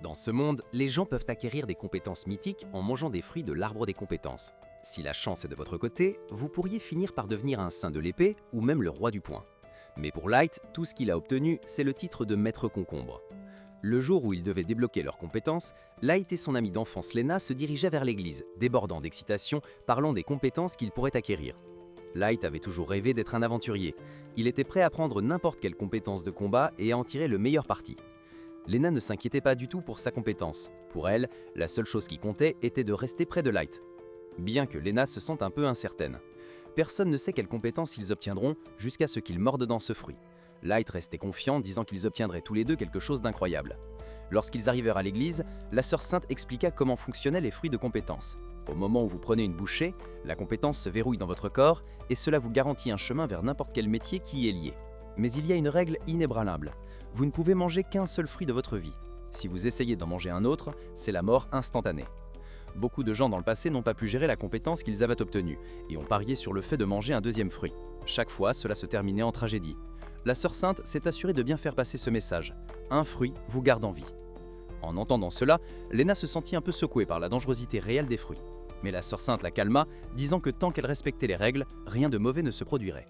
Dans ce monde, les gens peuvent acquérir des compétences mythiques en mangeant des fruits de l'arbre des compétences. Si la chance est de votre côté, vous pourriez finir par devenir un saint de l'épée ou même le roi du poing. Mais pour Light, tout ce qu'il a obtenu, c'est le titre de maître concombre. Le jour où ils devaient débloquer leurs compétences, Light et son amie d'enfance Lena se dirigeaient vers l'église, débordant d'excitation, parlant des compétences qu'ils pourraient acquérir. Light avait toujours rêvé d'être un aventurier. Il était prêt à prendre n'importe quelle compétence de combat et à en tirer le meilleur parti. Lena ne s'inquiétait pas du tout pour sa compétence. Pour elle, la seule chose qui comptait était de rester près de Light. Bien que Lena se sente un peu incertaine. Personne ne sait quelles compétences ils obtiendront jusqu'à ce qu'ils mordent dans ce fruit. Light restait confiant, disant qu'ils obtiendraient tous les deux quelque chose d'incroyable. Lorsqu'ils arrivèrent à l'église, la sœur Sainte expliqua comment fonctionnaient les fruits de compétences. Au moment où vous prenez une bouchée, la compétence se verrouille dans votre corps et cela vous garantit un chemin vers n'importe quel métier qui y est lié. Mais il y a une règle inébranlable. Vous ne pouvez manger qu'un seul fruit de votre vie. Si vous essayez d'en manger un autre, c'est la mort instantanée. Beaucoup de gens dans le passé n'ont pas pu gérer la compétence qu'ils avaient obtenue et ont parié sur le fait de manger un deuxième fruit. Chaque fois, cela se terminait en tragédie. La sœur Sainte s'est assurée de bien faire passer ce message. Un fruit vous garde en vie. En entendant cela, Lena se sentit un peu secouée par la dangerosité réelle des fruits. Mais la sœur Sainte la calma, disant que tant qu'elle respectait les règles, rien de mauvais ne se produirait.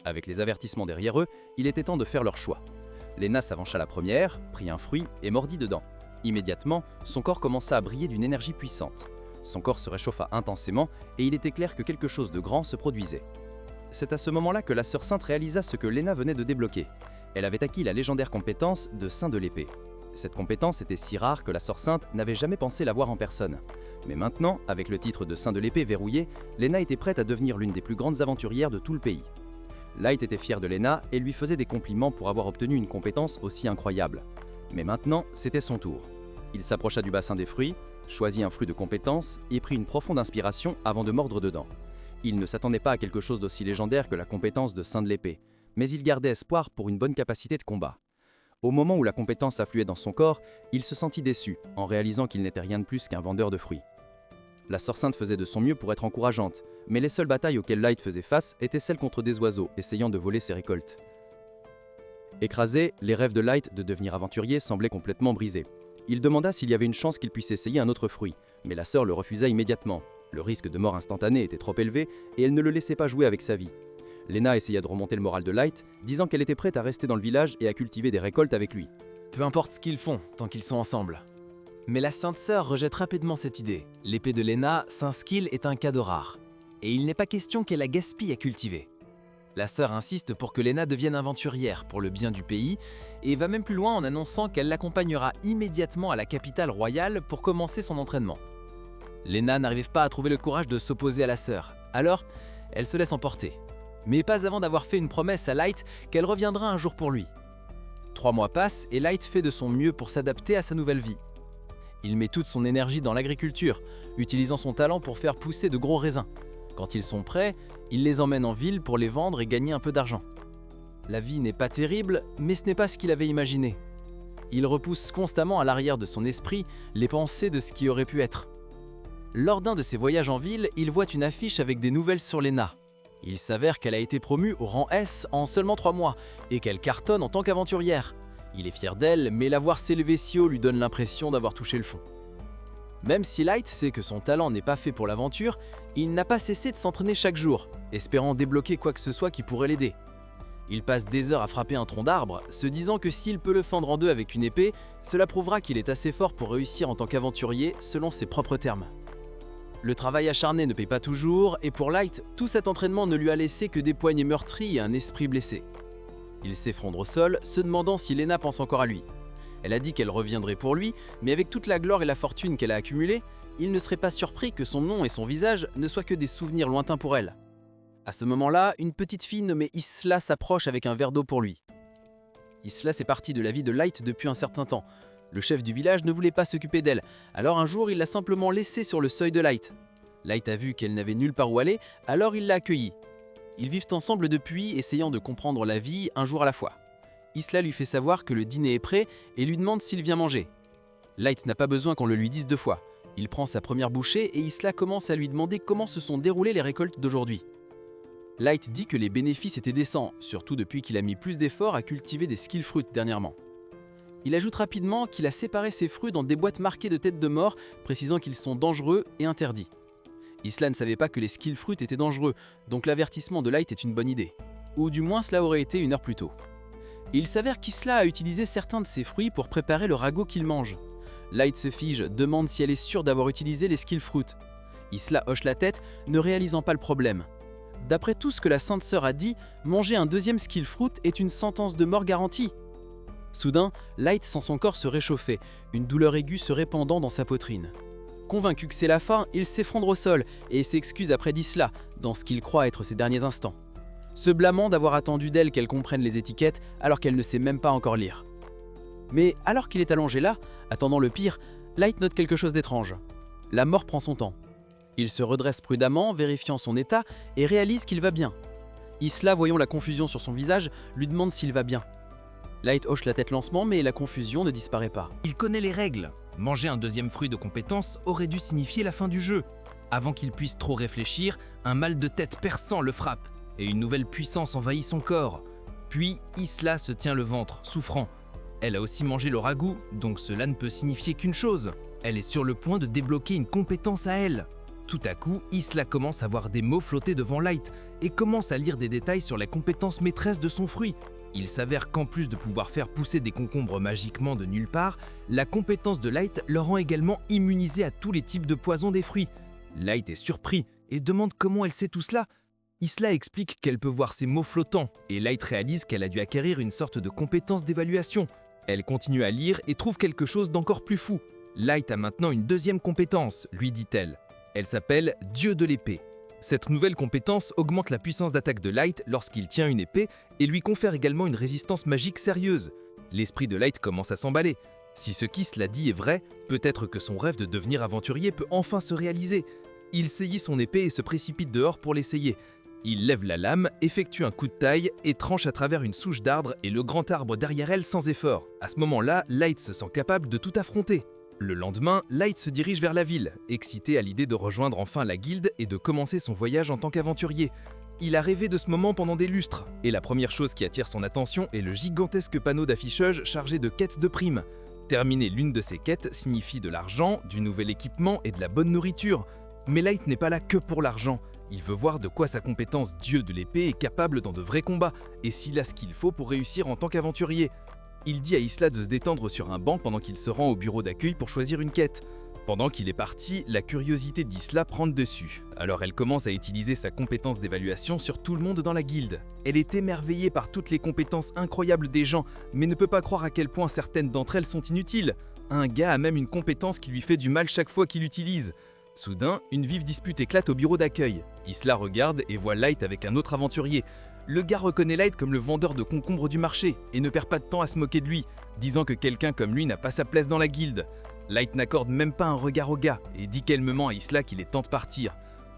Avec les avertissements derrière eux, il était temps de faire leur choix. Lena s'avança la première, prit un fruit et mordit dedans. Immédiatement, son corps commença à briller d'une énergie puissante. Son corps se réchauffa intensément et il était clair que quelque chose de grand se produisait. C'est à ce moment-là que la sœur Sainte réalisa ce que Lena venait de débloquer. Elle avait acquis la légendaire compétence de Saint de l'épée. Cette compétence était si rare que la sœur Sainte n'avait jamais pensé l'avoir en personne. Mais maintenant, avec le titre de Saint de l'épée verrouillé, Lena était prête à devenir l'une des plus grandes aventurières de tout le pays. Light était fier de Lena et lui faisait des compliments pour avoir obtenu une compétence aussi incroyable. Mais maintenant, c'était son tour. Il s'approcha du bassin des fruits, choisit un fruit de compétence et prit une profonde inspiration avant de mordre dedans. Il ne s'attendait pas à quelque chose d'aussi légendaire que la compétence de Saint de l'épée, mais il gardait espoir pour une bonne capacité de combat. Au moment où la compétence affluait dans son corps, il se sentit déçu en réalisant qu'il n'était rien de plus qu'un vendeur de fruits. La sœur Sainte faisait de son mieux pour être encourageante, mais les seules batailles auxquelles Light faisait face étaient celles contre des oiseaux essayant de voler ses récoltes. Écrasé, les rêves de Light de devenir aventurier semblaient complètement brisés. Il demanda s'il y avait une chance qu'il puisse essayer un autre fruit, mais la sœur le refusa immédiatement. Le risque de mort instantanée était trop élevé et elle ne le laissait pas jouer avec sa vie. Lena essaya de remonter le moral de Light, disant qu'elle était prête à rester dans le village et à cultiver des récoltes avec lui. Peu importe ce qu'ils font, tant qu'ils sont ensemble. Mais la Sainte Sœur rejette rapidement cette idée. L'épée de Lena, Saint Skill, est un cadeau rare. Et il n'est pas question qu'elle la gaspille à cultiver. La sœur insiste pour que Lena devienne aventurière pour le bien du pays et va même plus loin en annonçant qu'elle l'accompagnera immédiatement à la capitale royale pour commencer son entraînement. Lena n'arrive pas à trouver le courage de s'opposer à la sœur, alors elle se laisse emporter. Mais pas avant d'avoir fait une promesse à Light qu'elle reviendra un jour pour lui. 3 mois passent et Light fait de son mieux pour s'adapter à sa nouvelle vie. Il met toute son énergie dans l'agriculture, utilisant son talent pour faire pousser de gros raisins. Quand ils sont prêts, il les emmène en ville pour les vendre et gagner un peu d'argent. La vie n'est pas terrible, mais ce n'est pas ce qu'il avait imaginé. Il repousse constamment à l'arrière de son esprit les pensées de ce qui aurait pu être. Lors d'un de ses voyages en ville, il voit une affiche avec des nouvelles sur Lena. Il s'avère qu'elle a été promue au rang S en seulement 3 mois et qu'elle cartonne en tant qu'aventurière. Il est fier d'elle, mais la voir s'élever si haut lui donne l'impression d'avoir touché le fond. Même si Light sait que son talent n'est pas fait pour l'aventure, il n'a pas cessé de s'entraîner chaque jour, espérant débloquer quoi que ce soit qui pourrait l'aider. Il passe des heures à frapper un tronc d'arbre, se disant que s'il peut le fendre en deux avec une épée, cela prouvera qu'il est assez fort pour réussir en tant qu'aventurier selon ses propres termes. Le travail acharné ne paie pas toujours, et pour Light, tout cet entraînement ne lui a laissé que des poignets meurtris et un esprit blessé. Il s'effondre au sol, se demandant si Lena pense encore à lui. Elle a dit qu'elle reviendrait pour lui, mais avec toute la gloire et la fortune qu'elle a accumulée, il ne serait pas surpris que son nom et son visage ne soient que des souvenirs lointains pour elle. À ce moment-là, une petite fille nommée Isla s'approche avec un verre d'eau pour lui. Isla est partie de la vie de Light depuis un certain temps. Le chef du village ne voulait pas s'occuper d'elle, alors un jour il l'a simplement laissée sur le seuil de Light. Light a vu qu'elle n'avait nulle part où aller, alors il l'a accueillie. Ils vivent ensemble depuis, essayant de comprendre la vie un jour à la fois. Isla lui fait savoir que le dîner est prêt et lui demande s'il vient manger. Light n'a pas besoin qu'on le lui dise 2 fois. Il prend sa première bouchée et Isla commence à lui demander comment se sont déroulées les récoltes d'aujourd'hui. Light dit que les bénéfices étaient décents, surtout depuis qu'il a mis plus d'efforts à cultiver des skill fruits dernièrement. Il ajoute rapidement qu'il a séparé ses fruits dans des boîtes marquées de têtes de mort, précisant qu'ils sont dangereux et interdits. Isla ne savait pas que les skill fruits étaient dangereux, donc l'avertissement de Light est une bonne idée. Ou du moins cela aurait été 1 heure plus tôt. Il s'avère qu'Isla a utilisé certains de ses fruits pour préparer le ragoût qu'il mange. Light se fige, demande si elle est sûre d'avoir utilisé les skill fruits. Isla hoche la tête, ne réalisant pas le problème. D'après tout ce que la Sainte Sœur a dit, manger un deuxième skill fruit est une sentence de mort garantie. Soudain, Light sent son corps se réchauffer, une douleur aiguë se répandant dans sa poitrine. Convaincu que c'est la fin, il s'effondre au sol et s'excuse après d'Isla, dans ce qu'il croit être ses derniers instants. Se blâmant d'avoir attendu d'elle qu'elle comprenne les étiquettes alors qu'elle ne sait même pas encore lire. Mais alors qu'il est allongé là, attendant le pire, Light note quelque chose d'étrange. La mort prend son temps. Il se redresse prudemment, vérifiant son état, et réalise qu'il va bien. Isla, voyant la confusion sur son visage, lui demande s'il va bien. Light hoche la tête lentement, mais la confusion ne disparaît pas. Il connaît les règles. Manger un deuxième fruit de compétence aurait dû signifier la fin du jeu. Avant qu'il puisse trop réfléchir, un mal de tête perçant le frappe, et une nouvelle puissance envahit son corps. Puis Isla se tient le ventre, souffrant. Elle a aussi mangé le ragoût, donc cela ne peut signifier qu'une chose. Elle est sur le point de débloquer une compétence à elle. Tout à coup, Isla commence à voir des mots flotter devant Light et commence à lire des détails sur la compétence maîtresse de son fruit. Il s'avère qu'en plus de pouvoir faire pousser des concombres magiquement de nulle part, la compétence de Light le rend également immunisé à tous les types de poisons des fruits. Light est surpris et demande comment elle sait tout cela. Isla explique qu'elle peut voir ces mots flottants et Light réalise qu'elle a dû acquérir une sorte de compétence d'évaluation. Elle continue à lire et trouve quelque chose d'encore plus fou. Light a maintenant une deuxième compétence, lui dit-elle. Elle s'appelle Dieu de l'épée. Cette nouvelle compétence augmente la puissance d'attaque de Light lorsqu'il tient une épée et lui confère également une résistance magique sérieuse. L'esprit de Light commence à s'emballer. Si ce qu'Isla dit est vrai, peut-être que son rêve de devenir aventurier peut enfin se réaliser. Il saisit son épée et se précipite dehors pour l'essayer. Il lève la lame, effectue un coup de taille et tranche à travers une souche d'arbre et le grand arbre derrière elle sans effort. À ce moment-là, Light se sent capable de tout affronter. Le lendemain, Light se dirige vers la ville, excité à l'idée de rejoindre enfin la guilde et de commencer son voyage en tant qu'aventurier. Il a rêvé de ce moment pendant des lustres, et la première chose qui attire son attention est le gigantesque panneau d'affichage chargé de quêtes de primes. Terminer l'une de ces quêtes signifie de l'argent, du nouvel équipement et de la bonne nourriture. Mais Light n'est pas là que pour l'argent. Il veut voir de quoi sa compétence Dieu de l'épée est capable dans de vrais combats, et s'il a ce qu'il faut pour réussir en tant qu'aventurier. Il dit à Isla de se détendre sur un banc pendant qu'il se rend au bureau d'accueil pour choisir une quête. Pendant qu'il est parti, la curiosité d'Isla prend le dessus. Alors elle commence à utiliser sa compétence d'évaluation sur tout le monde dans la guilde. Elle est émerveillée par toutes les compétences incroyables des gens, mais ne peut pas croire à quel point certaines d'entre elles sont inutiles. Un gars a même une compétence qui lui fait du mal chaque fois qu'il l'utilise. Soudain, une vive dispute éclate au bureau d'accueil. Isla regarde et voit Light avec un autre aventurier. Le gars reconnaît Light comme le vendeur de concombres du marché et ne perd pas de temps à se moquer de lui, disant que quelqu'un comme lui n'a pas sa place dans la guilde. Light n'accorde même pas un regard au gars et dit calmement à Isla qu'il est temps de partir.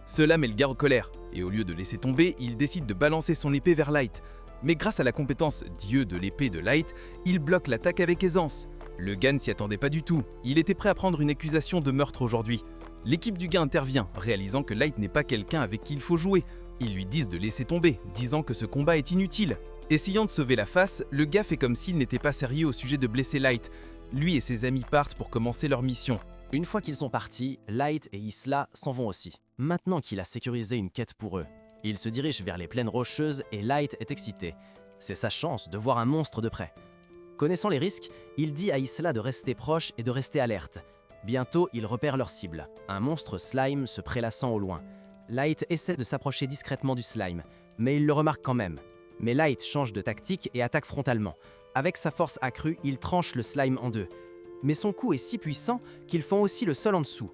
Cela met le gars en colère, et au lieu de laisser tomber, il décide de balancer son épée vers Light. Mais grâce à la compétence Dieu de l'épée de Light, il bloque l'attaque avec aisance. Le gars ne s'y attendait pas du tout, il était prêt à prendre une accusation de meurtre aujourd'hui. L'équipe du gars intervient, réalisant que Light n'est pas quelqu'un avec qui il faut jouer. Ils lui disent de laisser tomber, disant que ce combat est inutile. Essayant de sauver la face, le gars fait comme s'il n'était pas sérieux au sujet de blesser Light. Lui et ses amis partent pour commencer leur mission. Une fois qu'ils sont partis, Light et Isla s'en vont aussi. Maintenant qu'il a sécurisé une quête pour eux, il se dirige vers les plaines rocheuses et Light est excité. C'est sa chance de voir un monstre de près. Connaissant les risques, il dit à Isla de rester proche et de rester alerte. Bientôt, il repère leur cible, un monstre slime se prélassant au loin. Light essaie de s'approcher discrètement du slime, mais il le remarque quand même. Mais Light change de tactique et attaque frontalement. Avec sa force accrue, il tranche le slime en deux. Mais son coup est si puissant qu'il fend aussi le sol en dessous.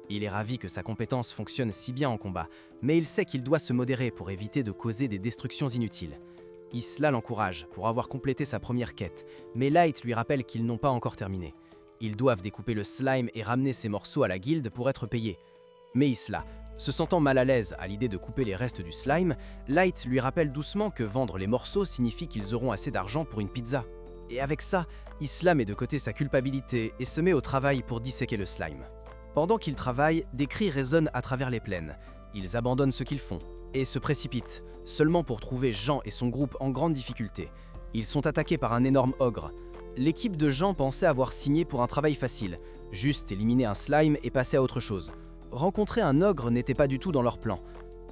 Il est ravi que sa compétence fonctionne si bien en combat, mais il sait qu'il doit se modérer pour éviter de causer des destructions inutiles. Isla l'encourage pour avoir complété sa première quête, mais Light lui rappelle qu'ils n'ont pas encore terminé. Ils doivent découper le slime et ramener ces morceaux à la guilde pour être payés. Mais Isla, se sentant mal à l'aise à l'idée de couper les restes du slime, Light lui rappelle doucement que vendre les morceaux signifie qu'ils auront assez d'argent pour une pizza. Et avec ça, Isla met de côté sa culpabilité et se met au travail pour disséquer le slime. Pendant qu'ils travaillent, des cris résonnent à travers les plaines. Ils abandonnent ce qu'ils font et se précipitent, seulement pour trouver Jean et son groupe en grande difficulté. Ils sont attaqués par un énorme ogre. L'équipe de Jean pensait avoir signé pour un travail facile, juste éliminer un slime et passer à autre chose. Rencontrer un ogre n'était pas du tout dans leur plan.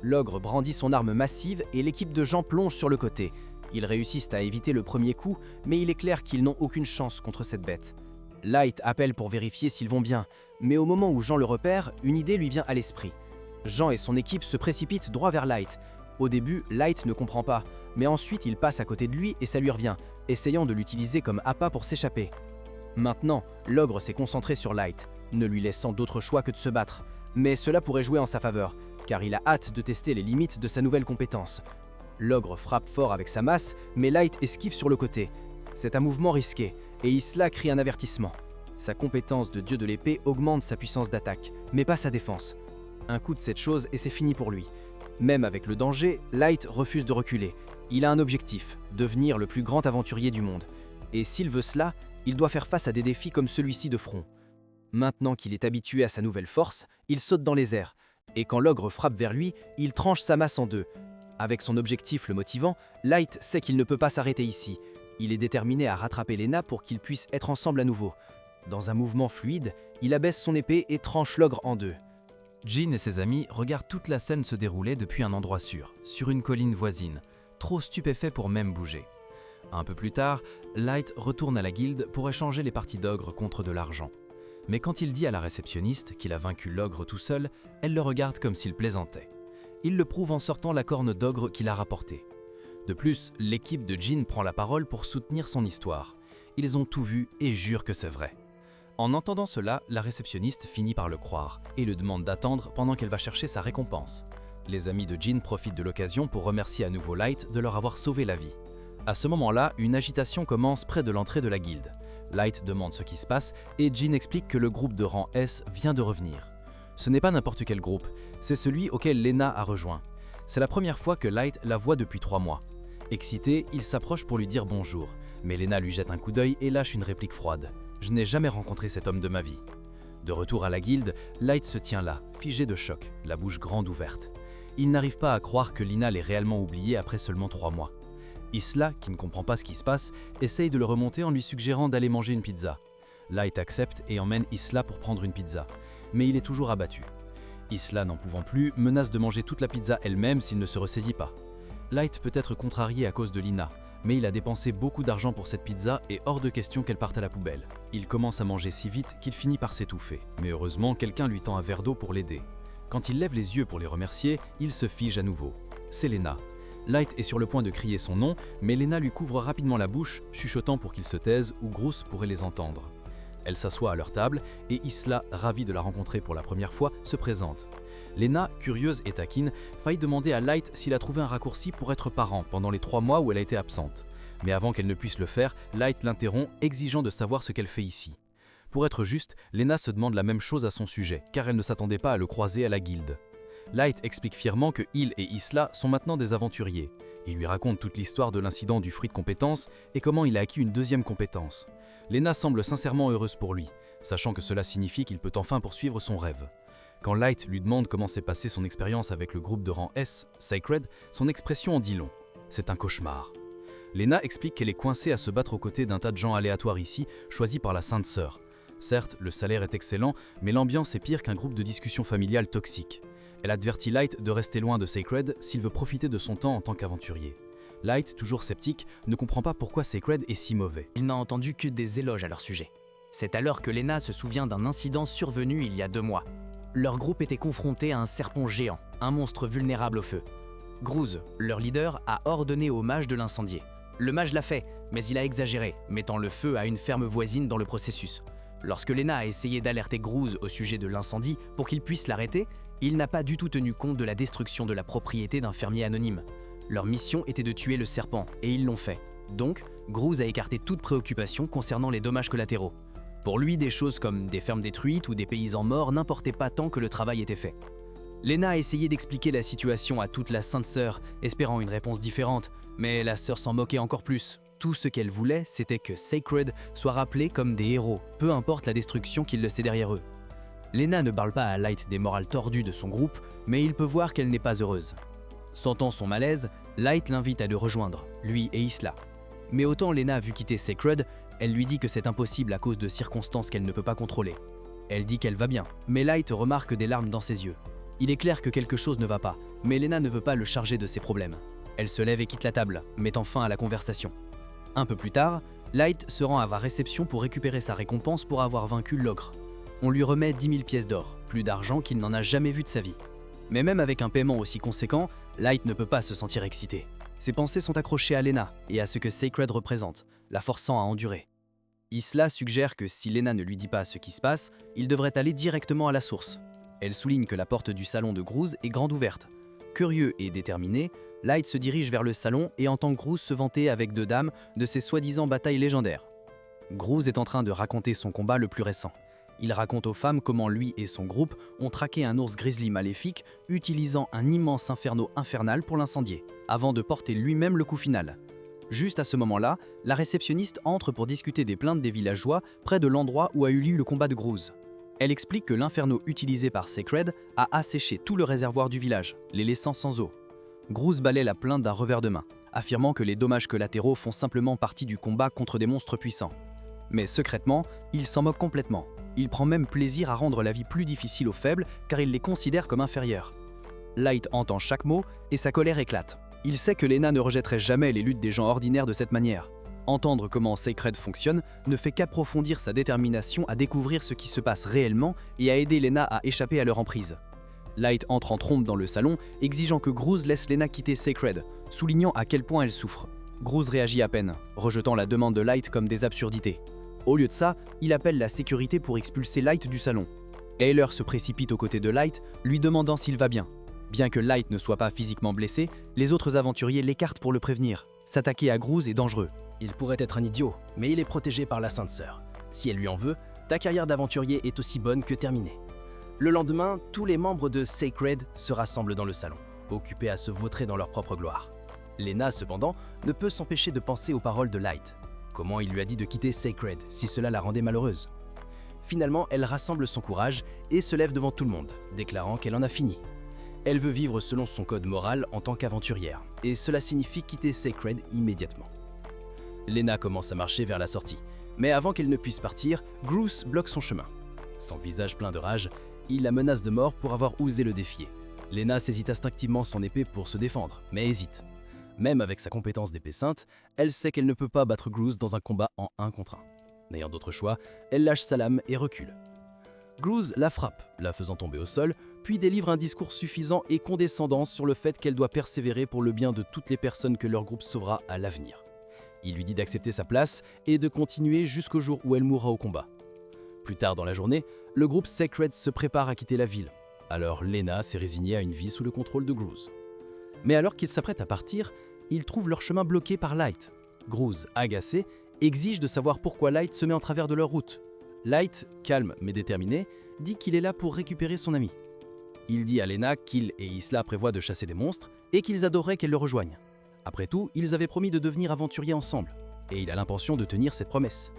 L'ogre brandit son arme massive et l'équipe de Jean plonge sur le côté. Ils réussissent à éviter le premier coup, mais il est clair qu'ils n'ont aucune chance contre cette bête. Light appelle pour vérifier s'ils vont bien, mais au moment où Jean le repère, une idée lui vient à l'esprit. Jean et son équipe se précipitent droit vers Light. Au début, Light ne comprend pas, mais ensuite il passe à côté de lui et ça lui revient, essayant de l'utiliser comme appât pour s'échapper. Maintenant, l'ogre s'est concentré sur Light, ne lui laissant d'autre choix que de se battre. Mais cela pourrait jouer en sa faveur, car il a hâte de tester les limites de sa nouvelle compétence. L'ogre frappe fort avec sa masse, mais Light esquive sur le côté. C'est un mouvement risqué, et Isla crie un avertissement. Sa compétence de dieu de l'épée augmente sa puissance d'attaque, mais pas sa défense. Un coup de cette chose et c'est fini pour lui. Même avec le danger, Light refuse de reculer. Il a un objectif, devenir le plus grand aventurier du monde. Et s'il veut cela, il doit faire face à des défis comme celui-ci de front. Maintenant qu'il est habitué à sa nouvelle force, il saute dans les airs. Et quand l'ogre frappe vers lui, il tranche sa masse en deux. Avec son objectif le motivant, Light sait qu'il ne peut pas s'arrêter ici. Il est déterminé à rattraper Lena pour qu'ils puissent être ensemble à nouveau. Dans un mouvement fluide, il abaisse son épée et tranche l'ogre en deux. Jin et ses amis regardent toute la scène se dérouler depuis un endroit sûr, sur une colline voisine, trop stupéfaits pour même bouger. Un peu plus tard, Light retourne à la guilde pour échanger les parties d'ogre contre de l'argent. Mais quand il dit à la réceptionniste qu'il a vaincu l'ogre tout seul, elle le regarde comme s'il plaisantait. Il le prouve en sortant la corne d'ogre qu'il a rapportée. De plus, l'équipe de Jin prend la parole pour soutenir son histoire. Ils ont tout vu et jurent que c'est vrai. En entendant cela, la réceptionniste finit par le croire et le demande d'attendre pendant qu'elle va chercher sa récompense. Les amis de Jin profitent de l'occasion pour remercier à nouveau Light de leur avoir sauvé la vie. À ce moment-là, une agitation commence près de l'entrée de la guilde. Light demande ce qui se passe et Jin explique que le groupe de rang S vient de revenir. Ce n'est pas n'importe quel groupe, c'est celui auquel Lena a rejoint. C'est la première fois que Light la voit depuis 3 mois. Excité, il s'approche pour lui dire bonjour, mais Lena lui jette un coup d'œil et lâche une réplique froide. « Je n'ai jamais rencontré cet homme de ma vie. » De retour à la guilde, Light se tient là, figé de choc, la bouche grande ouverte. Il n'arrive pas à croire que Lina l'ait réellement oublié après seulement 3 mois. Isla, qui ne comprend pas ce qui se passe, essaye de le remonter en lui suggérant d'aller manger une pizza. Light accepte et emmène Isla pour prendre une pizza, mais il est toujours abattu. Isla, n'en pouvant plus, menace de manger toute la pizza elle-même s'il ne se ressaisit pas. Light peut être contrarié à cause de Lina, mais il a dépensé beaucoup d'argent pour cette pizza et hors de question qu'elle parte à la poubelle. Il commence à manger si vite qu'il finit par s'étouffer, mais heureusement quelqu'un lui tend un verre d'eau pour l'aider. Quand il lève les yeux pour les remercier, il se fige à nouveau. C'est Lena. Light est sur le point de crier son nom, mais Lena lui couvre rapidement la bouche, chuchotant pour qu'il se taise ou Groose pourrait les entendre. Elle s'assoit à leur table et Isla, ravie de la rencontrer pour la première fois, se présente. Lena, curieuse et taquine, faillit demander à Light s'il a trouvé un raccourci pour être parent pendant les 3 mois où elle a été absente. Mais avant qu'elle ne puisse le faire, Light l'interrompt, exigeant de savoir ce qu'elle fait ici. Pour être juste, Lena se demande la même chose à son sujet, car elle ne s'attendait pas à le croiser à la guilde. Light explique fièrement que il et Isla sont maintenant des aventuriers. Il lui raconte toute l'histoire de l'incident du fruit de compétence et comment il a acquis une 2e compétence. Lena semble sincèrement heureuse pour lui, sachant que cela signifie qu'il peut enfin poursuivre son rêve. Quand Light lui demande comment s'est passée son expérience avec le groupe de rang S, Sacred, son expression en dit long. C'est un cauchemar. Lena explique qu'elle est coincée à se battre aux côtés d'un tas de gens aléatoires ici, choisis par la Sainte Sœur. Certes, le salaire est excellent, mais l'ambiance est pire qu'un groupe de discussion familiale toxique. Elle avertit Light de rester loin de Sacred s'il veut profiter de son temps en tant qu'aventurier. Light, toujours sceptique, ne comprend pas pourquoi Sacred est si mauvais. Il n'a entendu que des éloges à leur sujet. C'est alors que Lena se souvient d'un incident survenu il y a 2 mois. Leur groupe était confronté à un serpent géant, un monstre vulnérable au feu. Groose, leur leader, a ordonné au mage de l'incendier. Le mage l'a fait, mais il a exagéré, mettant le feu à une ferme voisine dans le processus. Lorsque Lena a essayé d'alerter Groose au sujet de l'incendie pour qu'il puisse l'arrêter, il n'a pas du tout tenu compte de la destruction de la propriété d'un fermier anonyme. Leur mission était de tuer le serpent, et ils l'ont fait. Donc, Groose a écarté toute préoccupation concernant les dommages collatéraux. Pour lui, des choses comme des fermes détruites ou des paysans morts n'importaient pas tant que le travail était fait. Lena a essayé d'expliquer la situation à toute la Sainte Sœur, espérant une réponse différente, mais la sœur s'en moquait encore plus. Tout ce qu'elle voulait, c'était que Sacred soit rappelé comme des héros, peu importe la destruction qu'ils laissaient derrière eux. Lena ne parle pas à Light des morales tordues de son groupe, mais il peut voir qu'elle n'est pas heureuse. Sentant son malaise, Light l'invite à le rejoindre, lui et Isla. Mais autant Lena a vu quitter Sacred, Elle lui dit que c'est impossible à cause de circonstances qu'elle ne peut pas contrôler. Elle dit qu'elle va bien, mais Light remarque des larmes dans ses yeux. Il est clair que quelque chose ne va pas, mais Lena ne veut pas le charger de ses problèmes. Elle se lève et quitte la table, mettant fin à la conversation. Un peu plus tard, Light se rend à la réception pour récupérer sa récompense pour avoir vaincu l'ogre. On lui remet 10 000 pièces d'or, plus d'argent qu'il n'en a jamais vu de sa vie. Mais même avec un paiement aussi conséquent, Light ne peut pas se sentir excité. Ses pensées sont accrochées à Lena et à ce que Sacred représente, la forçant à endurer. Isla suggère que si Lena ne lui dit pas ce qui se passe, il devrait aller directement à la source. Elle souligne que la porte du salon de Groose est grande ouverte. Curieux et déterminé, Light se dirige vers le salon et entend Groose se vanter avec deux dames de ses soi-disant batailles légendaires. Groose est en train de raconter son combat le plus récent. Il raconte aux femmes comment lui et son groupe ont traqué un ours grizzly maléfique utilisant un immense inferno infernal pour l'incendier, avant de porter lui-même le coup final. Juste à ce moment-là, la réceptionniste entre pour discuter des plaintes des villageois près de l'endroit où a eu lieu le combat de Groose. Elle explique que l'inferno utilisé par Sacred a asséché tout le réservoir du village, les laissant sans eau. Groose balaie la plainte d'un revers de main, affirmant que les dommages collatéraux font simplement partie du combat contre des monstres puissants. Mais secrètement, il s'en moque complètement. Il prend même plaisir à rendre la vie plus difficile aux faibles car il les considère comme inférieurs. Light entend chaque mot et sa colère éclate. Il sait que Lena ne rejetterait jamais les luttes des gens ordinaires de cette manière. Entendre comment Sacred fonctionne ne fait qu'approfondir sa détermination à découvrir ce qui se passe réellement et à aider Lena à échapper à leur emprise. Light entre en trompe dans le salon, exigeant que Groose laisse Lena quitter Sacred, soulignant à quel point elle souffre. Groose réagit à peine, rejetant la demande de Light comme des absurdités. Au lieu de ça, il appelle la sécurité pour expulser Light du salon. Ayler se précipite aux côtés de Light, lui demandant s'il va bien. Bien que Light ne soit pas physiquement blessé, les autres aventuriers l'écartent pour le prévenir. S'attaquer à Groose est dangereux. Il pourrait être un idiot, mais il est protégé par la Sainte Sœur. Si elle lui en veut, ta carrière d'aventurier est aussi bonne que terminée. Le lendemain, tous les membres de Sacred se rassemblent dans le salon, occupés à se vautrer dans leur propre gloire. Lena, cependant, ne peut s'empêcher de penser aux paroles de Light. Comment il lui a dit de quitter Sacred si cela la rendait malheureuse? Finalement, elle rassemble son courage et se lève devant tout le monde, déclarant qu'elle en a fini. Elle veut vivre selon son code moral en tant qu'aventurière, et cela signifie quitter Sacred immédiatement. Lena commence à marcher vers la sortie, mais avant qu'elle ne puisse partir, Groose bloque son chemin. Son visage plein de rage, il la menace de mort pour avoir osé le défier. Lena saisit instinctivement son épée pour se défendre, mais hésite. Même avec sa compétence d'épée sainte, elle sait qu'elle ne peut pas battre Groose dans un combat en 1 contre 1. N'ayant d'autre choix, elle lâche sa lame et recule. Groose la frappe, la faisant tomber au sol, puis délivre un discours suffisant et condescendant sur le fait qu'elle doit persévérer pour le bien de toutes les personnes que leur groupe sauvera à l'avenir. Il lui dit d'accepter sa place et de continuer jusqu'au jour où elle mourra au combat. Plus tard dans la journée, le groupe Sacred se prépare à quitter la ville. Alors Lena s'est résignée à une vie sous le contrôle de Groose. Mais alors qu'ils s'apprêtent à partir, ils trouvent leur chemin bloqué par Light. Groose, agacé, exige de savoir pourquoi Light se met en travers de leur route. Light, calme mais déterminé, dit qu'il est là pour récupérer son ami. Il dit à Lena qu'il et Isla prévoient de chasser des monstres et qu'ils adoreraient qu'elle le rejoigne. Après tout, ils avaient promis de devenir aventuriers ensemble, et il a l'intention de tenir cette promesse.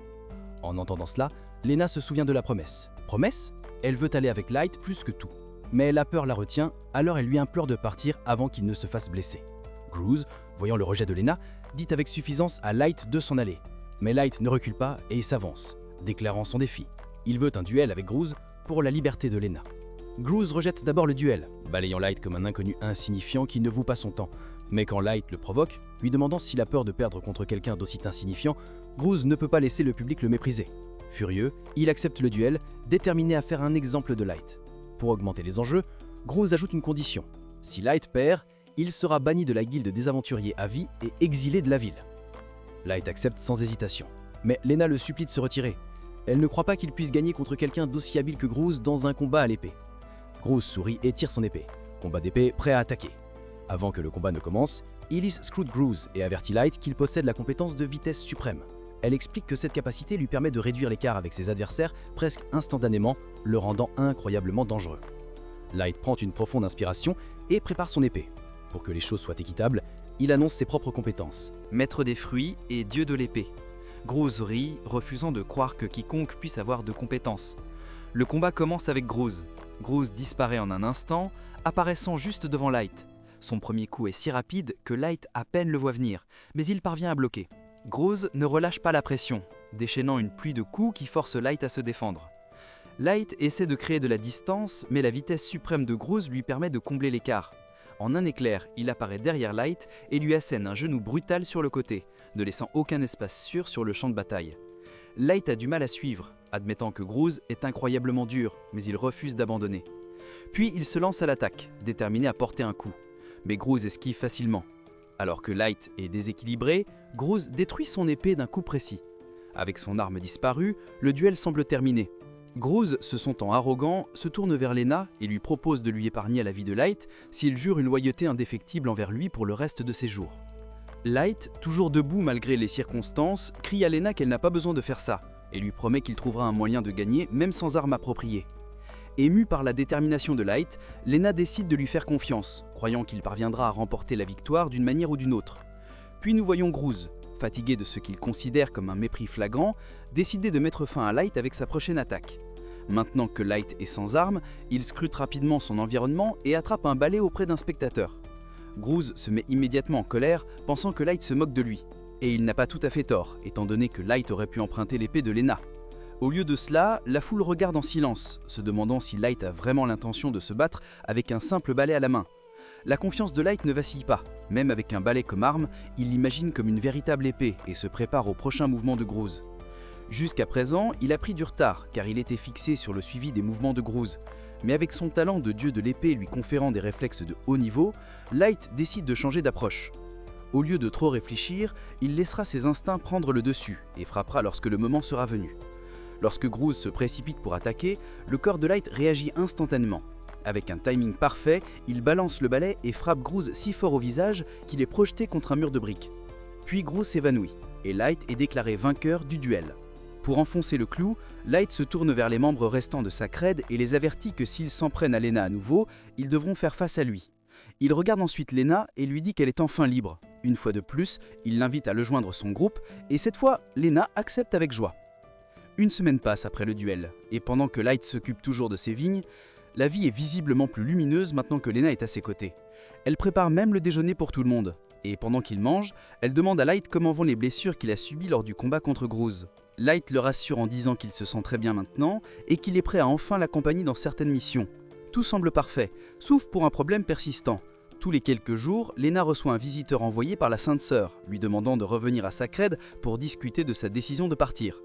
En entendant cela, Lena se souvient de la promesse. Promesse? Elle veut aller avec Light plus que tout. Mais la peur la retient, alors elle lui implore de partir avant qu'il ne se fasse blesser. Groose, voyant le rejet de Lena, dit avec suffisance à Light de s'en aller. Mais Light ne recule pas et il s'avance, déclarant son défi. Il veut un duel avec Groose pour la liberté de Lena. Groose rejette d'abord le duel, balayant Light comme un inconnu insignifiant qui ne vaut pas son temps. Mais quand Light le provoque, lui demandant s'il a peur de perdre contre quelqu'un d'aussi insignifiant, Groose ne peut pas laisser le public le mépriser. Furieux, il accepte le duel, déterminé à faire un exemple de Light. Pour augmenter les enjeux, Groose ajoute une condition. Si Light perd, il sera banni de la guilde des aventuriers à vie et exilé de la ville. Light accepte sans hésitation. Mais Lena le supplie de se retirer. Elle ne croit pas qu'il puisse gagner contre quelqu'un d'aussi habile que Groose dans un combat à l'épée. Groose sourit et tire son épée. Combat d'épée prêt à attaquer. Avant que le combat ne commence, Elise scrute Groose et avertit Light qu'il possède la compétence de vitesse suprême. Elle explique que cette capacité lui permet de réduire l'écart avec ses adversaires presque instantanément, le rendant incroyablement dangereux. Light prend une profonde inspiration et prépare son épée. Pour que les choses soient équitables, il annonce ses propres compétences. Maître des fruits et dieu de l'épée. Groose rit, refusant de croire que quiconque puisse avoir de compétences. Le combat commence avec Groose. Groose disparaît en un instant, apparaissant juste devant Light. Son premier coup est si rapide que Light à peine le voit venir, mais il parvient à bloquer. Groose ne relâche pas la pression. déchaînant une pluie de coups qui force Light à se défendre. Light essaie de créer de la distance, mais la vitesse suprême de Groose lui permet de combler l'écart. En un éclair, il apparaît derrière Light et lui assène un genou brutal sur le côté, ne laissant aucun espace sûr sur le champ de bataille. Light a du mal à suivre, admettant que Groose est incroyablement dur, mais il refuse d'abandonner. Puis il se lance à l'attaque, déterminé à porter un coup. Mais Groose esquive facilement. Alors que Light est déséquilibré, Groose détruit son épée d'un coup précis. Avec son arme disparue, le duel semble terminé. Groose, se sentant arrogant, se tourne vers Lena et lui propose de lui épargner la vie de Light s'il jure une loyauté indéfectible envers lui pour le reste de ses jours. Light, toujours debout malgré les circonstances, crie à Lena qu'elle n'a pas besoin de faire ça et lui promet qu'il trouvera un moyen de gagner même sans arme appropriée. Ému par la détermination de Light, Lena décide de lui faire confiance, croyant qu'il parviendra à remporter la victoire d'une manière ou d'une autre. Puis nous voyons Groose, fatigué de ce qu'il considère comme un mépris flagrant, décider de mettre fin à Light avec sa prochaine attaque. Maintenant que Light est sans arme, il scrute rapidement son environnement et attrape un balai auprès d'un spectateur. Groose se met immédiatement en colère, pensant que Light se moque de lui. Et il n'a pas tout à fait tort, étant donné que Light aurait pu emprunter l'épée de Lena. Au lieu de cela, la foule regarde en silence, se demandant si Light a vraiment l'intention de se battre avec un simple balai à la main. La confiance de Light ne vacille pas, même avec un balai comme arme, il l'imagine comme une véritable épée et se prépare au prochain mouvement de Groose. Jusqu'à présent, il a pris du retard car il était fixé sur le suivi des mouvements de Groose. Mais avec son talent de dieu de l'épée lui conférant des réflexes de haut niveau, Light décide de changer d'approche. Au lieu de trop réfléchir, il laissera ses instincts prendre le dessus et frappera lorsque le moment sera venu. Lorsque Groose se précipite pour attaquer, le corps de Light réagit instantanément. Avec un timing parfait, il balance le balai et frappe Groose si fort au visage qu'il est projeté contre un mur de briques. Puis Groose s'évanouit, et Light est déclaré vainqueur du duel. Pour enfoncer le clou, Light se tourne vers les membres restants de sa crède et les avertit que s'ils s'en prennent à Lena à nouveau, ils devront faire face à lui. Il regarde ensuite Lena et lui dit qu'elle est enfin libre. Une fois de plus, il l'invite à le joindre son groupe, et cette fois, Lena accepte avec joie. Une semaine passe après le duel, et pendant que Light s'occupe toujours de ses vignes, la vie est visiblement plus lumineuse maintenant que Lena est à ses côtés. Elle prépare même le déjeuner pour tout le monde, et pendant qu'il mange, elle demande à Light comment vont les blessures qu'il a subies lors du combat contre Groose. Light le rassure en disant qu'il se sent très bien maintenant, et qu'il est prêt à enfin l'accompagner dans certaines missions. Tout semble parfait, sauf pour un problème persistant. Tous les quelques jours, Lena reçoit un visiteur envoyé par la Sainte Sœur, lui demandant de revenir à sa crède pour discuter de sa décision de partir.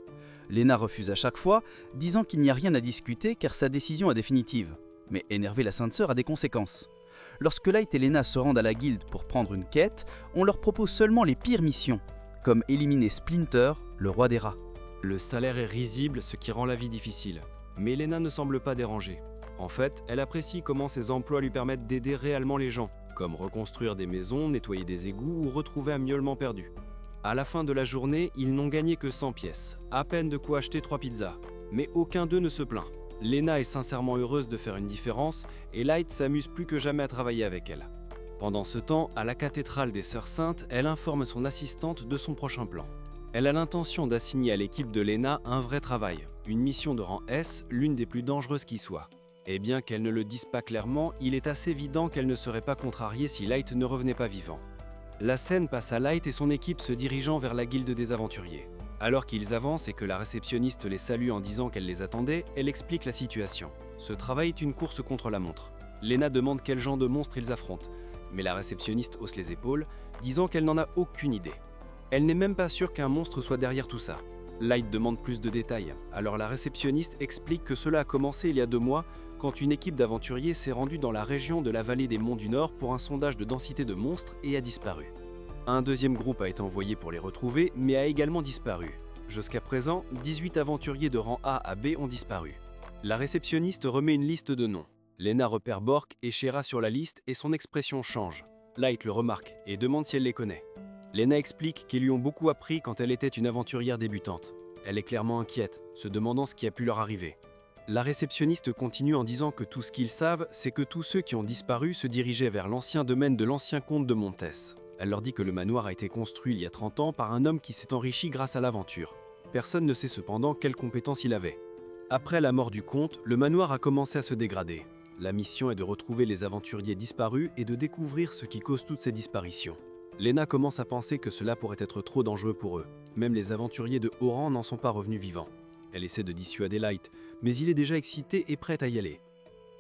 Lena refuse à chaque fois, disant qu'il n'y a rien à discuter car sa décision est définitive. Mais énerver la Sainte Sœur a des conséquences. Lorsque Light et Lena se rendent à la guilde pour prendre une quête, on leur propose seulement les pires missions, comme éliminer Splinter, le roi des rats. Le salaire est risible, ce qui rend la vie difficile. Mais Lena ne semble pas dérangée. En fait, elle apprécie comment ses emplois lui permettent d'aider réellement les gens, comme reconstruire des maisons, nettoyer des égouts ou retrouver un miaulement perdu. À la fin de la journée, ils n'ont gagné que 100 pièces, à peine de quoi acheter 3 pizzas. Mais aucun d'eux ne se plaint. Lena est sincèrement heureuse de faire une différence et Light s'amuse plus que jamais à travailler avec elle. Pendant ce temps, à la cathédrale des Sœurs Saintes, elle informe son assistante de son prochain plan. Elle a l'intention d'assigner à l'équipe de Lena un vrai travail, une mission de rang S, l'une des plus dangereuses qui soit. Et bien qu'elle ne le dise pas clairement, il est assez évident qu'elle ne serait pas contrariée si Light ne revenait pas vivant. La scène passe à Light et son équipe se dirigeant vers la guilde des aventuriers. Alors qu'ils avancent et que la réceptionniste les salue en disant qu'elle les attendait, elle explique la situation. Ce travail est une course contre la montre. Lena demande quel genre de monstre ils affrontent, mais la réceptionniste hausse les épaules, disant qu'elle n'en a aucune idée. Elle n'est même pas sûre qu'un monstre soit derrière tout ça. Light demande plus de détails, alors la réceptionniste explique que cela a commencé il y a 2 mois, quand une équipe d'aventuriers s'est rendue dans la région de la vallée des Monts du Nord pour un sondage de densité de monstres et a disparu. Un deuxième groupe a été envoyé pour les retrouver, mais a également disparu. Jusqu'à présent, 18 aventuriers de rang A à B ont disparu. La réceptionniste remet une liste de noms. Lena repère Bork et Shera sur la liste et son expression change. Light le remarque et demande si elle les connaît. Lena explique qu'ils lui ont beaucoup appris quand elle était une aventurière débutante. Elle est clairement inquiète, se demandant ce qui a pu leur arriver. La réceptionniste continue en disant que tout ce qu'ils savent, c'est que tous ceux qui ont disparu se dirigeaient vers l'ancien domaine de l'ancien comte de Montes. Elle leur dit que le manoir a été construit il y a 30 ans par un homme qui s'est enrichi grâce à l'aventure. Personne ne sait cependant quelles compétences il avait. Après la mort du comte, le manoir a commencé à se dégrader. La mission est de retrouver les aventuriers disparus et de découvrir ce qui cause toutes ces disparitions. Lena commence à penser que cela pourrait être trop dangereux pour eux. Même les aventuriers de haut rang n'en sont pas revenus vivants. Elle essaie de dissuader Light, mais il est déjà excité et prêt à y aller.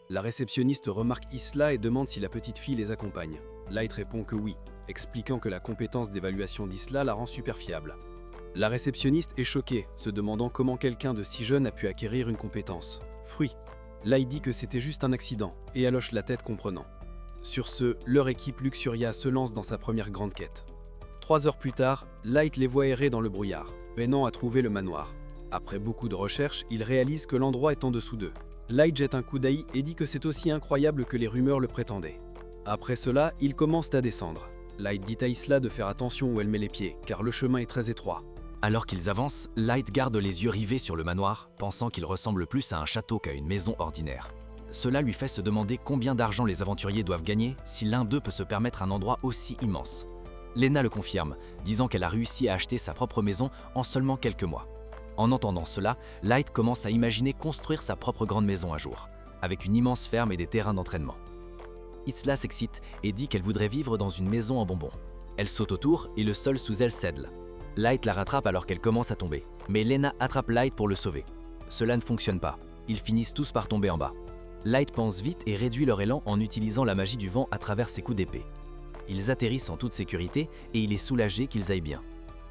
La réceptionniste remarque Isla et demande si la petite fille les accompagne. Light répond que oui, expliquant que la compétence d'évaluation d'Isla la rend super fiable. La réceptionniste est choquée, se demandant comment quelqu'un de si jeune a pu acquérir une compétence. Fruit. Light dit que c'était juste un accident, et elle hoche la tête comprenant. Sur ce, leur équipe Luxuria se lance dans sa première grande quête. 3 heures plus tard, Light les voit errer dans le brouillard, peinant à trouver le manoir. Après beaucoup de recherches, ils réalisent que l'endroit est en dessous d'eux. Light jette un coup d'œil et dit que c'est aussi incroyable que les rumeurs le prétendaient. Après cela, ils commencent à descendre. Light dit à Isla de faire attention où elle met les pieds, car le chemin est très étroit. Alors qu'ils avancent, Light garde les yeux rivés sur le manoir, pensant qu'il ressemble plus à un château qu'à une maison ordinaire. Cela lui fait se demander combien d'argent les aventuriers doivent gagner si l'un d'eux peut se permettre un endroit aussi immense. Lena le confirme, disant qu'elle a réussi à acheter sa propre maison en seulement quelques mois. En entendant cela, Light commence à imaginer construire sa propre grande maison un jour, avec une immense ferme et des terrains d'entraînement. Isla s'excite et dit qu'elle voudrait vivre dans une maison en bonbons. Elle saute autour et le sol sous elle cède. Light la rattrape alors qu'elle commence à tomber, mais Lena attrape Light pour le sauver. Cela ne fonctionne pas, ils finissent tous par tomber en bas. Light pense vite et réduit leur élan en utilisant la magie du vent à travers ses coups d'épée. Ils atterrissent en toute sécurité et il est soulagé qu'ils aillent bien.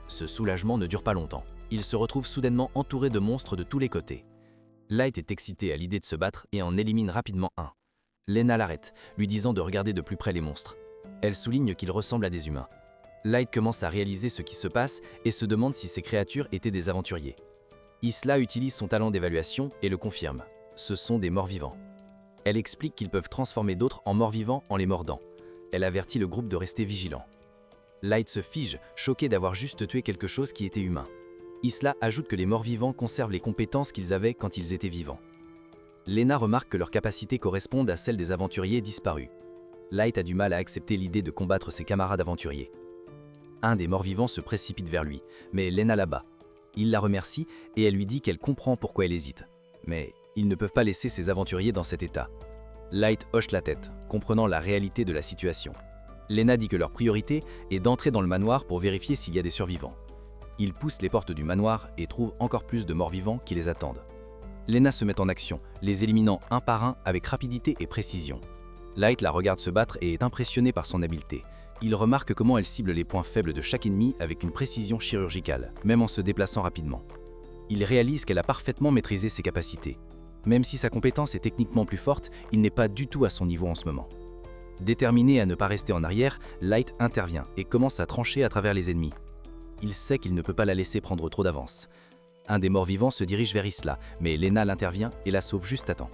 Ce soulagement ne dure pas longtemps. Il se retrouve soudainement entouré de monstres de tous les côtés. Light est excité à l'idée de se battre et en élimine rapidement un. Lena l'arrête, lui disant de regarder de plus près les monstres. Elle souligne qu'ils ressemblent à des humains. Light commence à réaliser ce qui se passe et se demande si ces créatures étaient des aventuriers. Isla utilise son talent d'évaluation et le confirme. Ce sont des morts-vivants. Elle explique qu'ils peuvent transformer d'autres en morts-vivants en les mordant. Elle avertit le groupe de rester vigilant. Light se fige, choqué d'avoir juste tué quelque chose qui était humain. Isla ajoute que les morts-vivants conservent les compétences qu'ils avaient quand ils étaient vivants. Lena remarque que leurs capacités correspondent à celles des aventuriers disparus. Light a du mal à accepter l'idée de combattre ses camarades aventuriers. Un des morts-vivants se précipite vers lui, mais Lena l'abat. Il la remercie et elle lui dit qu'elle comprend pourquoi elle hésite. Mais ils ne peuvent pas laisser ces aventuriers dans cet état. Light hoche la tête, comprenant la réalité de la situation. Lena dit que leur priorité est d'entrer dans le manoir pour vérifier s'il y a des survivants. Ils poussent les portes du manoir et trouvent encore plus de morts-vivants qui les attendent. Lena se met en action, les éliminant un par un avec rapidité et précision. Light la regarde se battre et est impressionné par son habileté. Il remarque comment elle cible les points faibles de chaque ennemi avec une précision chirurgicale, même en se déplaçant rapidement. Il réalise qu'elle a parfaitement maîtrisé ses capacités. Même si sa compétence est techniquement plus forte, il n'est pas du tout à son niveau en ce moment. Déterminé à ne pas rester en arrière, Light intervient et commence à trancher à travers les ennemis. Il sait qu'il ne peut pas la laisser prendre trop d'avance. Un des morts-vivants se dirige vers Isla, mais Lena l'intervient et la sauve juste à temps.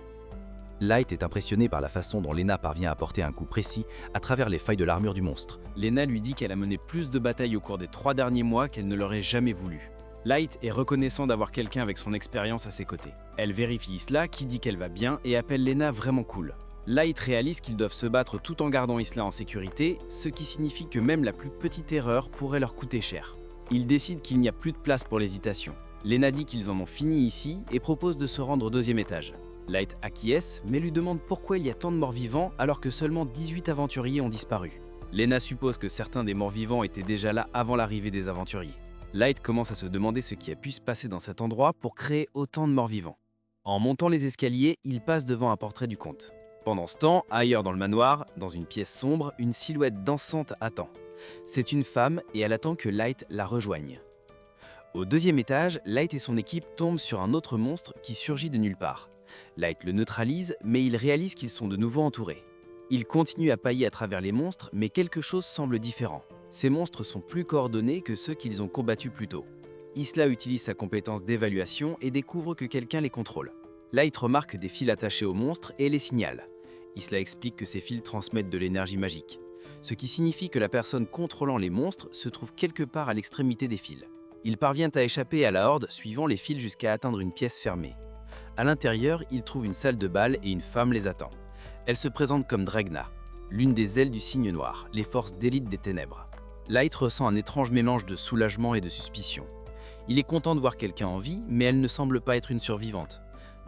Light est impressionné par la façon dont Lena parvient à porter un coup précis à travers les failles de l'armure du monstre. Lena lui dit qu'elle a mené plus de batailles au cours des 3 derniers mois qu'elle ne l'aurait jamais voulu. Light est reconnaissant d'avoir quelqu'un avec son expérience à ses côtés. Elle vérifie Isla qui dit qu'elle va bien et appelle Lena vraiment cool. Light réalise qu'ils doivent se battre tout en gardant Isla en sécurité, ce qui signifie que même la plus petite erreur pourrait leur coûter cher. Ils décident qu'il n'y a plus de place pour l'hésitation. Lena dit qu'ils en ont fini ici et propose de se rendre au 2e étage. Light acquiesce, mais lui demande pourquoi il y a tant de morts-vivants alors que seulement 18 aventuriers ont disparu. Lena suppose que certains des morts-vivants étaient déjà là avant l'arrivée des aventuriers. Light commence à se demander ce qui a pu se passer dans cet endroit pour créer autant de morts-vivants. En montant les escaliers, il passe devant un portrait du comte. Pendant ce temps, ailleurs dans le manoir, dans une pièce sombre, une silhouette dansante attend. C'est une femme et elle attend que Light la rejoigne. Au 2e étage, Light et son équipe tombent sur un autre monstre qui surgit de nulle part. Light le neutralise, mais il réalise qu'ils sont de nouveau entourés. Il continue à pailler à travers les monstres, mais quelque chose semble différent. Ces monstres sont plus coordonnés que ceux qu'ils ont combattus plus tôt. Isla utilise sa compétence d'évaluation et découvre que quelqu'un les contrôle. Light remarque des fils attachés aux monstres et les signale. Isla explique que ces fils transmettent de l'énergie magique, ce qui signifie que la personne contrôlant les monstres se trouve quelque part à l'extrémité des fils. Il parvient à échapper à la horde suivant les fils jusqu'à atteindre une pièce fermée. À l'intérieur, il trouve une salle de bal et une femme les attend. Elle se présente comme Dregna, l'une des ailes du cygne noir, les forces d'élite des ténèbres. Light ressent un étrange mélange de soulagement et de suspicion. Il est content de voir quelqu'un en vie, mais elle ne semble pas être une survivante.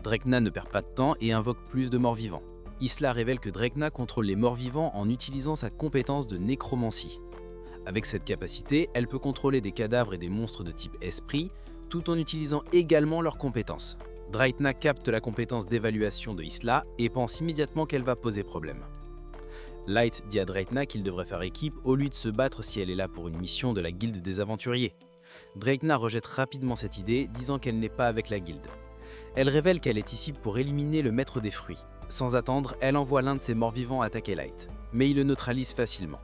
Dregna ne perd pas de temps et invoque plus de morts-vivants. Isla révèle que Dregna contrôle les morts-vivants en utilisant sa compétence de nécromancie. Avec cette capacité, elle peut contrôler des cadavres et des monstres de type esprit, tout en utilisant également leurs compétences. Draytna capte la compétence d'évaluation de Isla et pense immédiatement qu'elle va poser problème. Light dit à Draytna qu'il devrait faire équipe au lieu de se battre si elle est là pour une mission de la guilde des aventuriers. Draytna rejette rapidement cette idée, disant qu'elle n'est pas avec la guilde. Elle révèle qu'elle est ici pour éliminer le maître des fruits. Sans attendre, elle envoie l'un de ses morts-vivants attaquer Light, mais il le neutralise facilement.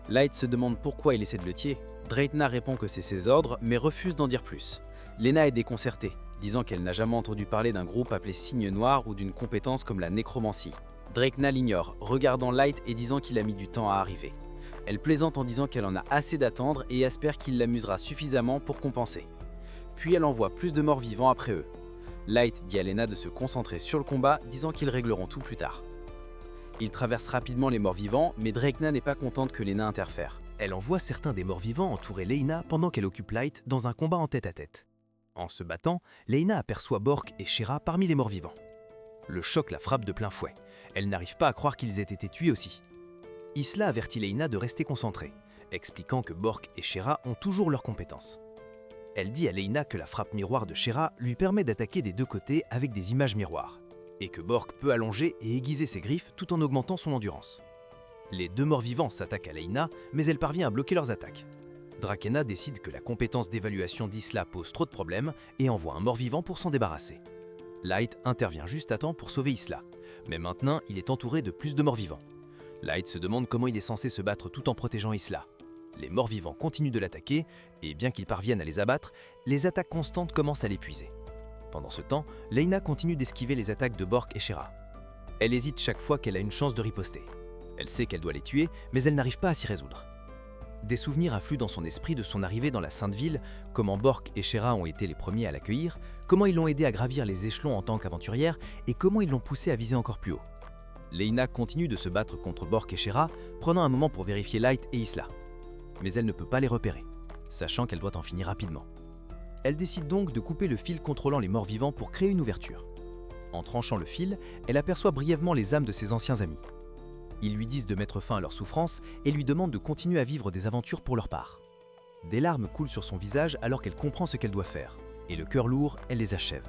Light se demande pourquoi il essaie de le tuer. Draytna répond que c'est ses ordres, mais refuse d'en dire plus. Lena est déconcertée, disant qu'elle n'a jamais entendu parler d'un groupe appelé Cygne Noir ou d'une compétence comme la nécromancie. Draytna l'ignore, regardant Light et disant qu'il a mis du temps à arriver. Elle plaisante en disant qu'elle en a assez d'attendre et espère qu'il l'amusera suffisamment pour compenser. Puis elle envoie plus de morts vivants après eux. Light dit à Lena de se concentrer sur le combat, disant qu'ils régleront tout plus tard. Ils traversent rapidement les morts vivants, mais Draytna n'est pas contente que Lena interfère. Elle envoie certains des morts vivants entourer Lena pendant qu'elle occupe Light dans un combat en tête-à-tête. En se battant, Lena aperçoit Bork et Shera parmi les morts vivants. Le choc la frappe de plein fouet. Elle n'arrive pas à croire qu'ils aient été tués aussi. Isla avertit Lena de rester concentrée, expliquant que Bork et Shera ont toujours leurs compétences. Elle dit à Lena que la frappe miroir de Shera lui permet d'attaquer des deux côtés avec des images miroirs, et que Bork peut allonger et aiguiser ses griffes tout en augmentant son endurance. Les deux morts-vivants s'attaquent à Lena, mais elle parvient à bloquer leurs attaques. Drakena décide que la compétence d'évaluation d'Isla pose trop de problèmes et envoie un mort-vivant pour s'en débarrasser. Light intervient juste à temps pour sauver Isla, mais maintenant il est entouré de plus de morts-vivants. Light se demande comment il est censé se battre tout en protégeant Isla. Les morts-vivants continuent de l'attaquer, et bien qu'ils parviennent à les abattre, les attaques constantes commencent à l'épuiser. Pendant ce temps, Lena continue d'esquiver les attaques de Bork et Shera. Elle hésite chaque fois qu'elle a une chance de riposter. Elle sait qu'elle doit les tuer, mais elle n'arrive pas à s'y résoudre. Des souvenirs affluent dans son esprit de son arrivée dans la Sainte Ville, comment Bork et Shera ont été les premiers à l'accueillir, comment ils l'ont aidé à gravir les échelons en tant qu'aventurière et comment ils l'ont poussé à viser encore plus haut. Lena continue de se battre contre Bork et Shera, prenant un moment pour vérifier Light et Isla. Mais elle ne peut pas les repérer, sachant qu'elle doit en finir rapidement. Elle décide donc de couper le fil contrôlant les morts vivants pour créer une ouverture. En tranchant le fil, elle aperçoit brièvement les âmes de ses anciens amis. Ils lui disent de mettre fin à leur souffrance et lui demandent de continuer à vivre des aventures pour leur part. Des larmes coulent sur son visage alors qu'elle comprend ce qu'elle doit faire, et le cœur lourd, elle les achève.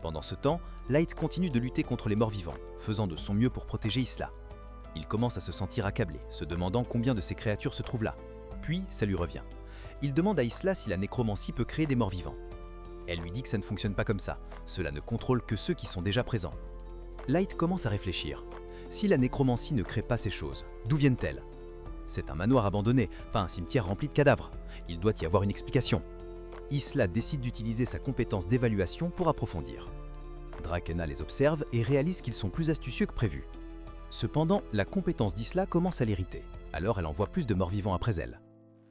Pendant ce temps, Light continue de lutter contre les morts vivants, faisant de son mieux pour protéger Isla. Il commence à se sentir accablé, se demandant combien de ces créatures se trouvent là. Puis, ça lui revient. Il demande à Isla si la nécromancie peut créer des morts vivants. Elle lui dit que ça ne fonctionne pas comme ça, cela ne contrôle que ceux qui sont déjà présents. Light commence à réfléchir. Si la nécromancie ne crée pas ces choses, d'où viennent-elles? C'est un manoir abandonné, pas un cimetière rempli de cadavres. Il doit y avoir une explication. Isla décide d'utiliser sa compétence d'évaluation pour approfondir. Drakena les observe et réalise qu'ils sont plus astucieux que prévu. Cependant, la compétence d'Isla commence à l'irriter, alors elle envoie plus de morts-vivants après elle.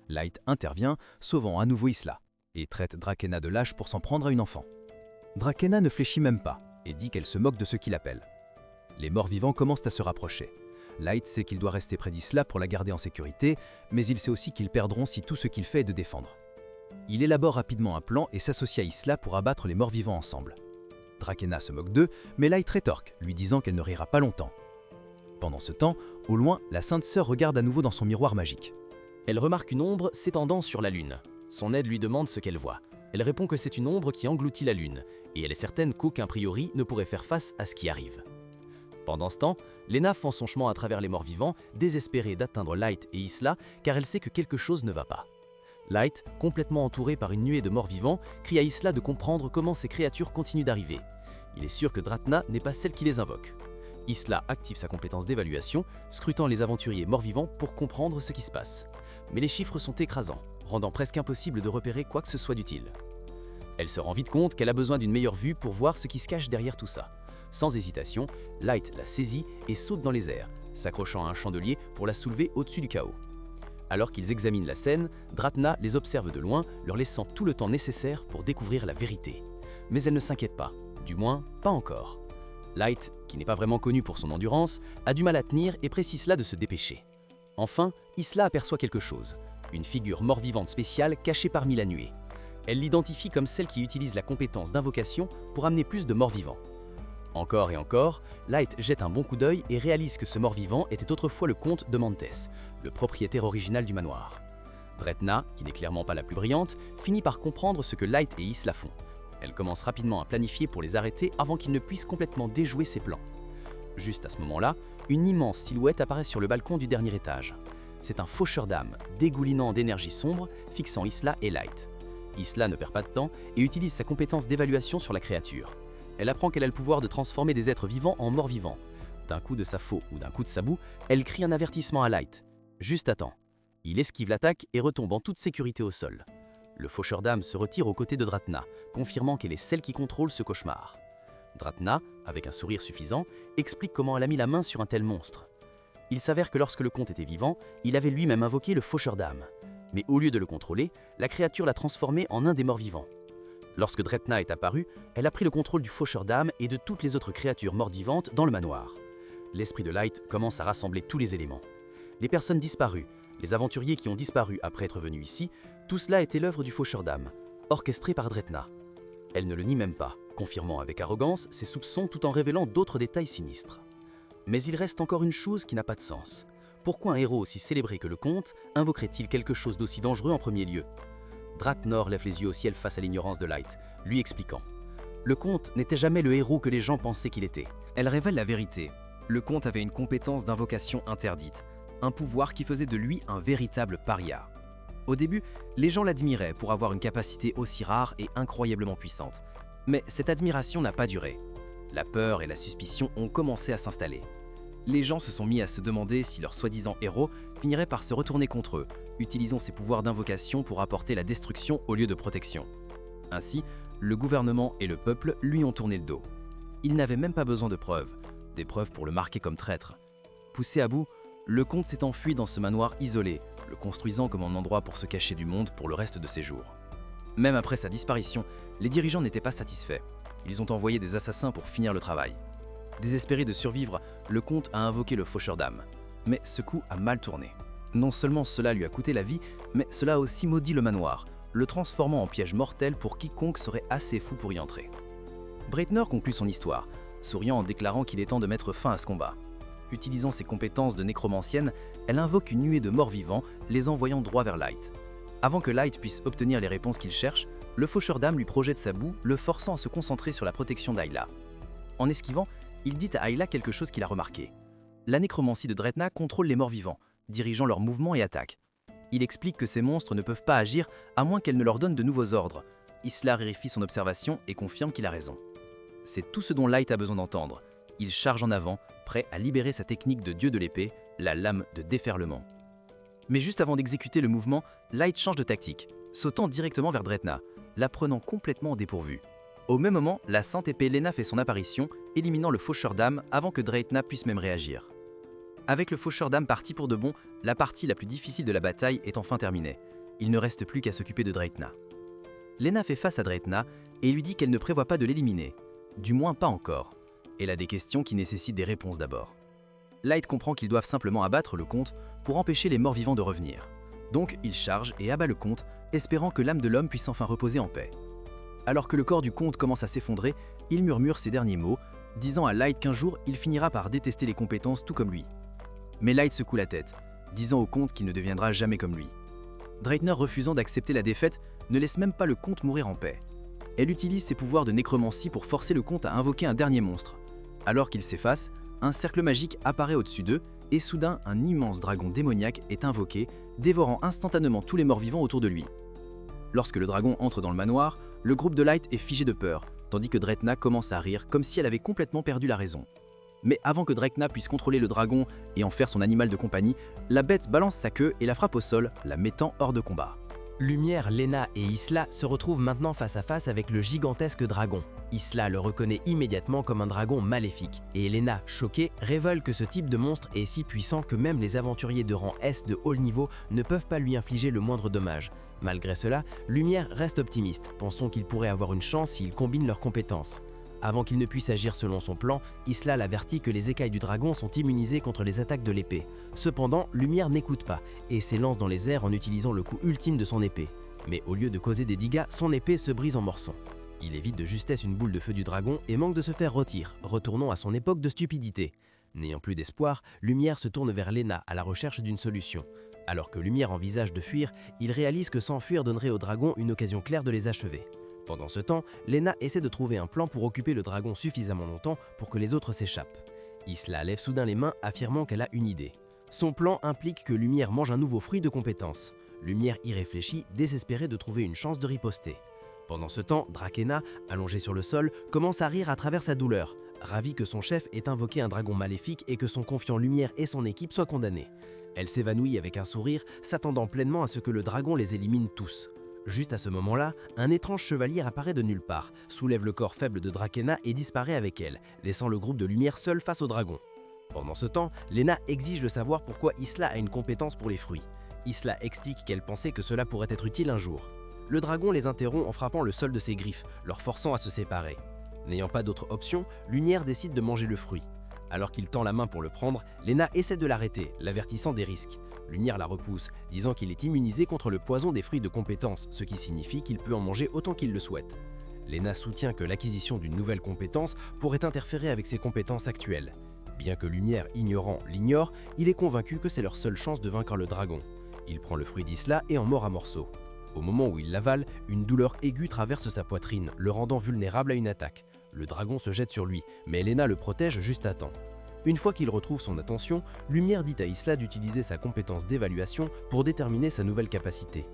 Light intervient, sauvant à nouveau Isla, et traite Drakena de lâche pour s'en prendre à une enfant. Drakena ne fléchit même pas, et dit qu'elle se moque de ceux qui l'appellent. Les morts-vivants commencent à se rapprocher. Light sait qu'il doit rester près d'Isla pour la garder en sécurité, mais il sait aussi qu'ils perdront si tout ce qu'il fait est de défendre. Il élabore rapidement un plan et s'associe à Isla pour abattre les morts-vivants ensemble. Drakena se moque d'eux, mais Light rétorque, lui disant qu'elle ne rira pas longtemps. Pendant ce temps, au loin, la Sainte Sœur regarde à nouveau dans son miroir magique. Elle remarque une ombre s'étendant sur la lune. Son aide lui demande ce qu'elle voit. Elle répond que c'est une ombre qui engloutit la lune, et elle est certaine qu'aucun priori ne pourrait faire face à ce qui arrive. Pendant ce temps, Lena fend son chemin à travers les morts-vivants, désespérée d'atteindre Light et Isla, car elle sait que quelque chose ne va pas. Light, complètement entouré par une nuée de morts-vivants, crie à Isla de comprendre comment ces créatures continuent d'arriver. Il est sûr que Draytna n'est pas celle qui les invoque. Isla active sa compétence d'évaluation, scrutant les aventuriers morts-vivants pour comprendre ce qui se passe. Mais les chiffres sont écrasants, rendant presque impossible de repérer quoi que ce soit d'utile. Elle se rend vite compte qu'elle a besoin d'une meilleure vue pour voir ce qui se cache derrière tout ça. Sans hésitation, Light la saisit et saute dans les airs, s'accrochant à un chandelier pour la soulever au-dessus du chaos. Alors qu'ils examinent la scène, Draytna les observe de loin, leur laissant tout le temps nécessaire pour découvrir la vérité. Mais elle ne s'inquiète pas, du moins pas encore. Light, qui n'est pas vraiment connu pour son endurance, a du mal à tenir et presse Isla de se dépêcher. Enfin, Isla aperçoit quelque chose, une figure mort-vivante spéciale cachée parmi la nuée. Elle l'identifie comme celle qui utilise la compétence d'invocation pour amener plus de morts-vivants. Encore et encore, Light jette un bon coup d'œil et réalise que ce mort-vivant était autrefois le comte de Mantes, le propriétaire original du manoir. Dretna, qui n'est clairement pas la plus brillante, finit par comprendre ce que Light et Isla font. Elle commence rapidement à planifier pour les arrêter avant qu'ils ne puissent complètement déjouer ses plans. Juste à ce moment-là, une immense silhouette apparaît sur le balcon du dernier étage. C'est un faucheur d'âme, dégoulinant d'énergie sombre, fixant Isla et Light. Isla ne perd pas de temps et utilise sa compétence d'évaluation sur la créature. Elle apprend qu'elle a le pouvoir de transformer des êtres vivants en morts vivants. D'un coup de sa faux ou d'un coup de sa boue, elle crie un avertissement à Light. Juste à temps. Il esquive l'attaque et retombe en toute sécurité au sol. Le faucheur d'âme se retire aux côtés de Dratna, confirmant qu'elle est celle qui contrôle ce cauchemar. Dratna, avec un sourire suffisant, explique comment elle a mis la main sur un tel monstre. Il s'avère que lorsque le comte était vivant, il avait lui-même invoqué le faucheur d'âme. Mais au lieu de le contrôler, la créature l'a transformé en un des morts vivants. Lorsque Dretna est apparue, elle a pris le contrôle du faucheur d'âme et de toutes les autres créatures mortes vivantes dans le manoir. L'esprit de Light commence à rassembler tous les éléments. Les personnes disparues, les aventuriers qui ont disparu après être venus ici, tout cela était l'œuvre du faucheur d'âme, orchestré par Dretna. Elle ne le nie même pas, confirmant avec arrogance ses soupçons tout en révélant d'autres détails sinistres. Mais il reste encore une chose qui n'a pas de sens. Pourquoi un héros aussi célébré que le comte invoquerait-il quelque chose d'aussi dangereux en premier lieu? Dratnor lève les yeux au ciel face à l'ignorance de Light, lui expliquant. Le comte n'était jamais le héros que les gens pensaient qu'il était. Elle révèle la vérité. Le comte avait une compétence d'invocation interdite, un pouvoir qui faisait de lui un véritable paria. Au début, les gens l'admiraient pour avoir une capacité aussi rare et incroyablement puissante. Mais cette admiration n'a pas duré. La peur et la suspicion ont commencé à s'installer. Les gens se sont mis à se demander si leur soi-disant héros finirait par se retourner contre eux, utilisant ses pouvoirs d'invocation pour apporter la destruction au lieu de protection. Ainsi, le gouvernement et le peuple lui ont tourné le dos. Il n'avait même pas besoin de preuves, des preuves pour le marquer comme traître. Poussé à bout, le comte s'est enfui dans ce manoir isolé, le construisant comme un endroit pour se cacher du monde pour le reste de ses jours. Même après sa disparition, les dirigeants n'étaient pas satisfaits. Ils ont envoyé des assassins pour finir le travail. Désespéré de survivre, le comte a invoqué le faucheur d'âme. Mais ce coup a mal tourné. Non seulement cela lui a coûté la vie, mais cela a aussi maudit le manoir, le transformant en piège mortel pour quiconque serait assez fou pour y entrer. Breitner conclut son histoire, souriant en déclarant qu'il est temps de mettre fin à ce combat. Utilisant ses compétences de nécromancienne, elle invoque une nuée de morts vivants, les envoyant droit vers Light. Avant que Light puisse obtenir les réponses qu'il cherche, le faucheur d'âme lui projette sa boue, le forçant à se concentrer sur la protection d'Ayla. En esquivant, il dit à Ayla quelque chose qu'il a remarqué. La nécromancie de Dretna contrôle les morts vivants, dirigeant leurs mouvements et attaques. Il explique que ces monstres ne peuvent pas agir à moins qu'elle ne leur donne de nouveaux ordres. Isla vérifie son observation et confirme qu'il a raison. C'est tout ce dont Light a besoin d'entendre. Il charge en avant, prêt à libérer sa technique de dieu de l'épée, la lame de déferlement. Mais juste avant d'exécuter le mouvement, Light change de tactique, sautant directement vers Dretna, la prenant complètement au dépourvu. Au même moment, la sainte épée Lena fait son apparition, éliminant le faucheur d'âme avant que Dretna puisse même réagir. Avec le faucheur d'âme parti pour de bon, la partie la plus difficile de la bataille est enfin terminée. Il ne reste plus qu'à s'occuper de Dretna. Lena fait face à Dretna et lui dit qu'elle ne prévoit pas de l'éliminer. Du moins pas encore. Elle a des questions qui nécessitent des réponses d'abord. Light comprend qu'ils doivent simplement abattre le comte pour empêcher les morts vivants de revenir. Donc il charge et abat le comte, espérant que l'âme de l'homme puisse enfin reposer en paix. Alors que le corps du comte commence à s'effondrer, il murmure ses derniers mots, disant à Light qu'un jour il finira par détester les compétences tout comme lui. Mais Light secoue la tête, disant au comte qu'il ne deviendra jamais comme lui. Dreitner, refusant d'accepter la défaite, ne laisse même pas le comte mourir en paix. Elle utilise ses pouvoirs de nécromancie pour forcer le comte à invoquer un dernier monstre. Alors qu'il s'efface, un cercle magique apparaît au-dessus d'eux et soudain un immense dragon démoniaque est invoqué, dévorant instantanément tous les morts vivants autour de lui. Lorsque le dragon entre dans le manoir, le groupe de Light est figé de peur, tandis que Dretna commence à rire comme si elle avait complètement perdu la raison. Mais avant que Dretna puisse contrôler le dragon et en faire son animal de compagnie, la bête balance sa queue et la frappe au sol, la mettant hors de combat. Lumière, Lena et Isla se retrouvent maintenant face à face avec le gigantesque dragon. Isla le reconnaît immédiatement comme un dragon maléfique, et Lena, choquée, révèle que ce type de monstre est si puissant que même les aventuriers de rang S de haut niveau ne peuvent pas lui infliger le moindre dommage. Malgré cela, Lumière reste optimiste, pensant qu'il pourrait avoir une chance s'ils combinent leurs compétences. Avant qu'il ne puisse agir selon son plan, Isla l'avertit que les écailles du dragon sont immunisées contre les attaques de l'épée. Cependant, Lumière n'écoute pas et s'élance dans les airs en utilisant le coup ultime de son épée. Mais au lieu de causer des dégâts, son épée se brise en morceaux. Il évite de justesse une boule de feu du dragon et manque de se faire rôtir, retournant à son époque de stupidité. N'ayant plus d'espoir, Lumière se tourne vers Lena à la recherche d'une solution. Alors que Lumière envisage de fuir, il réalise que s'enfuir donnerait au dragon une occasion claire de les achever. Pendant ce temps, Lena essaie de trouver un plan pour occuper le dragon suffisamment longtemps pour que les autres s'échappent. Isla lève soudain les mains, affirmant qu'elle a une idée. Son plan implique que Lumière mange un nouveau fruit de compétence. Lumière y réfléchit, désespérée de trouver une chance de riposter. Pendant ce temps, Drakena, allongé sur le sol, commence à rire à travers sa douleur, ravie que son chef ait invoqué un dragon maléfique et que son confiant Lumière et son équipe soient condamnés. Elle s'évanouit avec un sourire, s'attendant pleinement à ce que le dragon les élimine tous. Juste à ce moment-là, un étrange chevalier apparaît de nulle part, soulève le corps faible de Drakena et disparaît avec elle, laissant le groupe de Lumière seul face au dragon. Pendant ce temps, Lena exige de savoir pourquoi Isla a une compétence pour les fruits. Isla explique qu'elle pensait que cela pourrait être utile un jour. Le dragon les interrompt en frappant le sol de ses griffes, leur forçant à se séparer. N'ayant pas d'autre option, Lumière décide de manger le fruit. Alors qu'il tend la main pour le prendre, Lena essaie de l'arrêter, l'avertissant des risques. Lumière la repousse, disant qu'il est immunisé contre le poison des fruits de compétence, ce qui signifie qu'il peut en manger autant qu'il le souhaite. Lena soutient que l'acquisition d'une nouvelle compétence pourrait interférer avec ses compétences actuelles. Bien que Lumière ignorant l'ignore, il est convaincu que c'est leur seule chance de vaincre le dragon. Il prend le fruit d'Isla et en mord à morceaux. Au moment où il l'avale, une douleur aiguë traverse sa poitrine, le rendant vulnérable à une attaque. Le dragon se jette sur lui, mais Lena le protège juste à temps. Une fois qu'il retrouve son attention, Lumière dit à Isla d'utiliser sa compétence d'évaluation pour déterminer sa nouvelle capacité.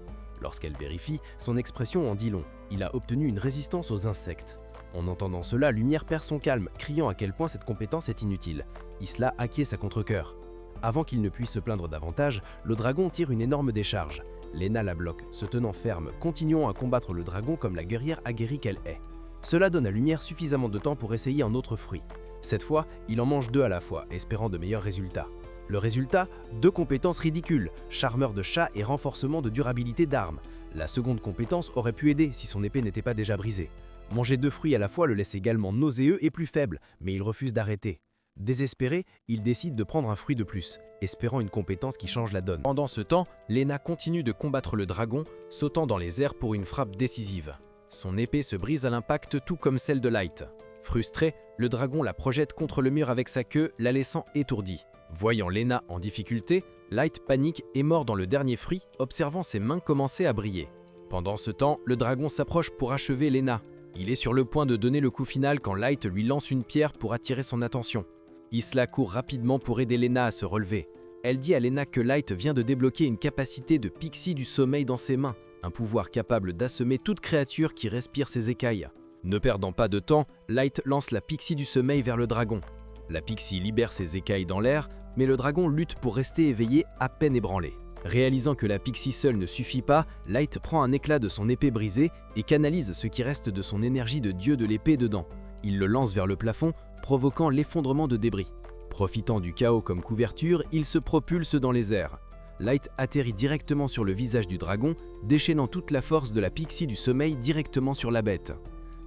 Lorsqu'elle vérifie, son expression en dit long. Il a obtenu une résistance aux insectes. En entendant cela, Lumière perd son calme, criant à quel point cette compétence est inutile. Isla acquiesce à contre-cœur. Avant qu'il ne puisse se plaindre davantage, le dragon tire une énorme décharge. Lena la bloque, se tenant ferme, continuant à combattre le dragon comme la guerrière aguerrie qu'elle est. Cela donne à Lumière suffisamment de temps pour essayer un autre fruit. Cette fois, il en mange 2 à la fois, espérant de meilleurs résultats. Le résultat, 2 compétences ridicules, charmeur de chat et renforcement de durabilité d'armes. La seconde compétence aurait pu aider si son épée n'était pas déjà brisée. Manger 2 fruits à la fois le laisse également nauséeux et plus faible, mais il refuse d'arrêter. Désespéré, il décide de prendre un fruit de plus, espérant une compétence qui change la donne. Pendant ce temps, Lena continue de combattre le dragon, sautant dans les airs pour une frappe décisive. Son épée se brise à l'impact tout comme celle de Light. Frustré, le dragon la projette contre le mur avec sa queue, la laissant étourdie. Voyant Lena en difficulté, Light panique et mord dans le dernier fruit, observant ses mains commencer à briller. Pendant ce temps, le dragon s'approche pour achever Lena. Il est sur le point de donner le coup final quand Light lui lance une pierre pour attirer son attention. Isla court rapidement pour aider Lena à se relever. Elle dit à Lena que Light vient de débloquer une capacité de pixie du sommeil dans ses mains, un pouvoir capable d'assommer toute créature qui respire ses écailles. Ne perdant pas de temps, Light lance la pixie du sommeil vers le dragon. La pixie libère ses écailles dans l'air, mais le dragon lutte pour rester éveillé à peine ébranlé. Réalisant que la pixie seule ne suffit pas, Light prend un éclat de son épée brisée et canalise ce qui reste de son énergie de dieu de l'épée dedans. Il le lance vers le plafond, provoquant l'effondrement de débris. Profitant du chaos comme couverture, il se propulse dans les airs. Light atterrit directement sur le visage du dragon, déchaînant toute la force de la pixie du sommeil directement sur la bête.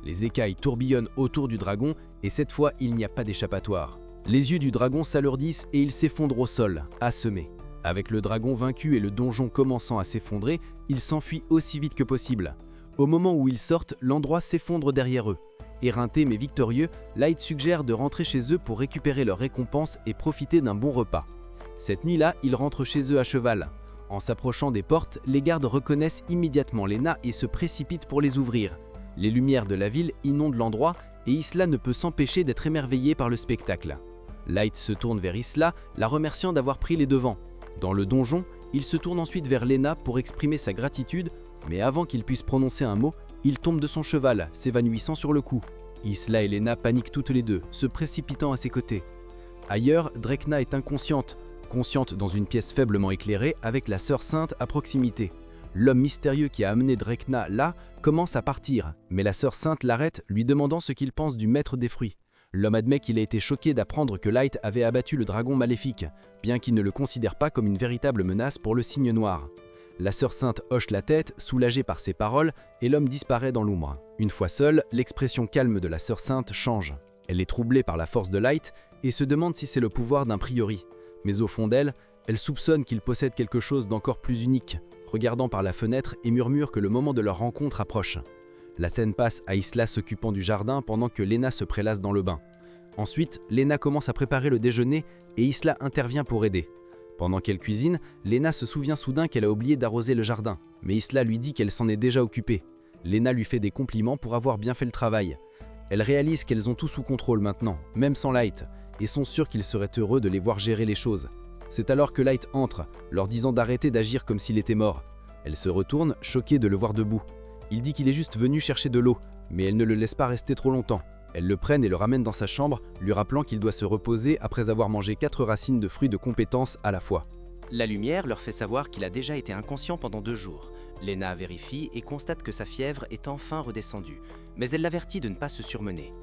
Les écailles tourbillonnent autour du dragon et cette fois il n'y a pas d'échappatoire. Les yeux du dragon s'alourdissent et il s'effondre au sol, assommé. Avec le dragon vaincu et le donjon commençant à s'effondrer, ils s'enfuient aussi vite que possible. Au moment où ils sortent, l'endroit s'effondre derrière eux. Éreintés mais victorieux, Light suggère de rentrer chez eux pour récupérer leur récompense et profiter d'un bon repas. Cette nuit-là, ils rentrent chez eux à cheval. En s'approchant des portes, les gardes reconnaissent immédiatement Lena et se précipitent pour les ouvrir. Les lumières de la ville inondent l'endroit et Isla ne peut s'empêcher d'être émerveillée par le spectacle. Light se tourne vers Isla, la remerciant d'avoir pris les devants. Dans le donjon, il se tourne ensuite vers Lena pour exprimer sa gratitude, mais avant qu'il puisse prononcer un mot, il tombe de son cheval, s'évanouissant sur le coup. Isla et Lena paniquent toutes les deux, se précipitant à ses côtés. Ailleurs, Drekna est inconsciente, consciente dans une pièce faiblement éclairée avec la sœur sainte à proximité. L'homme mystérieux qui a amené Drekna là commence à partir, mais la sœur sainte l'arrête, lui demandant ce qu'il pense du maître des fruits. L'homme admet qu'il a été choqué d'apprendre que Light avait abattu le dragon maléfique, bien qu'il ne le considère pas comme une véritable menace pour le cygne noir. La sœur sainte hoche la tête, soulagée par ses paroles, et l'homme disparaît dans l'ombre. Une fois seule, l'expression calme de la sœur sainte change. Elle est troublée par la force de Light et se demande si c'est le pouvoir d'un priori. Mais au fond d'elle, elle soupçonne qu'il possède quelque chose d'encore plus unique, regardant par la fenêtre et murmure que le moment de leur rencontre approche. La scène passe à Isla s'occupant du jardin pendant que Lena se prélasse dans le bain. Ensuite, Lena commence à préparer le déjeuner et Isla intervient pour aider. Pendant qu'elle cuisine, Lena se souvient soudain qu'elle a oublié d'arroser le jardin, mais Isla lui dit qu'elle s'en est déjà occupée. Lena lui fait des compliments pour avoir bien fait le travail. Elle réalise qu'elles ont tout sous contrôle maintenant, même sans Light, et sont sûres qu'il serait heureux de les voir gérer les choses. C'est alors que Light entre, leur disant d'arrêter d'agir comme s'il était mort. Elle se retourne, choquée de le voir debout. Il dit qu'il est juste venu chercher de l'eau, mais elle ne le laisse pas rester trop longtemps. Elle le prenne et le ramène dans sa chambre, lui rappelant qu'il doit se reposer après avoir mangé 4 racines de fruits de compétence à la fois. La lumière leur fait savoir qu'il a déjà été inconscient pendant 2 jours. Lena vérifie et constate que sa fièvre est enfin redescendue, mais elle l'avertit de ne pas se surmener.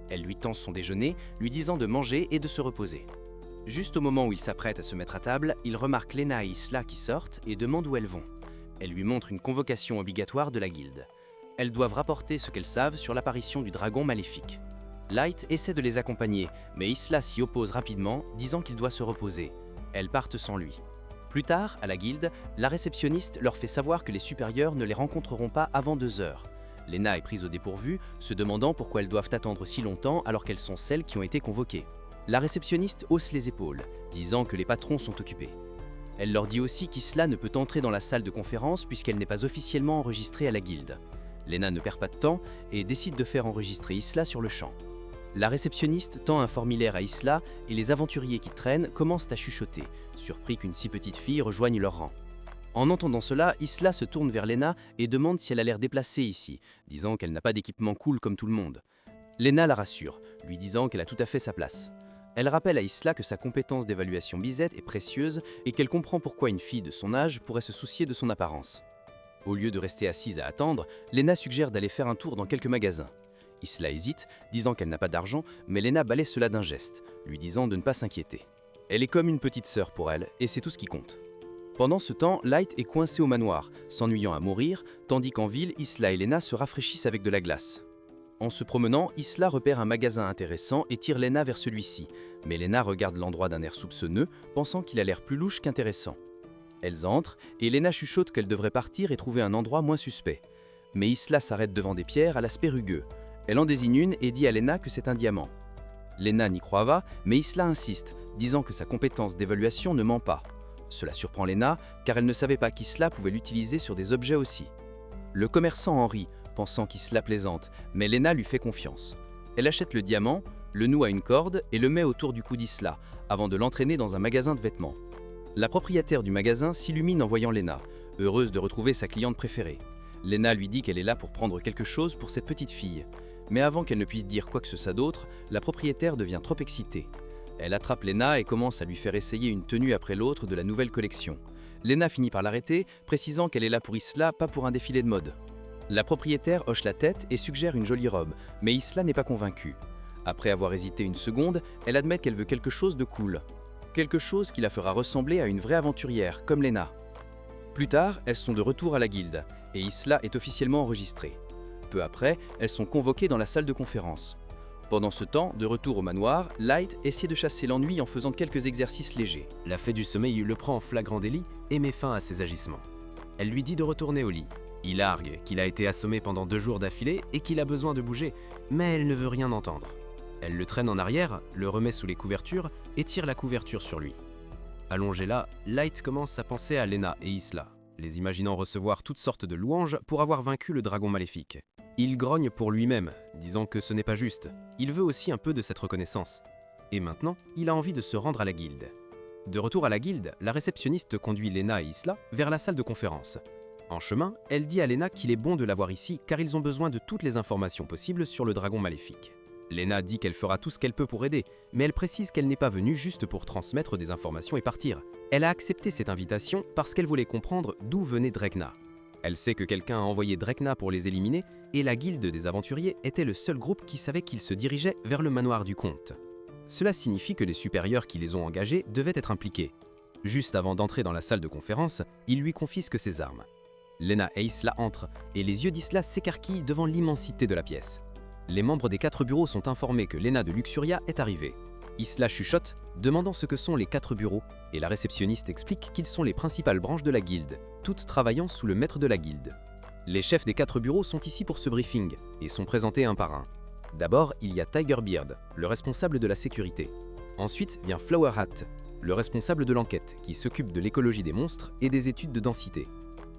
Elle lui tend son déjeuner, lui disant de manger et de se reposer. Juste au moment où il s'apprête à se mettre à table, il remarque Lena et Isla qui sortent et demande où elles vont. Elle lui montre une convocation obligatoire de la guilde. Elles doivent rapporter ce qu'elles savent sur l'apparition du dragon maléfique. Light essaie de les accompagner, mais Isla s'y oppose rapidement, disant qu'il doit se reposer. Elles partent sans lui. Plus tard, à la guilde, la réceptionniste leur fait savoir que les supérieurs ne les rencontreront pas avant 2 heures. Lena est prise au dépourvu, se demandant pourquoi elles doivent attendre si longtemps alors qu'elles sont celles qui ont été convoquées. La réceptionniste hausse les épaules, disant que les patrons sont occupés. Elle leur dit aussi qu'Isla ne peut entrer dans la salle de conférence puisqu'elle n'est pas officiellement enregistrée à la guilde. Lena ne perd pas de temps et décide de faire enregistrer Isla sur le champ. La réceptionniste tend un formulaire à Isla et les aventuriers qui traînent commencent à chuchoter, surpris qu'une si petite fille rejoigne leur rang. En entendant cela, Isla se tourne vers Lena et demande si elle a l'air déplacée ici, disant qu'elle n'a pas d'équipement cool comme tout le monde. Lena la rassure, lui disant qu'elle a tout à fait sa place. Elle rappelle à Isla que sa compétence d'évaluation Bizette est précieuse et qu'elle comprend pourquoi une fille de son âge pourrait se soucier de son apparence. Au lieu de rester assise à attendre, Lena suggère d'aller faire un tour dans quelques magasins. Isla hésite, disant qu'elle n'a pas d'argent, mais Lena balaie cela d'un geste, lui disant de ne pas s'inquiéter. Elle est comme une petite sœur pour elle, et c'est tout ce qui compte. Pendant ce temps, Light est coincé au manoir, s'ennuyant à mourir, tandis qu'en ville, Isla et Lena se rafraîchissent avec de la glace. En se promenant, Isla repère un magasin intéressant et tire Lena vers celui-ci, mais Lena regarde l'endroit d'un air soupçonneux, pensant qu'il a l'air plus louche qu'intéressant. Elles entrent, et Lena chuchote qu'elle devrait partir et trouver un endroit moins suspect. Mais Isla s'arrête devant des pierres à l'aspect rugueux. Elle en désigne une et dit à Lena que c'est un diamant. Lena n'y croit pas, mais Isla insiste, disant que sa compétence d'évaluation ne ment pas. Cela surprend Lena, car elle ne savait pas qu'Isla pouvait l'utiliser sur des objets aussi. Le commerçant en rit, pensant qu'Isla plaisante, mais Lena lui fait confiance. Elle achète le diamant, le noue à une corde et le met autour du cou d'Isla, avant de l'entraîner dans un magasin de vêtements. La propriétaire du magasin s'illumine en voyant Lena, heureuse de retrouver sa cliente préférée. Lena lui dit qu'elle est là pour prendre quelque chose pour cette petite fille. Mais avant qu'elle ne puisse dire quoi que ce soit d'autre, la propriétaire devient trop excitée. Elle attrape Lena et commence à lui faire essayer une tenue après l'autre de la nouvelle collection. Lena finit par l'arrêter, précisant qu'elle est là pour Isla, pas pour un défilé de mode. La propriétaire hoche la tête et suggère une jolie robe, mais Isla n'est pas convaincue. Après avoir hésité une seconde, elle admet qu'elle veut quelque chose de cool. Quelque chose qui la fera ressembler à une vraie aventurière, comme Lena. Plus tard, elles sont de retour à la guilde, et Isla est officiellement enregistrée. Peu après, elles sont convoquées dans la salle de conférence. Pendant ce temps, de retour au manoir, Light essaie de chasser l'ennui en faisant quelques exercices légers. La fée du sommeil le prend en flagrant délit et met fin à ses agissements. Elle lui dit de retourner au lit. Il argue qu'il a été assommé pendant 2 jours d'affilée et qu'il a besoin de bouger, mais elle ne veut rien entendre. Elle le traîne en arrière, le remet sous les couvertures et tire la couverture sur lui. Allongé là, Light commence à penser à Lena et Isla, les imaginant recevoir toutes sortes de louanges pour avoir vaincu le dragon maléfique. Il grogne pour lui-même, disant que ce n'est pas juste. Il veut aussi un peu de cette reconnaissance. Et maintenant, il a envie de se rendre à la guilde. De retour à la guilde, la réceptionniste conduit Lena et Isla vers la salle de conférence. En chemin, elle dit à Lena qu'il est bon de l'avoir ici car ils ont besoin de toutes les informations possibles sur le dragon maléfique. Lena dit qu'elle fera tout ce qu'elle peut pour aider, mais elle précise qu'elle n'est pas venue juste pour transmettre des informations et partir. Elle a accepté cette invitation parce qu'elle voulait comprendre d'où venait Drekna. Elle sait que quelqu'un a envoyé Drekna pour les éliminer, et la guilde des aventuriers était le seul groupe qui savait qu'ils se dirigeaient vers le manoir du comte. Cela signifie que les supérieurs qui les ont engagés devaient être impliqués. Juste avant d'entrer dans la salle de conférence, ils lui confisquent ses armes. Lena et Isla entrent, et les yeux d'Isla s'écarquillent devant l'immensité de la pièce. Les membres des 4 bureaux sont informés que Lena de Luxuria est arrivée. Isla chuchote, demandant ce que sont les 4 bureaux, et la réceptionniste explique qu'ils sont les principales branches de la guilde, toutes travaillant sous le maître de la guilde. Les chefs des 4 bureaux sont ici pour ce briefing, et sont présentés un par un. D'abord, il y a Tigerbeard, le responsable de la sécurité. Ensuite vient Flower Hat. le responsable de l'enquête, qui s'occupe de l'écologie des monstres et des études de densité.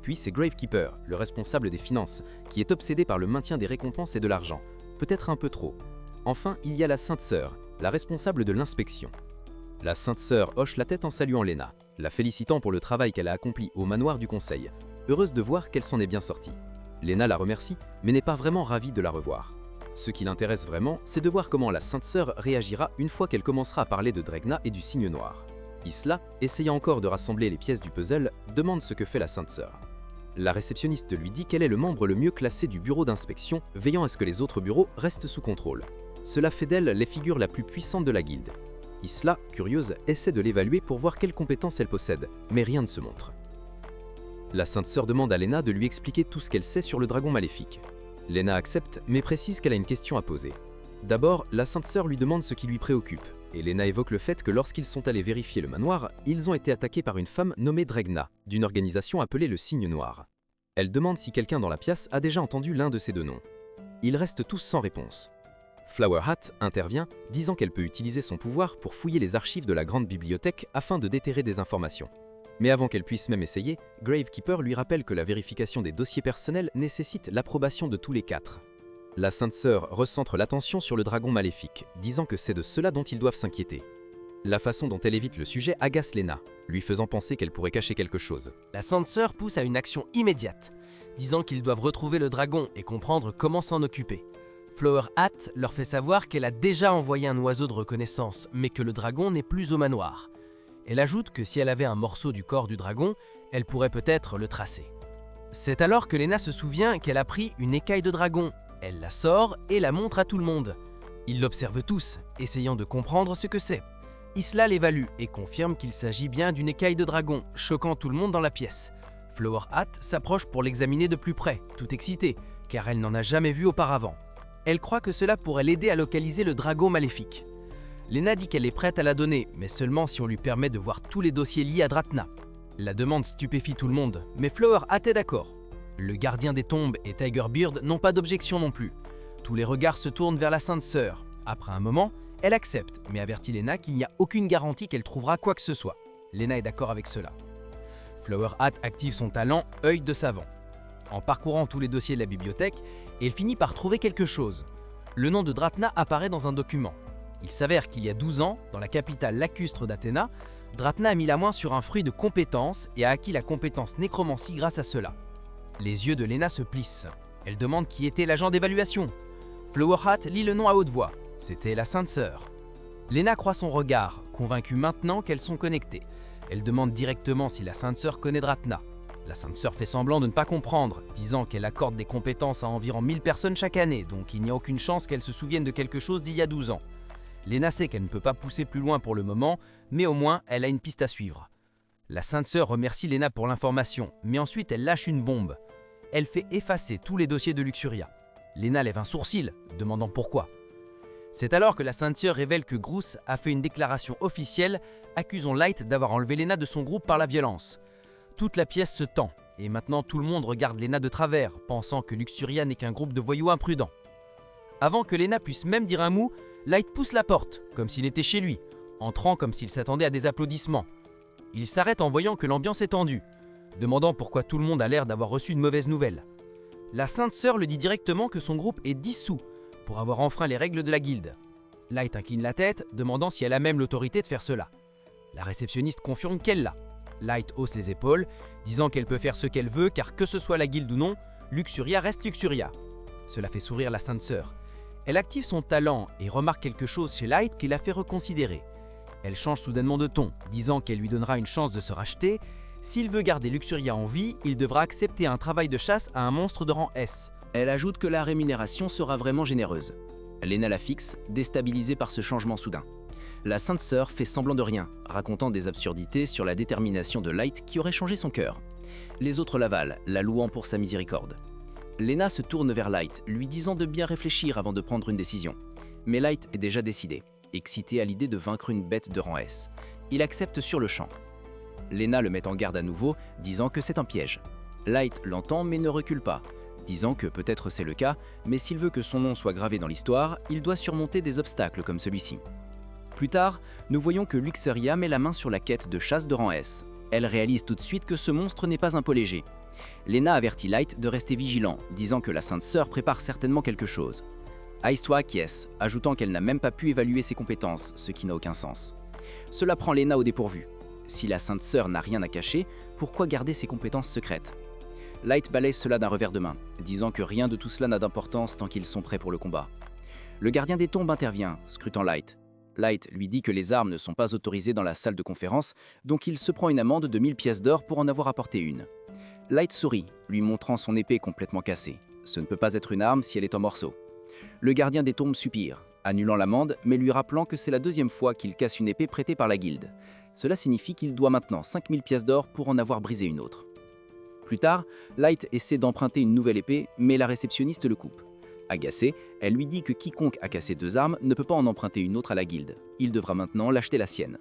Puis c'est Gravekeeper, le responsable des finances, qui est obsédé par le maintien des récompenses et de l'argent, peut-être un peu trop. Enfin, il y a la Sainte Sœur, la responsable de l'inspection. La Sainte Sœur hoche la tête en saluant Lena, la félicitant pour le travail qu'elle a accompli au manoir du Conseil, heureuse de voir qu'elle s'en est bien sortie. Lena la remercie, mais n'est pas vraiment ravie de la revoir. Ce qui l'intéresse vraiment, c'est de voir comment la Sainte Sœur réagira une fois qu'elle commencera à parler de Dregna et du Cygne Noir. Isla, essayant encore de rassembler les pièces du puzzle, demande ce que fait la Sainte Sœur. La réceptionniste lui dit qu'elle est le membre le mieux classé du bureau d'inspection, veillant à ce que les autres bureaux restent sous contrôle. Cela fait d'elle les figures la plus puissante de la guilde. Isla, curieuse, essaie de l'évaluer pour voir quelles compétences elle possède, mais rien ne se montre. La Sainte Sœur demande à Lena de lui expliquer tout ce qu'elle sait sur le dragon maléfique. Lena accepte, mais précise qu'elle a une question à poser. D'abord, la Sainte Sœur lui demande ce qui lui préoccupe, et Lena évoque le fait que lorsqu'ils sont allés vérifier le manoir, ils ont été attaqués par une femme nommée Dregna, d'une organisation appelée le Cygne Noir. Elle demande si quelqu'un dans la pièce a déjà entendu l'un de ces deux noms. Ils restent tous sans réponse. Flower Hat intervient, disant qu'elle peut utiliser son pouvoir pour fouiller les archives de la grande bibliothèque afin de déterrer des informations. Mais avant qu'elle puisse même essayer, Gravekeeper lui rappelle que la vérification des dossiers personnels nécessite l'approbation de tous les quatre. La Sainte Sœur recentre l'attention sur le dragon maléfique, disant que c'est de cela dont ils doivent s'inquiéter. La façon dont elle évite le sujet agace Lena, lui faisant penser qu'elle pourrait cacher quelque chose. La Sainte Sœur pousse à une action immédiate, disant qu'ils doivent retrouver le dragon et comprendre comment s'en occuper. Flower Hat leur fait savoir qu'elle a déjà envoyé un oiseau de reconnaissance, mais que le dragon n'est plus au manoir. Elle ajoute que si elle avait un morceau du corps du dragon, elle pourrait peut-être le tracer. C'est alors que Lena se souvient qu'elle a pris une écaille de dragon. Elle la sort et la montre à tout le monde. Ils l'observent tous, essayant de comprendre ce que c'est. Isla l'évalue et confirme qu'il s'agit bien d'une écaille de dragon, choquant tout le monde dans la pièce. Flower Hat s'approche pour l'examiner de plus près, tout excitée, car elle n'en a jamais vu auparavant. Elle croit que cela pourrait l'aider à localiser le dragon maléfique. Lena dit qu'elle est prête à la donner, mais seulement si on lui permet de voir tous les dossiers liés à Dratna. La demande stupéfie tout le monde, mais Flower Hat est d'accord. Le gardien des tombes et Tigerbeard n'ont pas d'objection non plus. Tous les regards se tournent vers la Sainte Sœur. Après un moment, elle accepte, mais avertit Lena qu'il n'y a aucune garantie qu'elle trouvera quoi que ce soit. Lena est d'accord avec cela. Flower Hat active son talent « œil de savant ». En parcourant tous les dossiers de la bibliothèque, elle finit par trouver quelque chose. Le nom de Dratna apparaît dans un document. Il s'avère qu'il y a 12 ans, dans la capitale lacustre d'Athéna, Dratna a mis la main sur un fruit de compétence et a acquis la compétence nécromancie grâce à cela. Les yeux de Lena se plissent. Elle demande qui était l'agent d'évaluation. Flower Hat lit le nom à haute voix. C'était la Sainte Sœur. Lena croit son regard, convaincue maintenant qu'elles sont connectées. Elle demande directement si la Sainte Sœur connaît Dratna. La Sainte Sœur fait semblant de ne pas comprendre, disant qu'elle accorde des compétences à environ 1000 personnes chaque année, donc il n'y a aucune chance qu'elle se souvienne de quelque chose d'il y a 12 ans. Lena sait qu'elle ne peut pas pousser plus loin pour le moment, mais au moins elle a une piste à suivre. La Sainte Sœur remercie Lena pour l'information, mais ensuite elle lâche une bombe. Elle fait effacer tous les dossiers de Luxuria. Lena lève un sourcil, demandant pourquoi. C'est alors que la Sainte Sœur révèle que Groose a fait une déclaration officielle accusant Light d'avoir enlevé Lena de son groupe par la violence. Toute la pièce se tend, et maintenant tout le monde regarde Lena de travers, pensant que Luxuria n'est qu'un groupe de voyous imprudents. Avant que Lena puisse même dire un mot, Light pousse la porte, comme s'il était chez lui, entrant comme s'il s'attendait à des applaudissements. Il s'arrête en voyant que l'ambiance est tendue, demandant pourquoi tout le monde a l'air d'avoir reçu une mauvaise nouvelle. La Sainte Sœur lui dit directement que son groupe est dissous pour avoir enfreint les règles de la guilde. Light incline la tête, demandant si elle a même l'autorité de faire cela. La réceptionniste confirme qu'elle l'a. Light hausse les épaules, disant qu'elle peut faire ce qu'elle veut car que ce soit la guilde ou non, Luxuria reste Luxuria. Cela fait sourire la Sainte Sœur. Elle active son talent et remarque quelque chose chez Light qui la fait reconsidérer. Elle change soudainement de ton, disant qu'elle lui donnera une chance de se racheter. S'il veut garder Luxuria en vie, il devra accepter un travail de chasse à un monstre de rang S. Elle ajoute que la rémunération sera vraiment généreuse. Lena la fixe, déstabilisée par ce changement soudain. La Sainte Sœur fait semblant de rien, racontant des absurdités sur la détermination de Light qui aurait changé son cœur. Les autres l'avalent, la louant pour sa miséricorde. Lena se tourne vers Light, lui disant de bien réfléchir avant de prendre une décision. Mais Light est déjà décidé, excité à l'idée de vaincre une bête de rang S. Il accepte sur le champ. Lena le met en garde à nouveau, disant que c'est un piège. Light l'entend mais ne recule pas, disant que peut-être c'est le cas, mais s'il veut que son nom soit gravé dans l'histoire, il doit surmonter des obstacles comme celui-ci. Plus tard, nous voyons que Luxeria met la main sur la quête de chasse de rang S. Elle réalise tout de suite que ce monstre n'est pas un pot léger. Lena avertit Light de rester vigilant, disant que la Sainte Sœur prépare certainement quelque chose. Aiswa acquiesce, ajoutant qu'elle n'a même pas pu évaluer ses compétences, ce qui n'a aucun sens. Cela prend Lena au dépourvu. Si la Sainte Sœur n'a rien à cacher, pourquoi garder ses compétences secrètes? Light balaye cela d'un revers de main, disant que rien de tout cela n'a d'importance tant qu'ils sont prêts pour le combat. Le gardien des tombes intervient, scrutant Light. Light lui dit que les armes ne sont pas autorisées dans la salle de conférence, donc il se prend une amende de 1000 pièces d'or pour en avoir apporté une. Light sourit, lui montrant son épée complètement cassée. Ce ne peut pas être une arme si elle est en morceaux. Le gardien des tombes soupire, annulant l'amende, mais lui rappelant que c'est la deuxième fois qu'il casse une épée prêtée par la guilde. Cela signifie qu'il doit maintenant 5000 pièces d'or pour en avoir brisé une autre. Plus tard, Light essaie d'emprunter une nouvelle épée, mais la réceptionniste le coupe. Agacée, elle lui dit que quiconque a cassé 2 armes ne peut pas en emprunter une autre à la guilde. Il devra maintenant l'acheter la sienne.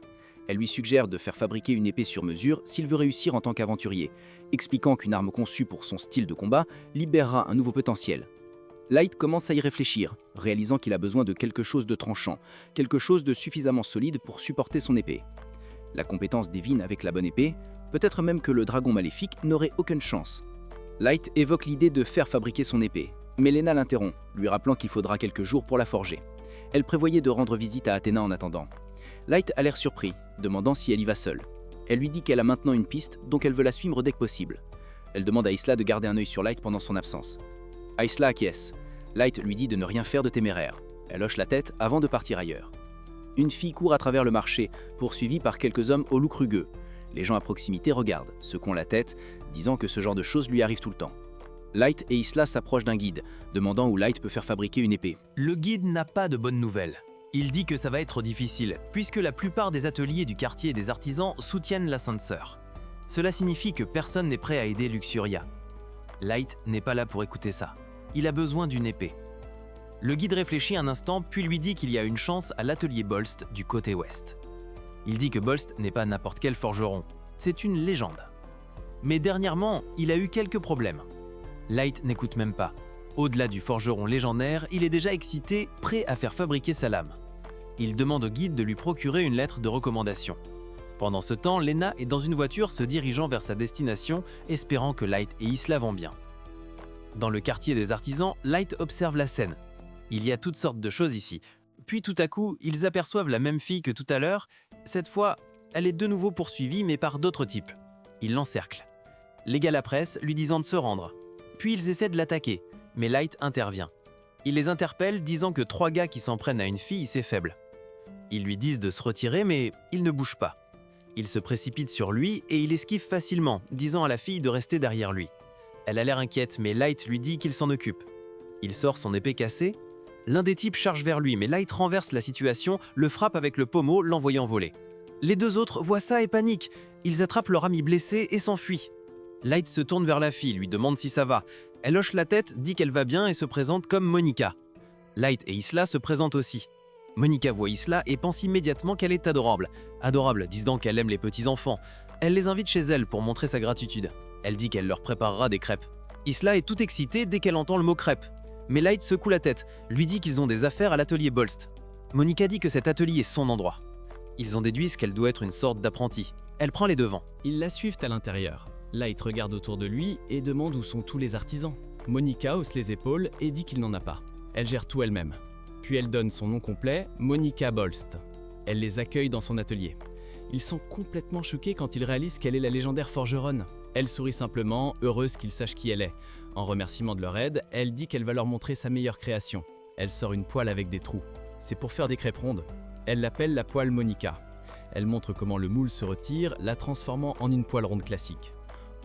Elle lui suggère de faire fabriquer une épée sur mesure s'il veut réussir en tant qu'aventurier, expliquant qu'une arme conçue pour son style de combat libérera un nouveau potentiel. Light commence à y réfléchir, réalisant qu'il a besoin de quelque chose de tranchant, quelque chose de suffisamment solide pour supporter son épée. La compétence divine avec la bonne épée, peut-être même que le dragon maléfique n'aurait aucune chance. Light évoque l'idée de faire fabriquer son épée, mais Lena l'interrompt, lui rappelant qu'il faudra quelques jours pour la forger. Elle prévoyait de rendre visite à Athéna en attendant. Light a l'air surpris, demandant si elle y va seule. Elle lui dit qu'elle a maintenant une piste, donc elle veut la suivre dès que possible. Elle demande à Isla de garder un œil sur Light pendant son absence. Isla acquiesce. Light lui dit de ne rien faire de téméraire. Elle hoche la tête avant de partir ailleurs. Une fille court à travers le marché, poursuivie par quelques hommes au look rugueux. Les gens à proximité regardent, secouant la tête, disant que ce genre de choses lui arrive tout le temps. Light et Isla s'approchent d'un guide, demandant où Light peut faire fabriquer une épée. Le guide n'a pas de bonnes nouvelles. Il dit que ça va être difficile, puisque la plupart des ateliers du quartier des artisans soutiennent la Sainte Sœur. Cela signifie que personne n'est prêt à aider Luxuria. Light n'est pas là pour écouter ça. Il a besoin d'une épée. Le guide réfléchit un instant, puis lui dit qu'il y a une chance à l'atelier Bolst du côté ouest. Il dit que Bolst n'est pas n'importe quel forgeron, c'est une légende. Mais dernièrement, il a eu quelques problèmes. Light n'écoute même pas. Au-delà du forgeron légendaire, il est déjà excité, prêt à faire fabriquer sa lame. Il demande au guide de lui procurer une lettre de recommandation. Pendant ce temps, Lena est dans une voiture se dirigeant vers sa destination, espérant que Light et Isla vont bien. Dans le quartier des artisans, Light observe la scène. Il y a toutes sortes de choses ici. Puis tout à coup, ils aperçoivent la même fille que tout à l'heure. Cette fois, elle est de nouveau poursuivie, mais par d'autres types. Ils l'encerclent. Les gars la pressent, lui disant de se rendre. Puis ils essaient de l'attaquer, mais Light intervient. Il les interpelle, disant que 3 gars qui s'en prennent à une fille, c'est faible. Ils lui disent de se retirer, mais il ne bouge pas. Il se précipite sur lui et il esquive facilement, disant à la fille de rester derrière lui. Elle a l'air inquiète, mais Light lui dit qu'il s'en occupe. Il sort son épée cassée. L'un des types charge vers lui, mais Light renverse la situation, le frappe avec le pommeau, l'envoyant voler. Les 2 autres voient ça et paniquent. Ils attrapent leur ami blessé et s'enfuient. Light se tourne vers la fille, lui demande si ça va. Elle hoche la tête, dit qu'elle va bien et se présente comme Monica. Light et Isla se présentent aussi. Monica voit Isla et pense immédiatement qu'elle est adorable. Adorable, disant qu'elle aime les petits-enfants. Elle les invite chez elle pour montrer sa gratitude. Elle dit qu'elle leur préparera des crêpes. Isla est tout excitée dès qu'elle entend le mot crêpes. Mais Light secoue la tête, lui dit qu'ils ont des affaires à l'atelier Bolst. Monica dit que cet atelier est son endroit. Ils en déduisent qu'elle doit être une sorte d'apprentie. Elle prend les devants. Ils la suivent à l'intérieur. Light regarde autour de lui et demande où sont tous les artisans. Monica hausse les épaules et dit qu'il n'en a pas. Elle gère tout elle-même. Puis elle donne son nom complet, Monica Bolst. Elle les accueille dans son atelier. Ils sont complètement choqués quand ils réalisent qu'elle est la légendaire forgeronne. Elle sourit simplement, heureuse qu'ils sachent qui elle est. En remerciement de leur aide, elle dit qu'elle va leur montrer sa meilleure création. Elle sort une poêle avec des trous. C'est pour faire des crêpes rondes. Elle l'appelle la poêle Monica. Elle montre comment le moule se retire, la transformant en une poêle ronde classique.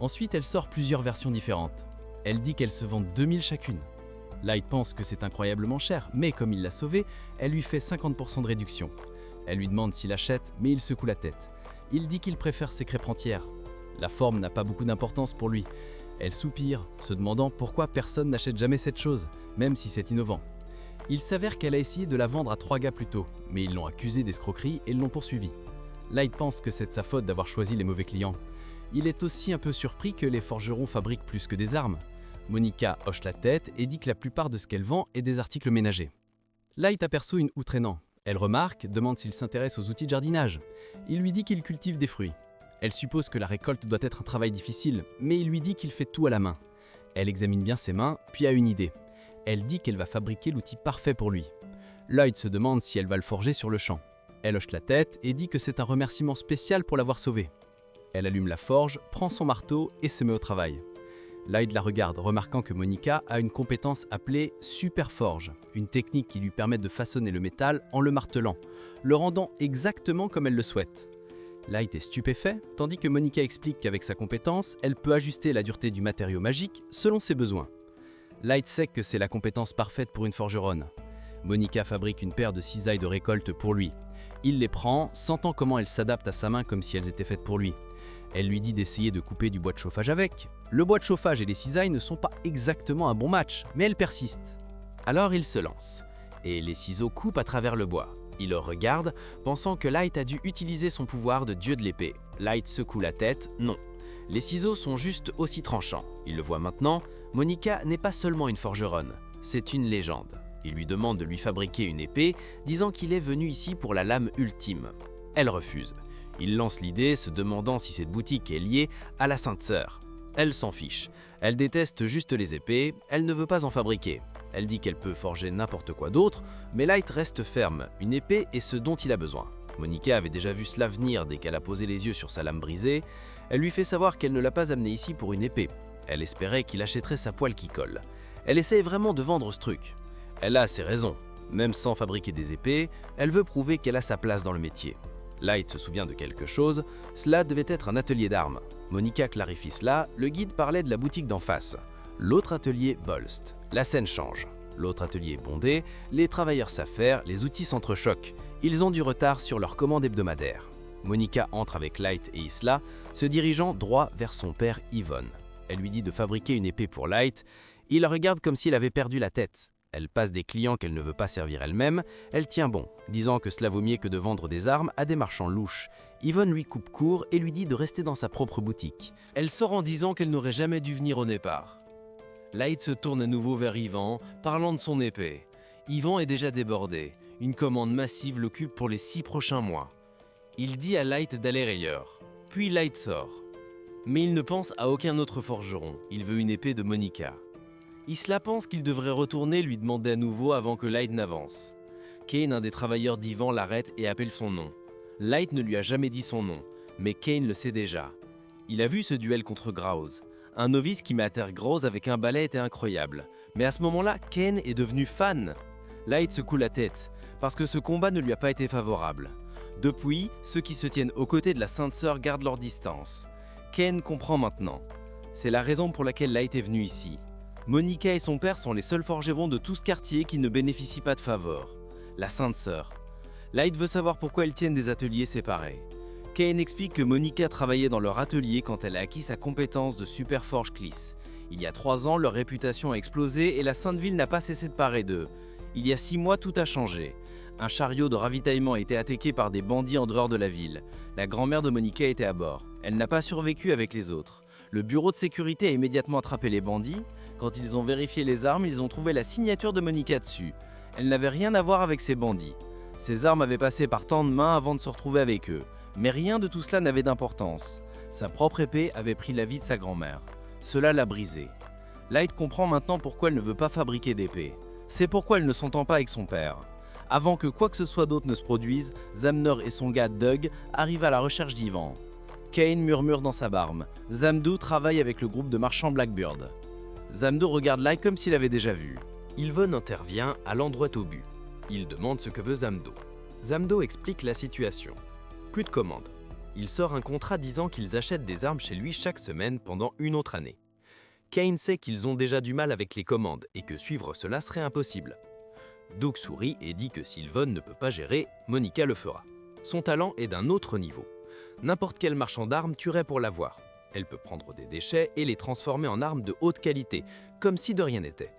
Ensuite, elle sort plusieurs versions différentes. Elle dit qu'elles se vendent 2000 chacune. Light pense que c'est incroyablement cher, mais comme il l'a sauvée, elle lui fait 50% de réduction. Elle lui demande s'il achète, mais il secoue la tête. Il dit qu'il préfère ses crêpes entières. La forme n'a pas beaucoup d'importance pour lui. Elle soupire, se demandant pourquoi personne n'achète jamais cette chose, même si c'est innovant. Il s'avère qu'elle a essayé de la vendre à 3 gars plus tôt, mais ils l'ont accusée d'escroquerie et l'ont poursuivie. Light pense que c'est de sa faute d'avoir choisi les mauvais clients. Il est aussi un peu surpris que les forgerons fabriquent plus que des armes. Monica hoche la tête et dit que la plupart de ce qu'elle vend est des articles ménagers. Light aperçoit une houe traînant. Elle remarque, demande s'il s'intéresse aux outils de jardinage. Il lui dit qu'il cultive des fruits. Elle suppose que la récolte doit être un travail difficile, mais il lui dit qu'il fait tout à la main. Elle examine bien ses mains, puis a une idée. Elle dit qu'elle va fabriquer l'outil parfait pour lui. Lloyd se demande si elle va le forger sur le champ. Elle hoche la tête et dit que c'est un remerciement spécial pour l'avoir sauvé. Elle allume la forge, prend son marteau et se met au travail. Lloyd la regarde, remarquant que Monica a une compétence appelée Superforge, une technique qui lui permet de façonner le métal en le martelant, le rendant exactement comme elle le souhaite. Lloyd est stupéfait, tandis que Monica explique qu'avec sa compétence, elle peut ajuster la dureté du matériau magique selon ses besoins. Lloyd sait que c'est la compétence parfaite pour une forgeronne. Monica fabrique une paire de cisailles de récolte pour lui. Il les prend, sentant comment elles s'adaptent à sa main comme si elles étaient faites pour lui. Elle lui dit d'essayer de couper du bois de chauffage avec. Le bois de chauffage et les cisailles ne sont pas exactement un bon match, mais elle persiste. Alors il se lance, et les ciseaux coupent à travers le bois. Il le regarde, pensant que Light a dû utiliser son pouvoir de dieu de l'épée. Light secoue la tête, non. Les ciseaux sont juste aussi tranchants. Il le voit maintenant, Monica n'est pas seulement une forgeronne, c'est une légende. Il lui demande de lui fabriquer une épée, disant qu'il est venu ici pour la lame ultime. Elle refuse. Il lance l'idée, se demandant si cette boutique est liée à la Sainte Sœur. Elle s'en fiche. Elle déteste juste les épées, elle ne veut pas en fabriquer. Elle dit qu'elle peut forger n'importe quoi d'autre, mais Light reste ferme. Une épée est ce dont il a besoin. Monica avait déjà vu cela venir dès qu'elle a posé les yeux sur sa lame brisée. Elle lui fait savoir qu'elle ne l'a pas amené ici pour une épée. Elle espérait qu'il achèterait sa poêle qui colle. Elle essaye vraiment de vendre ce truc. Elle a ses raisons. Même sans fabriquer des épées, elle veut prouver qu'elle a sa place dans le métier. Light se souvient de quelque chose, cela devait être un atelier d'armes. Monica clarifie cela, le guide parlait de la boutique d'en face. L'autre atelier Bolst. La scène change. L'autre atelier est bondé, les travailleurs s'affairent, les outils s'entrechoquent. Ils ont du retard sur leur commande hebdomadaire. Monica entre avec Light et Isla, se dirigeant droit vers son père Yvonne. Elle lui dit de fabriquer une épée pour Light. Il la regarde comme s'il avait perdu la tête. Elle passe des clients qu'elle ne veut pas servir elle-même, elle tient bon, disant que cela vaut mieux que de vendre des armes à des marchands louches. Yvonne lui coupe court et lui dit de rester dans sa propre boutique. Elle sort en disant qu'elle n'aurait jamais dû venir au départ. Light se tourne à nouveau vers Yvan, parlant de son épée. Yvan est déjà débordé, une commande massive l'occupe pour les 6 prochains mois. Il dit à Light d'aller ailleurs, puis Light sort. Mais il ne pense à aucun autre forgeron, il veut une épée de Monica. Isla pense qu'il devrait retourner lui demander à nouveau avant que Light n'avance. Kane, un des travailleurs d'Yvan, l'arrête et appelle son nom. Light ne lui a jamais dit son nom, mais Kane le sait déjà. Il a vu ce duel contre Graus. Un novice qui met à terre Graus avec un balai était incroyable. Mais à ce moment-là, Kane est devenu fan. Light secoue la tête, parce que ce combat ne lui a pas été favorable. Depuis, ceux qui se tiennent aux côtés de la Sainte Sœur gardent leur distance. Kane comprend maintenant. C'est la raison pour laquelle Light est venu ici. Monica et son père sont les seuls forgerons de tout ce quartier qui ne bénéficient pas de faveur. La Sainte Sœur. Light veut savoir pourquoi elles tiennent des ateliers séparés. Kane explique que Monica travaillait dans leur atelier quand elle a acquis sa compétence de Superforge Kliss. Il y a 3 ans, leur réputation a explosé et la Sainte Ville n'a pas cessé de parler d'eux. Il y a 6 mois, tout a changé. Un chariot de ravitaillement a été attaqué par des bandits en dehors de la ville. La grand-mère de Monica était à bord. Elle n'a pas survécu avec les autres. Le bureau de sécurité a immédiatement attrapé les bandits. Quand ils ont vérifié les armes, ils ont trouvé la signature de Monica dessus. Elle n'avait rien à voir avec ces bandits. Ces armes avaient passé par tant de mains avant de se retrouver avec eux. Mais rien de tout cela n'avait d'importance. Sa propre épée avait pris la vie de sa grand-mère. Cela l'a brisée. Light comprend maintenant pourquoi elle ne veut pas fabriquer d'épée. C'est pourquoi elle ne s'entend pas avec son père. Avant que quoi que ce soit d'autre ne se produise, Zamnor et son gars Doug arrivent à la recherche d'Yvan. Kane murmure dans sa barbe. Zamdou travaille avec le groupe de marchands Blackbird. Zamdou regarde Light comme s'il avait déjà vu. Yvonne intervient à l'endroit au but. Il demande ce que veut Zamdo. Zamdo explique la situation. Plus de commandes. Il sort un contrat disant qu'ils achètent des armes chez lui chaque semaine pendant une autre année. Kane sait qu'ils ont déjà du mal avec les commandes et que suivre cela serait impossible. Doug sourit et dit que si Yvonne ne peut pas gérer, Monica le fera. Son talent est d'un autre niveau. N'importe quel marchand d'armes tuerait pour l'avoir. Elle peut prendre des déchets et les transformer en armes de haute qualité, comme si de rien n'était.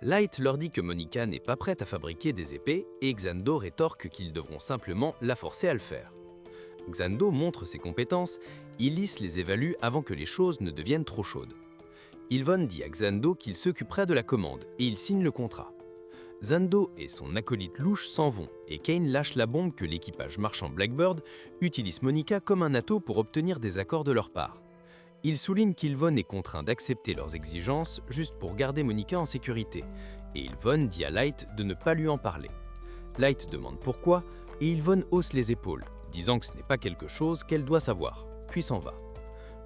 Light leur dit que Monica n'est pas prête à fabriquer des épées et Xando rétorque qu'ils devront simplement la forcer à le faire. Xando montre ses compétences, Illis les évalue avant que les choses ne deviennent trop chaudes. Yvonne dit à Xando qu'il s'occuperait de la commande et il signe le contrat. Zando et son acolyte louche s'en vont et Kane lâche la bombe que l'équipage marchand Blackbird utilise Monica comme un atout pour obtenir des accords de leur part. Il souligne qu'Yvonne est contraint d'accepter leurs exigences juste pour garder Monica en sécurité, et Yvonne dit à Light de ne pas lui en parler. Light demande pourquoi, et Yvonne hausse les épaules, disant que ce n'est pas quelque chose qu'elle doit savoir, puis s'en va.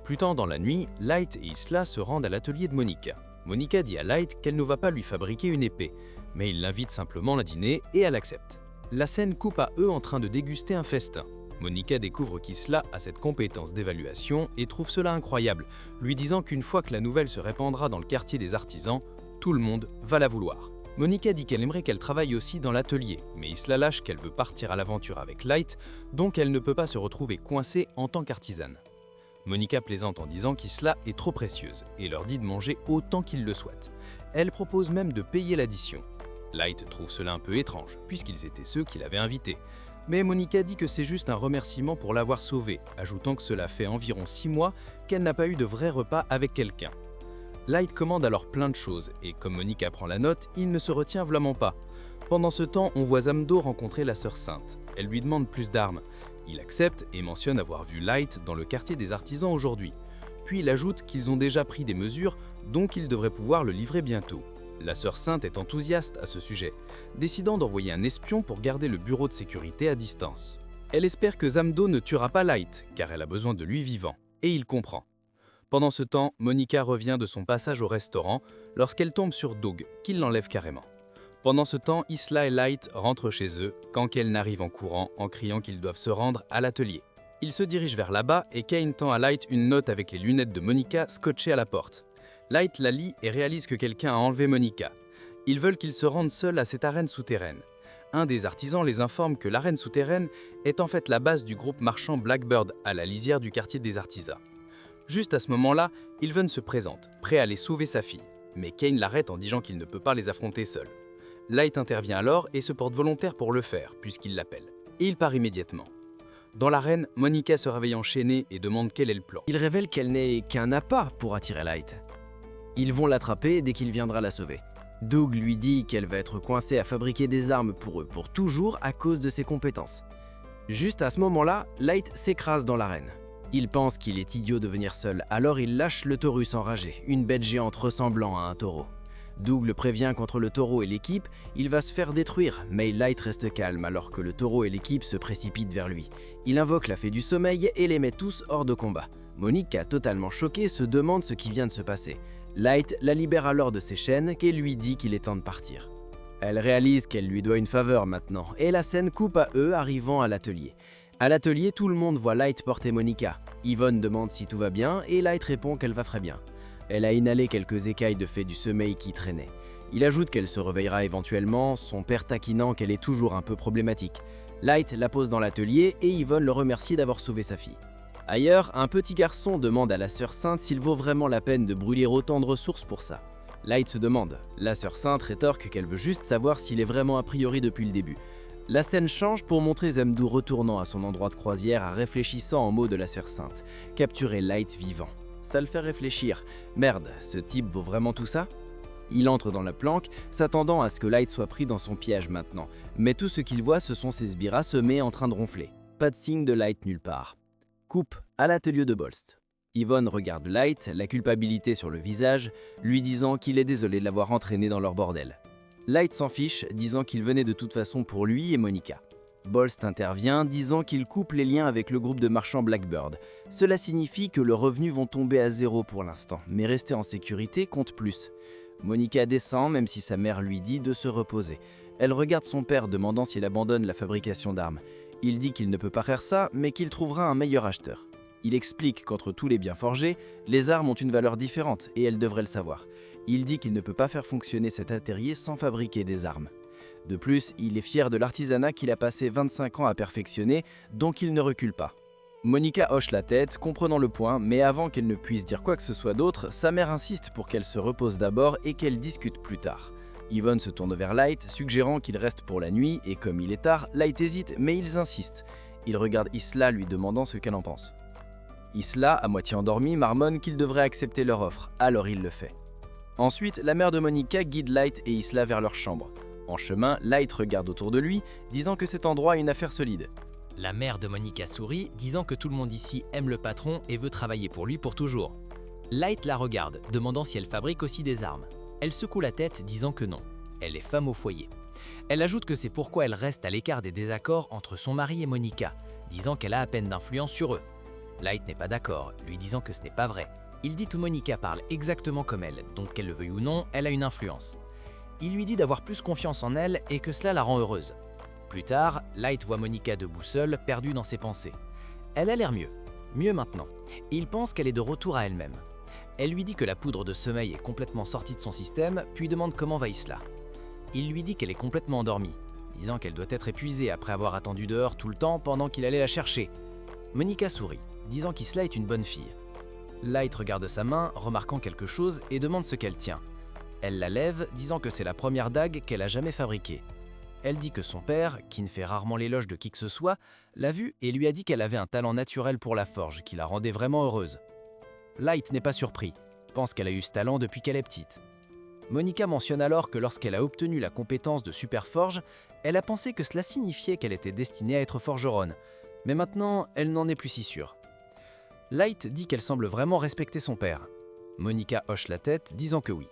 Plus tard dans la nuit, Light et Isla se rendent à l'atelier de Monica. Monica dit à Light qu'elle ne va pas lui fabriquer une épée, mais il l'invite simplement à dîner et elle accepte. La scène coupe à eux en train de déguster un festin. Monica découvre qu'Isla a cette compétence d'évaluation et trouve cela incroyable, lui disant qu'une fois que la nouvelle se répandra dans le quartier des artisans, tout le monde va la vouloir. Monica dit qu'elle aimerait qu'elle travaille aussi dans l'atelier, mais Isla lâche qu'elle veut partir à l'aventure avec Light, donc elle ne peut pas se retrouver coincée en tant qu'artisane. Monica plaisante en disant qu'Isla est trop précieuse et leur dit de manger autant qu'ils le souhaitent. Elle propose même de payer l'addition. Light trouve cela un peu étrange, puisqu'ils étaient ceux qui l'avaient invité. Mais Monica dit que c'est juste un remerciement pour l'avoir sauvée, ajoutant que cela fait environ 6 mois qu'elle n'a pas eu de vrai repas avec quelqu'un. Light commande alors plein de choses, et comme Monica prend la note, il ne se retient vraiment pas. Pendant ce temps, on voit Zamdo rencontrer la sœur sainte. Elle lui demande plus d'armes. Il accepte et mentionne avoir vu Light dans le quartier des artisans aujourd'hui. Puis il ajoute qu'ils ont déjà pris des mesures, donc ils devraient pouvoir le livrer bientôt. La sœur sainte est enthousiaste à ce sujet, décidant d'envoyer un espion pour garder le bureau de sécurité à distance. Elle espère que Zamdo ne tuera pas Light, car elle a besoin de lui vivant, et il comprend. Pendant ce temps, Monica revient de son passage au restaurant lorsqu'elle tombe sur Doug, qui l'enlève carrément. Pendant ce temps, Isla et Light rentrent chez eux quand Kane arrive en courant en criant qu'ils doivent se rendre à l'atelier. Ils se dirigent vers là-bas et Kane tend à Light une note avec les lunettes de Monica scotchées à la porte. Light la lit et réalise que quelqu'un a enlevé Monica. Ils veulent qu'ils se rendent seuls à cette arène souterraine. Un des artisans les informe que l'arène souterraine est en fait la base du groupe marchand Blackbird à la lisière du quartier des artisans. Juste à ce moment-là, Yvonne se présente, prêt à aller sauver sa fille. Mais Kane l'arrête en disant qu'il ne peut pas les affronter seul. Light intervient alors et se porte volontaire pour le faire, puisqu'il l'appelle. Et il part immédiatement. Dans l'arène, Monica se réveille enchaînée et demande quel est le plan. Il révèle qu'elle n'est qu'un appât pour attirer Light. Ils vont l'attraper dès qu'il viendra la sauver. Doug lui dit qu'elle va être coincée à fabriquer des armes pour eux pour toujours à cause de ses compétences. Juste à ce moment-là, Light s'écrase dans l'arène. Il pense qu'il est idiot de venir seul, alors il lâche le taurus enragé, une bête géante ressemblant à un taureau. Doug le prévient contre le taureau et l'équipe, il va se faire détruire, mais Light reste calme alors que le taureau et l'équipe se précipitent vers lui. Il invoque la fée du sommeil et les met tous hors de combat. Monica, totalement choquée, se demande ce qui vient de se passer. Light la libère alors de ses chaînes et lui dit qu'il est temps de partir. Elle réalise qu'elle lui doit une faveur maintenant, et la scène coupe à eux arrivant à l'atelier. À l'atelier, tout le monde voit Light porter Monica. Yvonne demande si tout va bien et Light répond qu'elle va très bien. Elle a inhalé quelques écailles de fée du sommeil qui traînaient. Il ajoute qu'elle se réveillera éventuellement, son père taquinant qu'elle est toujours un peu problématique. Light la pose dans l'atelier et Yvonne le remercie d'avoir sauvé sa fille. Ailleurs, un petit garçon demande à la sœur sainte s'il vaut vraiment la peine de brûler autant de ressources pour ça. Light se demande. La sœur sainte rétorque qu'elle veut juste savoir s'il est vraiment a priori depuis le début. La scène change pour montrer Zamdo retournant à son endroit de croisière en réfléchissant en mots de la sœur sainte. Capturer Light vivant. Ça le fait réfléchir. Merde, ce type vaut vraiment tout ça? Il entre dans la planque, s'attendant à ce que Light soit pris dans son piège maintenant. Mais tout ce qu'il voit, ce sont ses sbires assommés en train de ronfler. Pas de signe de Light nulle part. Coupe à l'atelier de Bolst. Yvonne regarde Light, la culpabilité sur le visage, lui disant qu'il est désolé de l'avoir entraîné dans leur bordel. Light s'en fiche, disant qu'il venait de toute façon pour lui et Monica. Bolst intervient, disant qu'il coupe les liens avec le groupe de marchands Blackbird. Cela signifie que leurs revenus vont tomber à 0 pour l'instant, mais rester en sécurité compte plus. Monica descend, même si sa mère lui dit de se reposer. Elle regarde son père demandant s'il abandonne la fabrication d'armes. Il dit qu'il ne peut pas faire ça, mais qu'il trouvera un meilleur acheteur. Il explique qu'entre tous les biens forgés, les armes ont une valeur différente et elle devrait le savoir. Il dit qu'il ne peut pas faire fonctionner cet atelier sans fabriquer des armes. De plus, il est fier de l'artisanat qu'il a passé 25 ans à perfectionner, donc il ne recule pas. Monica hoche la tête, comprenant le point, mais avant qu'elle ne puisse dire quoi que ce soit d'autre, sa mère insiste pour qu'elle se repose d'abord et qu'elle discute plus tard. Yvonne se tourne vers Light, suggérant qu'il reste pour la nuit, et comme il est tard, Light hésite, mais ils insistent. Il regarde Isla lui demandant ce qu'elle en pense. Isla, à moitié endormie, marmonne qu'il devrait accepter leur offre, alors il le fait. Ensuite, la mère de Monica guide Light et Isla vers leur chambre. En chemin, Light regarde autour de lui, disant que cet endroit est une affaire solide. La mère de Monica sourit, disant que tout le monde ici aime le patron et veut travailler pour lui pour toujours. Light la regarde, demandant si elle fabrique aussi des armes. Elle secoue la tête, disant que non. Elle est femme au foyer. Elle ajoute que c'est pourquoi elle reste à l'écart des désaccords entre son mari et Monica, disant qu'elle a à peine d'influence sur eux. Light n'est pas d'accord, lui disant que ce n'est pas vrai. Il dit que Monica parle exactement comme elle, donc qu'elle le veuille ou non, elle a une influence. Il lui dit d'avoir plus confiance en elle et que cela la rend heureuse. Plus tard, Light voit Monica debout seule, perdue dans ses pensées. Elle a l'air mieux maintenant, et il pense qu'elle est de retour à elle-même. Elle lui dit que la poudre de sommeil est complètement sortie de son système, puis demande comment va Isla. Il lui dit qu'elle est complètement endormie, disant qu'elle doit être épuisée après avoir attendu dehors tout le temps pendant qu'il allait la chercher. Monica sourit, disant qu'Isla est une bonne fille. Light regarde sa main, remarquant quelque chose, et demande ce qu'elle tient. Elle la lève, disant que c'est la première dague qu'elle a jamais fabriquée. Elle dit que son père, qui ne fait rarement l'éloge de qui que ce soit, l'a vue et lui a dit qu'elle avait un talent naturel pour la forge, qui la rendait vraiment heureuse. Light n'est pas surpris, pense qu'elle a eu ce talent depuis qu'elle est petite. Monica mentionne alors que lorsqu'elle a obtenu la compétence de Superforge, elle a pensé que cela signifiait qu'elle était destinée à être forgeronne, mais maintenant elle n'en est plus si sûre. Light dit qu'elle semble vraiment respecter son père. Monica hoche la tête, disant que oui.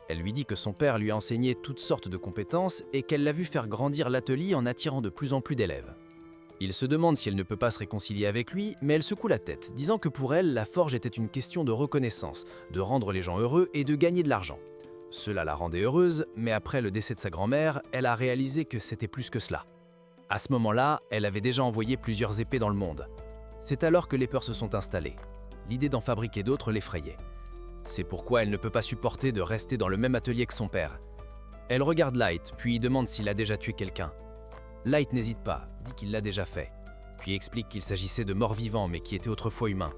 Elle lui dit que son père lui a enseigné toutes sortes de compétences et qu'elle l'a vu faire grandir l'atelier en attirant de plus en plus d'élèves. Il se demande si elle ne peut pas se réconcilier avec lui, mais elle secoue la tête, disant que pour elle, la forge était une question de reconnaissance, de rendre les gens heureux et de gagner de l'argent. Cela la rendait heureuse, mais après le décès de sa grand-mère, elle a réalisé que c'était plus que cela. À ce moment-là, elle avait déjà envoyé plusieurs épées dans le monde. C'est alors que les peurs se sont installées. L'idée d'en fabriquer d'autres l'effrayait. C'est pourquoi elle ne peut pas supporter de rester dans le même atelier que son père. Elle regarde Light, puis demande s'il a déjà tué quelqu'un. Light n'hésite pas, dit qu'il l'a déjà fait, puis explique qu'il s'agissait de morts vivants mais qui étaient autrefois humains.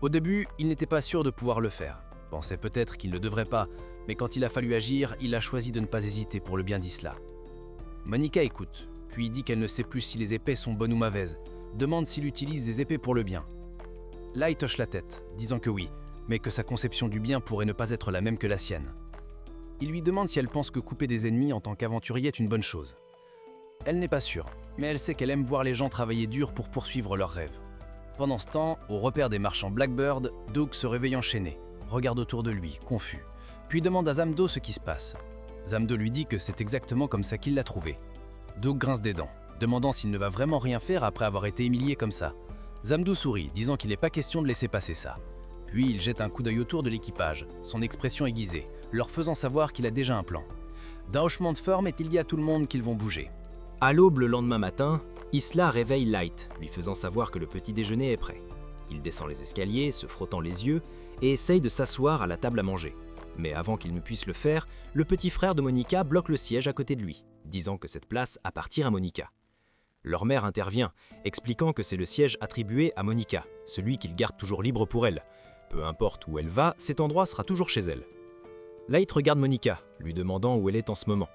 Au début, il n'était pas sûr de pouvoir le faire, pensait peut-être qu'il ne devrait pas, mais quand il a fallu agir, il a choisi de ne pas hésiter pour le bien d'Isla. Monica écoute, puis dit qu'elle ne sait plus si les épées sont bonnes ou mauvaises, demande s'il utilise des épées pour le bien. Light hoche la tête, disant que oui, mais que sa conception du bien pourrait ne pas être la même que la sienne. Il lui demande si elle pense que couper des ennemis en tant qu'aventurier est une bonne chose. Elle n'est pas sûre, mais elle sait qu'elle aime voir les gens travailler dur pour poursuivre leurs rêves. Pendant ce temps, au repère des marchands Blackbird, Doug se réveille enchaîné, regarde autour de lui, confus, puis demande à Zamdo ce qui se passe. Zamdo lui dit que c'est exactement comme ça qu'il l'a trouvé. Doug grince des dents, demandant s'il ne va vraiment rien faire après avoir été humilié comme ça. Zamdo sourit, disant qu'il n'est pas question de laisser passer ça. Puis il jette un coup d'œil autour de l'équipage, son expression aiguisée, leur faisant savoir qu'il a déjà un plan. D'un hochement de forme, il dit à tout le monde qu'ils vont bouger. À l'aube le lendemain matin, Isla réveille Light, lui faisant savoir que le petit déjeuner est prêt. Il descend les escaliers, se frottant les yeux, et essaye de s'asseoir à la table à manger. Mais avant qu'il ne puisse le faire, le petit frère de Monica bloque le siège à côté de lui, disant que cette place appartient à Monica. Leur mère intervient, expliquant que c'est le siège attribué à Monica, celui qu'il garde toujours libre pour elle. Peu importe où elle va, cet endroit sera toujours chez elle. Light regarde Monica, lui demandant où elle est en ce moment.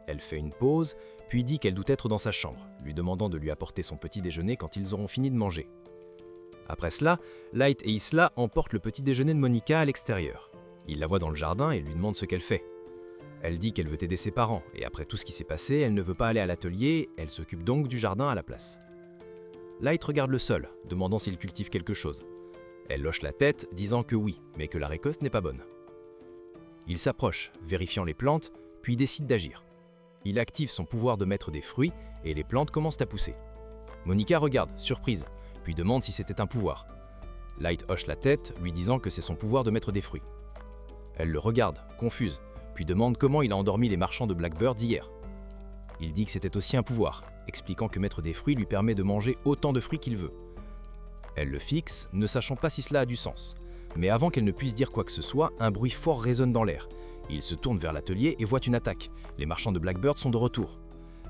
Elle fait une pause, puis dit qu'elle doit être dans sa chambre, lui demandant de lui apporter son petit déjeuner quand ils auront fini de manger. Après cela, Light et Isla emportent le petit déjeuner de Monica à l'extérieur. Il la voit dans le jardin et lui demande ce qu'elle fait. Elle dit qu'elle veut aider ses parents, et après tout ce qui s'est passé, elle ne veut pas aller à l'atelier, elle s'occupe donc du jardin à la place. Light regarde le sol, demandant s'il cultive quelque chose. Elle hoche la tête, disant que oui, mais que la récolte n'est pas bonne. Il s'approche, vérifiant les plantes, puis décide d'agir. Il active son pouvoir de mettre des fruits, et les plantes commencent à pousser. Monica regarde, surprise, puis demande si c'était un pouvoir. Light hoche la tête, lui disant que c'est son pouvoir de mettre des fruits. Elle le regarde, confuse, puis demande comment il a endormi les marchands de Blackbird hier. Il dit que c'était aussi un pouvoir, expliquant que mettre des fruits lui permet de manger autant de fruits qu'il veut. Elle le fixe, ne sachant pas si cela a du sens. Mais avant qu'elle ne puisse dire quoi que ce soit, un bruit fort résonne dans l'air. Il se tourne vers l'atelier et voit une attaque. Les marchands de Blackbird sont de retour.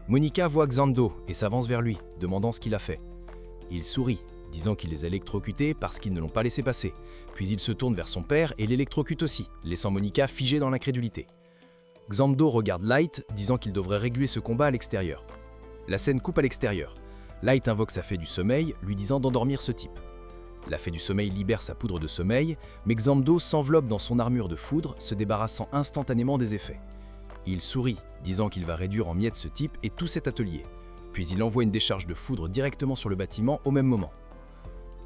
Monica voit Xando et s'avance vers lui, demandant ce qu'il a fait. Il sourit, disant qu'il les a électrocutés parce qu'ils ne l'ont pas laissé passer. Puis il se tourne vers son père et l'électrocute aussi, laissant Monica figée dans l'incrédulité. Xando regarde Light, disant qu'il devrait régler ce combat à l'extérieur. La scène coupe à l'extérieur. Light invoque sa fée du sommeil, lui disant d'endormir ce type. La fée du sommeil libère sa poudre de sommeil, mais Xando s'enveloppe dans son armure de foudre, se débarrassant instantanément des effets. Il sourit, disant qu'il va réduire en miettes ce type et tout cet atelier. Puis il envoie une décharge de foudre directement sur le bâtiment au même moment.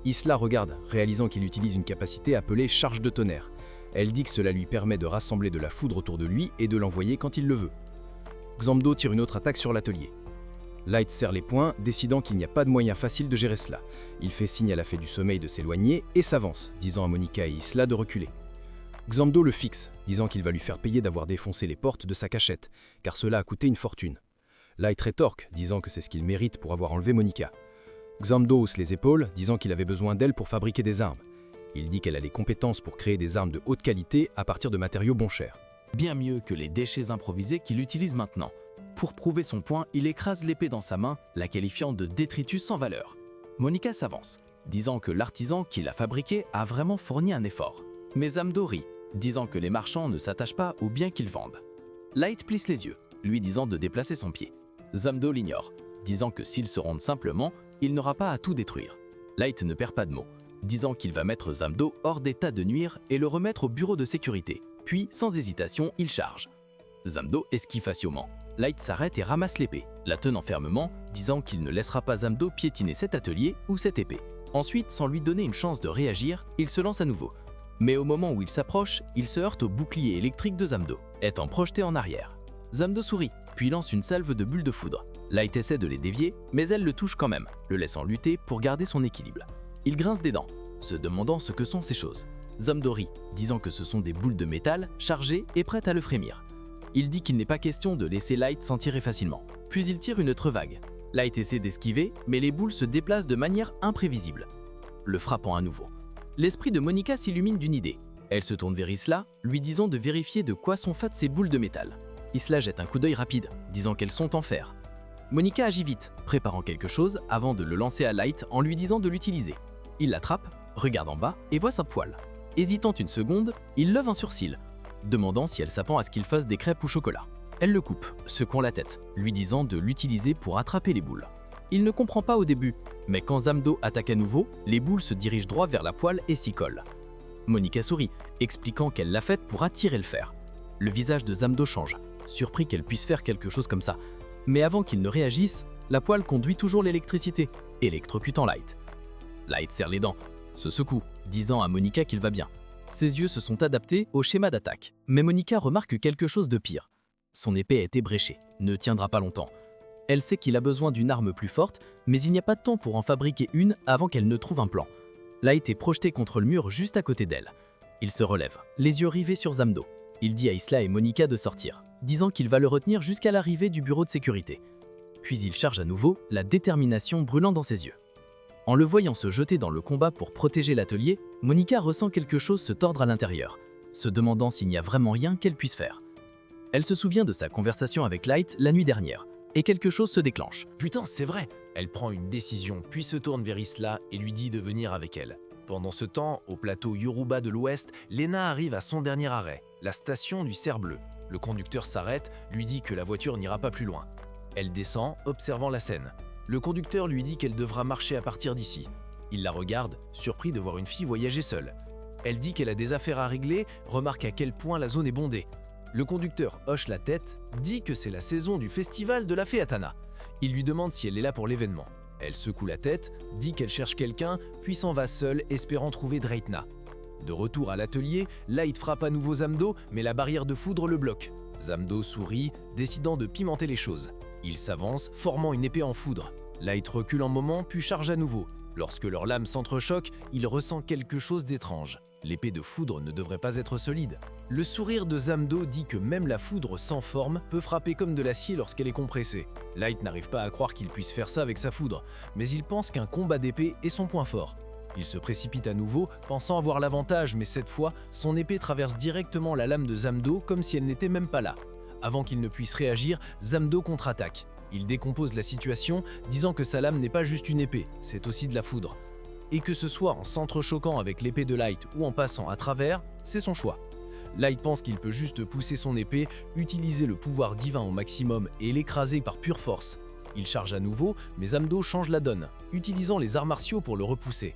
Isla regarde, réalisant qu'il utilise une capacité appelée charge de tonnerre. Elle dit que cela lui permet de rassembler de la foudre autour de lui et de l'envoyer quand il le veut. Xamdo tire une autre attaque sur l'atelier. Light serre les poings, décidant qu'il n'y a pas de moyen facile de gérer cela. Il fait signe à la fée du sommeil de s'éloigner et s'avance, disant à Monica et Isla de reculer. Xamdo le fixe, disant qu'il va lui faire payer d'avoir défoncé les portes de sa cachette, car cela a coûté une fortune. Light rétorque, disant que c'est ce qu'il mérite pour avoir enlevé Monica. Xamdo hausse les épaules, disant qu'il avait besoin d'elle pour fabriquer des armes. Il dit qu'elle a les compétences pour créer des armes de haute qualité à partir de matériaux bon chers. Bien mieux que les déchets improvisés qu'il utilise maintenant. Pour prouver son point, il écrase l'épée dans sa main, la qualifiant de détritus sans valeur. Monica s'avance, disant que l'artisan qui l'a fabriqué a vraiment fourni un effort. Mais Xamdo rit, disant que les marchands ne s'attachent pas aux biens qu'ils vendent. Light plisse les yeux, lui disant de déplacer son pied. Xamdo l'ignore, disant que s'il se rend simplement, il n'aura pas à tout détruire. Light ne perd pas de mots, disant qu'il va mettre Xamdo hors d'état de nuire et le remettre au bureau de sécurité. Puis, sans hésitation, il charge. Xamdo esquive facilement. Light s'arrête et ramasse l'épée, la tenant fermement, disant qu'il ne laissera pas Xamdo piétiner cet atelier ou cette épée. Ensuite, sans lui donner une chance de réagir, il se lance à nouveau. Mais au moment où il s'approche, il se heurte au bouclier électrique de Xamdo, étant projeté en arrière. Xamdo sourit, puis lance une salve de bulles de foudre. Light essaie de les dévier, mais elle le touche quand même, le laissant lutter pour garder son équilibre. Il grince des dents, se demandant ce que sont ces choses. Xamdo rit, disant que ce sont des boules de métal chargées et prêtes à le frémir. Il dit qu'il n'est pas question de laisser Light s'en tirer facilement. Puis il tire une autre vague. Light essaie d'esquiver, mais les boules se déplacent de manière imprévisible, le frappant à nouveau. L'esprit de Monica s'illumine d'une idée. Elle se tourne vers Isla, lui disant de vérifier de quoi sont faites ces boules de métal. Isla jette un coup d'œil rapide, disant qu'elles sont en fer. Monica agit vite, préparant quelque chose avant de le lancer à Light en lui disant de l'utiliser. Il l'attrape, regarde en bas et voit sa poêle. Hésitant une seconde, il lève un sourcil, demandant si elle s'attend à ce qu'il fasse des crêpes ou chocolat. Elle le coupe, secouant la tête, lui disant de l'utiliser pour attraper les boules. Il ne comprend pas au début, mais quand Xamdo attaque à nouveau, les boules se dirigent droit vers la poêle et s'y collent. Monica sourit, expliquant qu'elle l'a faite pour attirer le fer. Le visage de Xamdo change, surpris qu'elle puisse faire quelque chose comme ça. Mais avant qu'il ne réagisse, la poêle conduit toujours l'électricité, électrocutant Light. Light serre les dents, se secoue, disant à Monica qu'il va bien. Ses yeux se sont adaptés au schéma d'attaque. Mais Monica remarque quelque chose de pire. Son épée a été bréchée, ne tiendra pas longtemps. Elle sait qu'il a besoin d'une arme plus forte, mais il n'y a pas de temps pour en fabriquer une avant qu'elle ne trouve un plan. Light est projeté contre le mur juste à côté d'elle. Il se relève, les yeux rivés sur Xamdo. Il dit à Isla et Monica de sortir, disant qu'il va le retenir jusqu'à l'arrivée du bureau de sécurité. Puis il charge à nouveau, la détermination brûlant dans ses yeux. En le voyant se jeter dans le combat pour protéger l'atelier, Monica ressent quelque chose se tordre à l'intérieur, se demandant s'il n'y a vraiment rien qu'elle puisse faire. Elle se souvient de sa conversation avec Light la nuit dernière, et quelque chose se déclenche. Putain, c'est vrai. Elle prend une décision, puis se tourne vers Isla et lui dit de venir avec elle. Pendant ce temps, au plateau Yoruba de l'Ouest, Lena arrive à son dernier arrêt, la station du Cerf-Bleu. Le conducteur s'arrête, lui dit que la voiture n'ira pas plus loin. Elle descend, observant la scène. Le conducteur lui dit qu'elle devra marcher à partir d'ici. Il la regarde, surpris de voir une fille voyager seule. Elle dit qu'elle a des affaires à régler, remarque à quel point la zone est bondée. Le conducteur hoche la tête, dit que c'est la saison du festival de la Featana. Il lui demande si elle est là pour l'événement. Elle secoue la tête, dit qu'elle cherche quelqu'un, puis s'en va seule, espérant trouver Dreitna. De retour à l'atelier, Light frappe à nouveau Xamdo, mais la barrière de foudre le bloque. Xamdo sourit, décidant de pimenter les choses. Il s'avance, formant une épée en foudre. Light recule un moment, puis charge à nouveau. Lorsque leurs lames s'entrechoquent, il ressent quelque chose d'étrange. L'épée de foudre ne devrait pas être solide. Le sourire de Xamdo dit que même la foudre sans forme peut frapper comme de l'acier lorsqu'elle est compressée. Light n'arrive pas à croire qu'il puisse faire ça avec sa foudre, mais il pense qu'un combat d'épée est son point fort. Il se précipite à nouveau, pensant avoir l'avantage, mais cette fois, son épée traverse directement la lame de Xamdo comme si elle n'était même pas là. Avant qu'il ne puisse réagir, Xamdo contre-attaque. Il décompose la situation, disant que sa lame n'est pas juste une épée, c'est aussi de la foudre. Et que ce soit en s'entrechoquant avec l'épée de Light ou en passant à travers, c'est son choix. Light pense qu'il peut juste pousser son épée, utiliser le pouvoir divin au maximum et l'écraser par pure force. Il charge à nouveau, mais Xamdo change la donne, utilisant les arts martiaux pour le repousser.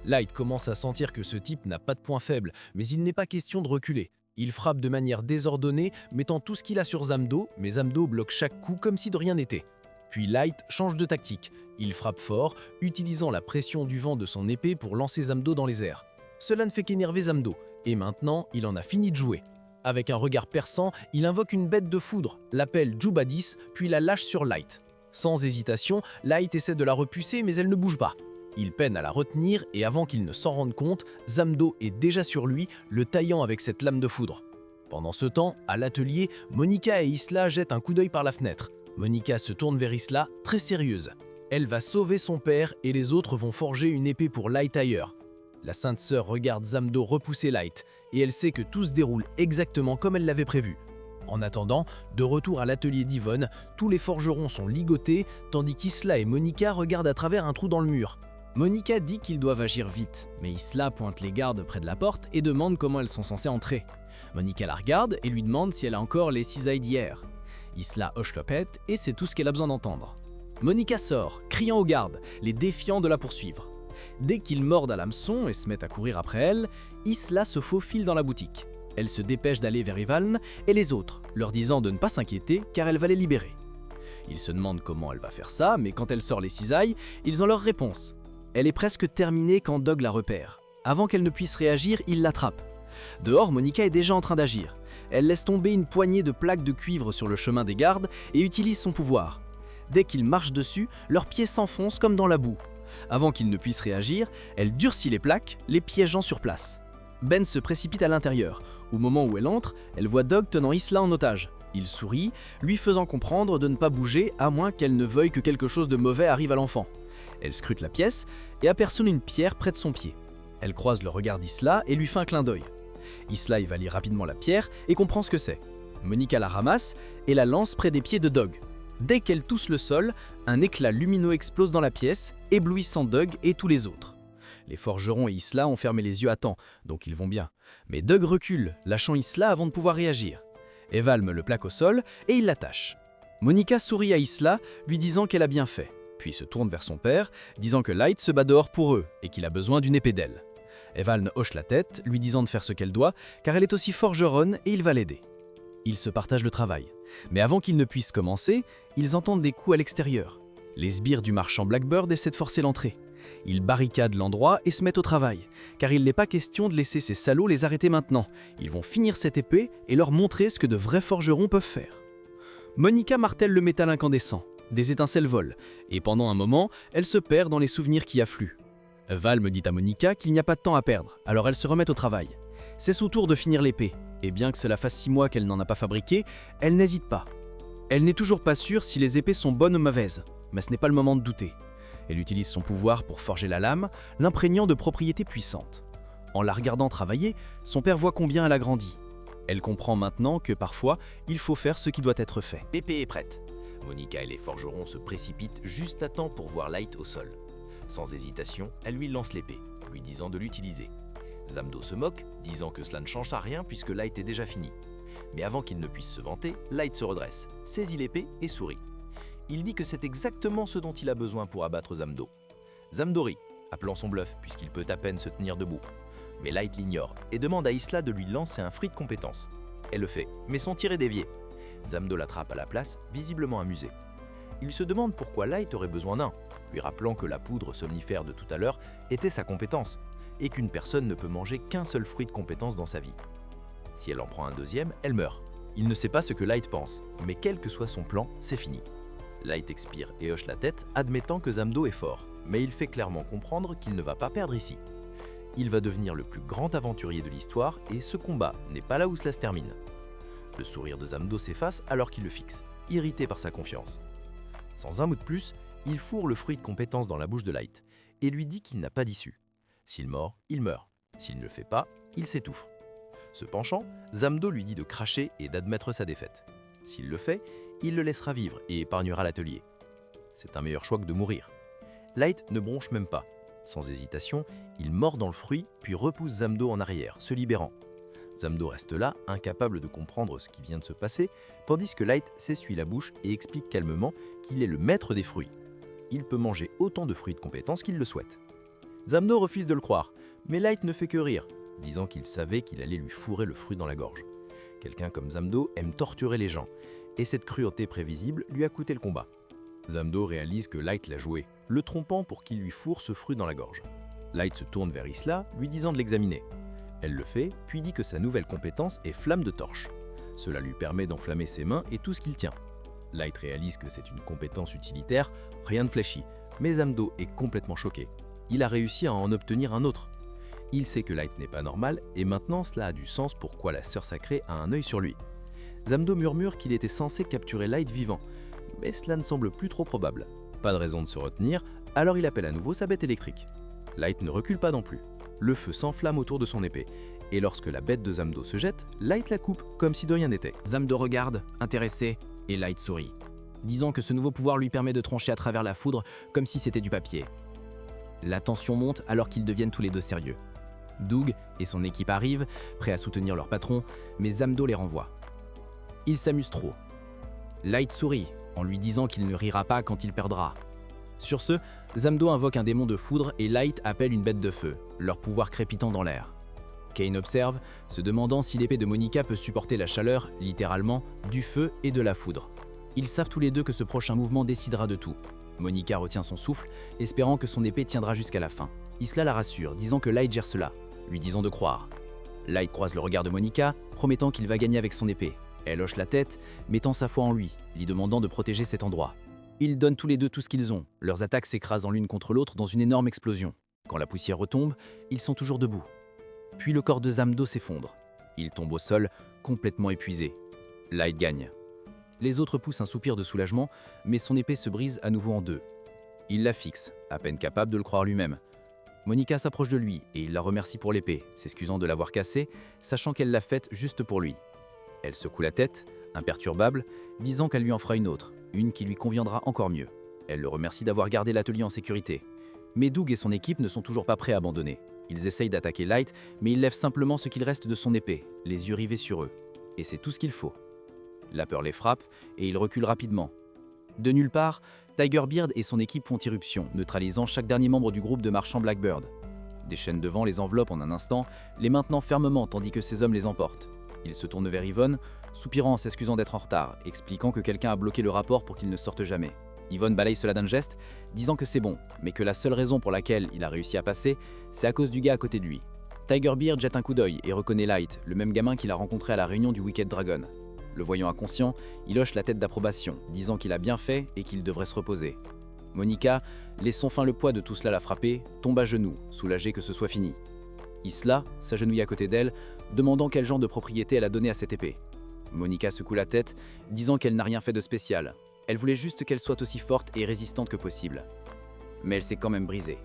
Light commence à sentir que ce type n'a pas de point faible, mais il n'est pas question de reculer. Il frappe de manière désordonnée, mettant tout ce qu'il a sur Zamdo, mais Zamdo bloque chaque coup comme si de rien n'était. Puis Light change de tactique. Il frappe fort, utilisant la pression du vent de son épée pour lancer Zamdo dans les airs. Cela ne fait qu'énerver Zamdo, et maintenant, il en a fini de jouer. Avec un regard perçant, il invoque une bête de foudre, l'appelle Jubadis, puis la lâche sur Light. Sans hésitation, Light essaie de la repousser, mais elle ne bouge pas. Il peine à la retenir, et avant qu'il ne s'en rende compte, Zamdo est déjà sur lui, le taillant avec cette lame de foudre. Pendant ce temps, à l'atelier, Monica et Isla jettent un coup d'œil par la fenêtre. Monica se tourne vers Isla, très sérieuse. Elle va sauver son père, et les autres vont forger une épée pour Light ailleurs. La Sainte Sœur regarde Zamdo repousser Light, et elle sait que tout se déroule exactement comme elle l'avait prévu. En attendant, de retour à l'atelier d'Yvonne, tous les forgerons sont ligotés, tandis qu'Isla et Monica regardent à travers un trou dans le mur. Monica dit qu'ils doivent agir vite, mais Isla pointe les gardes près de la porte et demande comment elles sont censées entrer. Monica la regarde et lui demande si elle a encore les cisailles d'hier. Isla hoche la tête et c'est tout ce qu'elle a besoin d'entendre. Monica sort, criant aux gardes, les défiant de la poursuivre. Dès qu'ils mordent à l'hameçon et se mettent à courir après elle, Isla se faufile dans la boutique. Elle se dépêche d'aller vers Evalne et les autres, leur disant de ne pas s'inquiéter car elle va les libérer. Ils se demandent comment elle va faire ça, mais quand elle sort les cisailles, ils ont leur réponse. Elle est presque terminée quand Dog la repère. Avant qu'elle ne puisse réagir, il l'attrape. Dehors, Monica est déjà en train d'agir. Elle laisse tomber une poignée de plaques de cuivre sur le chemin des gardes et utilise son pouvoir. Dès qu'ils marchent dessus, leurs pieds s'enfoncent comme dans la boue. Avant qu'ils ne puissent réagir, elle durcit les plaques, les piégeant sur place. Ben se précipite à l'intérieur. Au moment où elle entre, elle voit Dog tenant Isla en otage. Il sourit, lui faisant comprendre de ne pas bouger à moins qu'elle ne veuille que quelque chose de mauvais arrive à l'enfant. Elle scrute la pièce et aperçoit une pierre près de son pied. Elle croise le regard d'Isla et lui fait un clin d'œil. Isla évalue rapidement la pierre et comprend ce que c'est. Monica la ramasse et la lance près des pieds de Dog. Dès qu'elle touche le sol, un éclat lumineux explose dans la pièce, éblouissant Dog et tous les autres. Les forgerons et Isla ont fermé les yeux à temps, donc ils vont bien. Mais Dog recule, lâchant Isla avant de pouvoir réagir. Evalme le plaque au sol et il l'attache. Monica sourit à Isla, lui disant qu'elle a bien fait, puis se tourne vers son père, disant que Light se bat dehors pour eux et qu'il a besoin d'une épée d'aile. Evalne hoche la tête, lui disant de faire ce qu'elle doit, car elle est aussi forgeronne et il va l'aider. Ils se partagent le travail. Mais avant qu'ils ne puissent commencer, ils entendent des coups à l'extérieur. Les sbires du marchand Blackbird essaient de forcer l'entrée. Ils barricadent l'endroit et se mettent au travail, car il n'est pas question de laisser ces salauds les arrêter maintenant. Ils vont finir cette épée et leur montrer ce que de vrais forgerons peuvent faire. Monica martèle le métal incandescent. Des étincelles volent, et pendant un moment, elle se perd dans les souvenirs qui affluent. Valme dit à Monica qu'il n'y a pas de temps à perdre, alors elle se remet au travail. C'est son tour de finir l'épée, et bien que cela fasse 6 mois qu'elle n'en a pas fabriqué, elle n'hésite pas. Elle n'est toujours pas sûre si les épées sont bonnes ou mauvaises, mais ce n'est pas le moment de douter. Elle utilise son pouvoir pour forger la lame, l'imprégnant de propriétés puissantes. En la regardant travailler, son père voit combien elle a grandi. Elle comprend maintenant que parfois, il faut faire ce qui doit être fait. L'épée est prête. Monica et les forgerons se précipitent juste à temps pour voir Light au sol. Sans hésitation, elle lui lance l'épée, lui disant de l'utiliser. Zamdo se moque, disant que cela ne change à rien puisque Light est déjà fini. Mais avant qu'il ne puisse se vanter, Light se redresse, saisit l'épée et sourit. Il dit que c'est exactement ce dont il a besoin pour abattre Zamdo. Zamdo rit, appelant son bluff puisqu'il peut à peine se tenir debout. Mais Light l'ignore et demande à Isla de lui lancer un fruit de compétence. Elle le fait, mais son tir est dévié. Zamdo l'attrape à la place, visiblement amusé. Il se demande pourquoi Light aurait besoin d'un, lui rappelant que la poudre somnifère de tout à l'heure était sa compétence, et qu'une personne ne peut manger qu'un seul fruit de compétence dans sa vie. Si elle en prend un deuxième, elle meurt. Il ne sait pas ce que Light pense, mais quel que soit son plan, c'est fini. Light expire et hoche la tête, admettant que Zamdo est fort, mais il fait clairement comprendre qu'il ne va pas perdre ici. Il va devenir le plus grand aventurier de l'histoire, et ce combat n'est pas là où cela se termine. Le sourire de Zamdo s'efface alors qu'il le fixe, irrité par sa confiance. Sans un mot de plus, il fourre le fruit de compétence dans la bouche de Light et lui dit qu'il n'a pas d'issue. S'il mord, il meurt. S'il ne le fait pas, il s'étouffe. Se penchant, Zamdo lui dit de cracher et d'admettre sa défaite. S'il le fait, il le laissera vivre et épargnera l'atelier. C'est un meilleur choix que de mourir. Light ne bronche même pas. Sans hésitation, il mord dans le fruit puis repousse Zamdo en arrière, se libérant. Zamdo reste là, incapable de comprendre ce qui vient de se passer, tandis que Light s'essuie la bouche et explique calmement qu'il est le maître des fruits. Il peut manger autant de fruits de compétence qu'il le souhaite. Zamdo refuse de le croire, mais Light ne fait que rire. disant qu'il savait qu'il allait lui fourrer le fruit dans la gorge. Quelqu'un comme Zamdo aime torturer les gens, et cette cruauté prévisible lui a coûté le combat. Zamdo réalise que Light l'a joué, le trompant pour qu'il lui fourre ce fruit dans la gorge. Light se tourne vers Isla, lui disant de l'examiner. Elle le fait, puis dit que sa nouvelle compétence est Flamme de torche. Cela lui permet d'enflammer ses mains et tout ce qu'il tient. Light réalise que c'est une compétence utilitaire, rien ne fléchit, mais Zamdo est complètement choqué. Il a réussi à en obtenir un autre. Il sait que Light n'est pas normal, et maintenant cela a du sens pourquoi la sœur sacrée a un œil sur lui. Zamdo murmure qu'il était censé capturer Light vivant, mais cela ne semble plus trop probable. Pas de raison de se retenir, alors il appelle à nouveau sa bête électrique. Light ne recule pas non plus. Le feu s'enflamme autour de son épée, et lorsque la bête de Zamdo se jette, Light la coupe comme si de rien n'était. Zamdo regarde, intéressé, et Light sourit, disant que ce nouveau pouvoir lui permet de trancher à travers la foudre comme si c'était du papier. La tension monte alors qu'ils deviennent tous les deux sérieux. Doug et son équipe arrivent, prêts à soutenir leur patron, mais Zamdo les renvoie. Il s'amuse trop. Light sourit, en lui disant qu'il ne rira pas quand il perdra. Sur ce, Zamdo invoque un démon de foudre et Light appelle une bête de feu, leur pouvoir crépitant dans l'air. Kane observe, se demandant si l'épée de Monica peut supporter la chaleur, littéralement, du feu et de la foudre. Ils savent tous les deux que ce prochain mouvement décidera de tout. Monica retient son souffle, espérant que son épée tiendra jusqu'à la fin. Isla la rassure, disant que Light gère cela, lui disant de croire. Light croise le regard de Monica, promettant qu'il va gagner avec son épée. Elle hoche la tête, mettant sa foi en lui, lui demandant de protéger cet endroit. Ils donnent tous les deux tout ce qu'ils ont, leurs attaques s'écrasant l'une contre l'autre dans une énorme explosion. Quand la poussière retombe, ils sont toujours debout. Puis le corps de Zamdo s'effondre. Il tombe au sol, complètement épuisé. Light gagne. Les autres poussent un soupir de soulagement, mais son épée se brise à nouveau en deux. Il la fixe, à peine capable de le croire lui-même. Monica s'approche de lui et il la remercie pour l'épée, s'excusant de l'avoir cassée, sachant qu'elle l'a faite juste pour lui. Elle secoue la tête, imperturbable, disant qu'elle lui en fera une autre, une qui lui conviendra encore mieux. Elle le remercie d'avoir gardé l'atelier en sécurité. Mais Doug et son équipe ne sont toujours pas prêts à abandonner. Ils essayent d'attaquer Light, mais il lève simplement ce qu'il reste de son épée, les yeux rivés sur eux. Et c'est tout ce qu'il faut. La peur les frappe, et ils reculent rapidement. De nulle part, Tiger Beard et son équipe font irruption, neutralisant chaque dernier membre du groupe de marchands Blackbird. Des chaînes de vent les enveloppent en un instant, les maintenant fermement tandis que ces hommes les emportent. Ils se tournent vers Yvonne, soupirant en s'excusant d'être en retard, expliquant que quelqu'un a bloqué le rapport pour qu'il ne sorte jamais. Yvonne balaye cela d'un geste, disant que c'est bon, mais que la seule raison pour laquelle il a réussi à passer, c'est à cause du gars à côté de lui. Tiger Beard jette un coup d'œil et reconnaît Light, le même gamin qu'il a rencontré à la réunion du Wicked Dragon. Le voyant inconscient, il hoche la tête d'approbation, disant qu'il a bien fait et qu'il devrait se reposer. Monica, laissant fin le poids de tout cela la frapper, tombe à genoux, soulagée que ce soit fini. Isla s'agenouille à côté d'elle, demandant quel genre de propriété elle a donné à cette épée. Monica secoue la tête, disant qu'elle n'a rien fait de spécial. Elle voulait juste qu'elle soit aussi forte et résistante que possible. Mais elle s'est quand même brisée.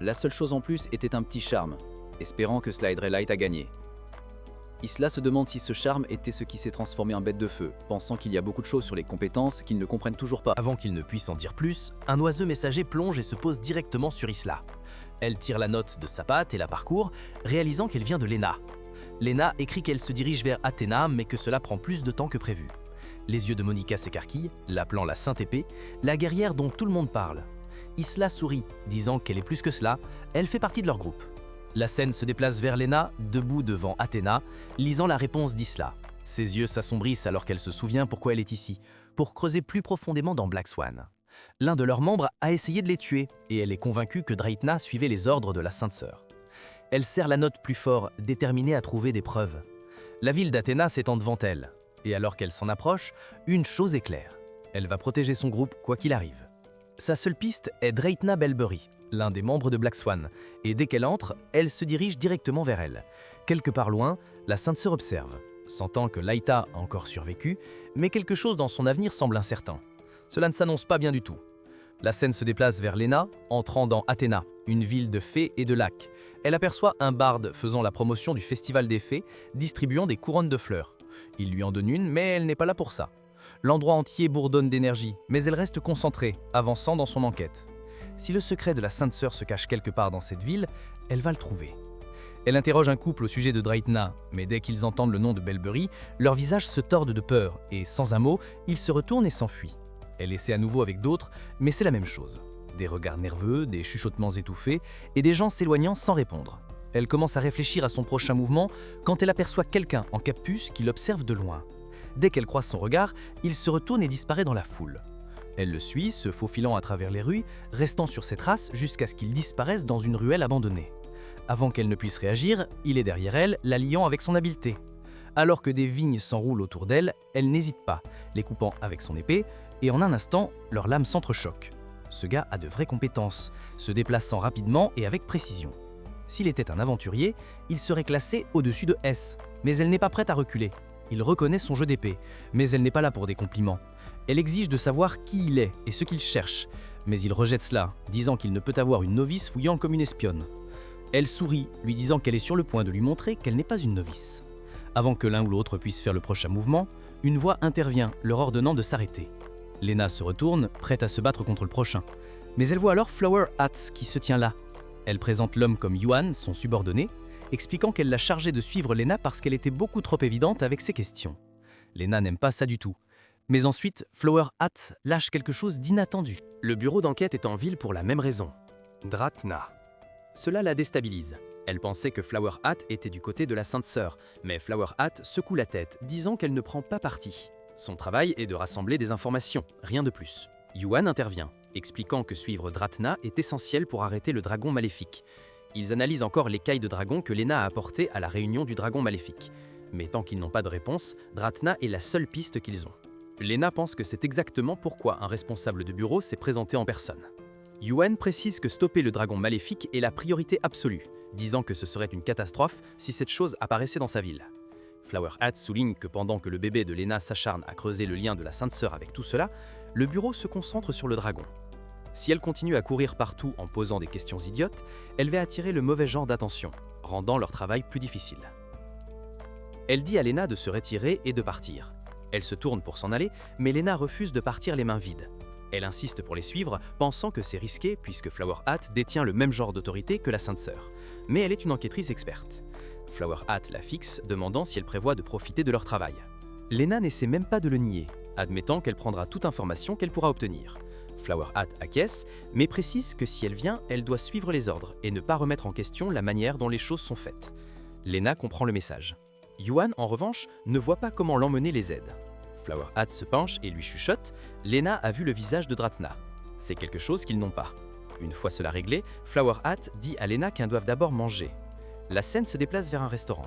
La seule chose en plus était un petit charme, espérant que cela aiderait Light à gagner. Isla se demande si ce charme était ce qui s'est transformé en bête de feu, pensant qu'il y a beaucoup de choses sur les compétences qu'ils ne comprennent toujours pas. Avant qu'il ne puisse en dire plus, un oiseux messager plonge et se pose directement sur Isla. Elle tire la note de sa patte et la parcourt, réalisant qu'elle vient de Lena. Lena écrit qu'elle se dirige vers Athéna, mais que cela prend plus de temps que prévu. Les yeux de Monica s'écarquillent, l'appelant la Sainte Épée, la guerrière dont tout le monde parle. Isla sourit, disant qu'elle est plus que cela, elle fait partie de leur groupe. La scène se déplace vers Lena, debout devant Athéna, lisant la réponse d'Isla. Ses yeux s'assombrissent alors qu'elle se souvient pourquoi elle est ici, pour creuser plus profondément dans Black Swan. L'un de leurs membres a essayé de les tuer, et elle est convaincue que Dreitna suivait les ordres de la Sainte Sœur. Elle serre la note plus fort, déterminée à trouver des preuves. La ville d'Athéna s'étend devant elle, et alors qu'elle s'en approche, une chose est claire. Elle va protéger son groupe quoi qu'il arrive. Sa seule piste est Dreitna Bellbury, l'un des membres de Black Swan, et dès qu'elle entre, elle se dirige directement vers elle. Quelque part loin, la Sainte Sœur observe, sentant que Laïta a encore survécu, mais quelque chose dans son avenir semble incertain. Cela ne s'annonce pas bien du tout. La scène se déplace vers Lena, entrant dans Athéna, une ville de fées et de lacs. Elle aperçoit un barde faisant la promotion du Festival des Fées, distribuant des couronnes de fleurs. Il lui en donne une, mais elle n'est pas là pour ça. L'endroit entier bourdonne d'énergie, mais elle reste concentrée, avançant dans son enquête. Si le secret de la Sainte Sœur se cache quelque part dans cette ville, elle va le trouver. Elle interroge un couple au sujet de Dreitna, mais dès qu'ils entendent le nom de Bellbury, leurs visages se tordent de peur, et sans un mot, ils se retournent et s'enfuient. Elle essaie à nouveau avec d'autres, mais c'est la même chose. Des regards nerveux, des chuchotements étouffés, et des gens s'éloignant sans répondre. Elle commence à réfléchir à son prochain mouvement quand elle aperçoit quelqu'un en capuce qui l'observe de loin. Dès qu'elle croise son regard, il se retourne et disparaît dans la foule. Elle le suit, se faufilant à travers les rues, restant sur ses traces jusqu'à ce qu'il disparaisse dans une ruelle abandonnée. Avant qu'elle ne puisse réagir, il est derrière elle, la liant avec son habileté. Alors que des vignes s'enroulent autour d'elle, elle n'hésite pas, les coupant avec son épée, et en un instant, leurs lames s'entrechoquent. Ce gars a de vraies compétences, se déplaçant rapidement et avec précision. S'il était un aventurier, il serait classé au-dessus de S, mais elle n'est pas prête à reculer. Il reconnaît son jeu d'épée, mais elle n'est pas là pour des compliments. Elle exige de savoir qui il est et ce qu'il cherche, mais il rejette cela, disant qu'il ne peut avoir une novice fouillant comme une espionne. Elle sourit, lui disant qu'elle est sur le point de lui montrer qu'elle n'est pas une novice. Avant que l'un ou l'autre puisse faire le prochain mouvement, une voix intervient, leur ordonnant de s'arrêter. Lena se retourne, prête à se battre contre le prochain. Mais elle voit alors Flower Hat qui se tient là. Elle présente l'homme comme Yuan, son subordonné, expliquant qu'elle l'a chargé de suivre Lena parce qu'elle était beaucoup trop évidente avec ses questions. Lena n'aime pas ça du tout. Mais ensuite, Flower Hat lâche quelque chose d'inattendu. Le bureau d'enquête est en ville pour la même raison. Dratna. Cela la déstabilise. Elle pensait que Flower Hat était du côté de la Sainte Sœur, mais Flower Hat secoue la tête, disant qu'elle ne prend pas parti. Son travail est de rassembler des informations, rien de plus. Yuan intervient, expliquant que suivre Dratna est essentiel pour arrêter le dragon maléfique. Ils analysent encore l'écaille de dragon que Lena a apportée à la réunion du dragon maléfique. Mais tant qu'ils n'ont pas de réponse, Dratna est la seule piste qu'ils ont. Lena pense que c'est exactement pourquoi un responsable de bureau s'est présenté en personne. Yuan précise que stopper le dragon maléfique est la priorité absolue, disant que ce serait une catastrophe si cette chose apparaissait dans sa ville. Flower Hat souligne que pendant que le bébé de Lena s'acharne à creuser le lien de la Sainte Sœur avec tout cela, le bureau se concentre sur le dragon. Si elle continue à courir partout en posant des questions idiotes, elle va attirer le mauvais genre d'attention, rendant leur travail plus difficile. Elle dit à Lena de se retirer et de partir. Elle se tourne pour s'en aller, mais Lena refuse de partir les mains vides. Elle insiste pour les suivre, pensant que c'est risqué puisque Flower Hat détient le même genre d'autorité que la Sainte Sœur. Mais elle est une enquêtrice experte. Flower Hat la fixe, demandant si elle prévoit de profiter de leur travail. Lena n'essaie même pas de le nier, admettant qu'elle prendra toute information qu'elle pourra obtenir. Flower Hat acquiesce, mais précise que si elle vient, elle doit suivre les ordres et ne pas remettre en question la manière dont les choses sont faites. Lena comprend le message. Yuan, en revanche, ne voit pas comment l'emmener les aide. Flower Hat se penche et lui chuchote « Lena a vu le visage de Dratna. C'est quelque chose qu'ils n'ont pas. » Une fois cela réglé, Flower Hat dit à Lena qu'elles doivent d'abord manger. La scène se déplace vers un restaurant.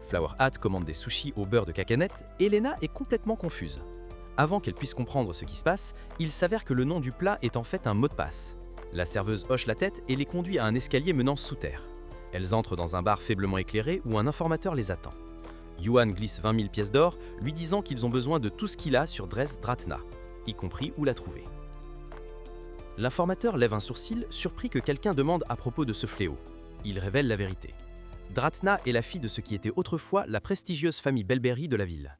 Flower Hat commande des sushis au beurre de cacahuète et Lena est complètement confuse. Avant qu'elle puisse comprendre ce qui se passe, il s'avère que le nom du plat est en fait un mot de passe. La serveuse hoche la tête et les conduit à un escalier menant sous terre. Elles entrent dans un bar faiblement éclairé où un informateur les attend. Yuan glisse 20 000 pièces d'or, lui disant qu'ils ont besoin de tout ce qu'il a sur Dratna, y compris où la trouver. L'informateur lève un sourcil, surpris que quelqu'un demande à propos de ce fléau. Il révèle la vérité. Dratna est la fille de ce qui était autrefois la prestigieuse famille Belberry de la ville.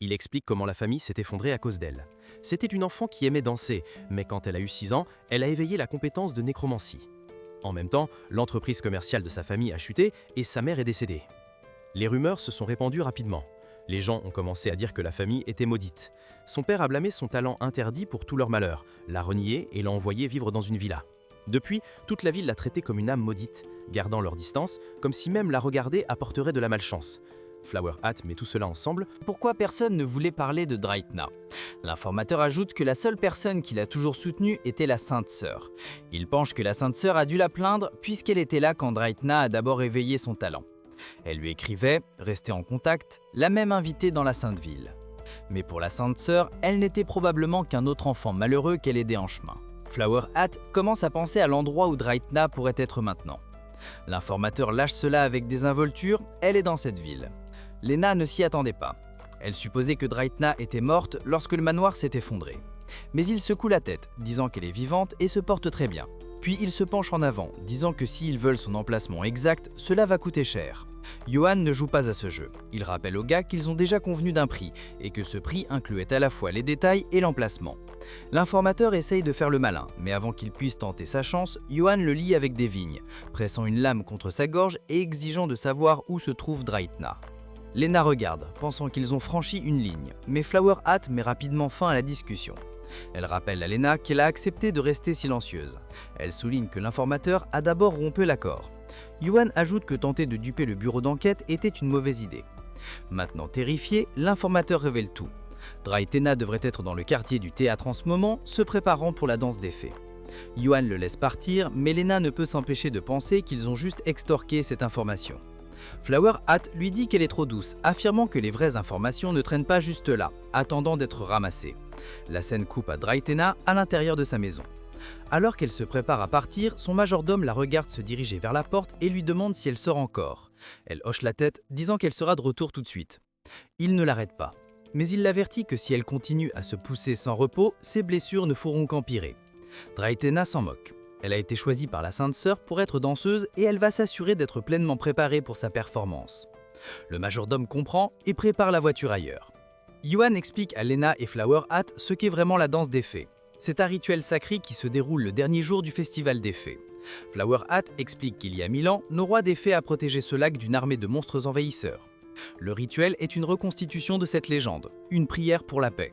Il explique comment la famille s'est effondrée à cause d'elle. C'était une enfant qui aimait danser, mais quand elle a eu 6 ans, elle a éveillé la compétence de nécromancie. En même temps, l'entreprise commerciale de sa famille a chuté et sa mère est décédée. Les rumeurs se sont répandues rapidement. Les gens ont commencé à dire que la famille était maudite. Son père a blâmé son talent interdit pour tout leur malheur, l'a renié et l'a envoyé vivre dans une villa. Depuis, toute la ville l'a traité comme une âme maudite, gardant leur distance, comme si même la regarder apporterait de la malchance. Flower Hat met tout cela ensemble. Pourquoi personne ne voulait parler de Dratna? L'informateur ajoute que la seule personne qui l'a toujours soutenue était la Sainte Sœur. Il pense que la Sainte Sœur a dû la plaindre puisqu'elle était là quand Dratna a d'abord éveillé son talent. Elle lui écrivait, restait en contact, l'a même invitée dans la Sainte Ville. Mais pour la Sainte Sœur, elle n'était probablement qu'un autre enfant malheureux qu'elle aidait en chemin. Flower Hat commence à penser à l'endroit où Dratna pourrait être maintenant. L'informateur lâche cela avec désinvolture, elle est dans cette ville. Lena ne s'y attendait pas. Elle supposait que Dratna était morte lorsque le manoir s'est effondré. Mais il secoue la tête, disant qu'elle est vivante et se porte très bien. Puis il se penche en avant, disant que s'ils veulent son emplacement exact, cela va coûter cher. Yuan ne joue pas à ce jeu. Il rappelle aux gars qu'ils ont déjà convenu d'un prix, et que ce prix incluait à la fois les détails et l'emplacement. L'informateur essaye de faire le malin, mais avant qu'il puisse tenter sa chance, Yuan le lie avec des vignes, pressant une lame contre sa gorge et exigeant de savoir où se trouve Dratna. Lena regarde, pensant qu'ils ont franchi une ligne, mais Flower Hat met rapidement fin à la discussion. Elle rappelle à Lena qu'elle a accepté de rester silencieuse. Elle souligne que l'informateur a d'abord rompu l'accord. Yuan ajoute que tenter de duper le bureau d'enquête était une mauvaise idée. Maintenant terrifié, l'informateur révèle tout. Draitena devrait être dans le quartier du théâtre en ce moment, se préparant pour la danse des fées. Yuan le laisse partir, mais Lena ne peut s'empêcher de penser qu'ils ont juste extorqué cette information. Flower Hat lui dit qu'elle est trop douce, affirmant que les vraies informations ne traînent pas juste là, attendant d'être ramassées. La scène coupe à Draitena à l'intérieur de sa maison. Alors qu'elle se prépare à partir, son majordome la regarde se diriger vers la porte et lui demande si elle sort encore. Elle hoche la tête, disant qu'elle sera de retour tout de suite. Il ne l'arrête pas, mais il l'avertit que si elle continue à se pousser sans repos, ses blessures ne feront qu'empirer. Draitena s'en moque. Elle a été choisie par la Sainte Sœur pour être danseuse et elle va s'assurer d'être pleinement préparée pour sa performance. Le majordome comprend et prépare la voiture ailleurs. Yuan explique à Lena et Flower Hat ce qu'est vraiment la danse des fées. C'est un rituel sacré qui se déroule le dernier jour du festival des fées. Flower Hat explique qu'il y a 1000 ans, nos rois des fées a protégé ce lac d'une armée de monstres envahisseurs. Le rituel est une reconstitution de cette légende, une prière pour la paix.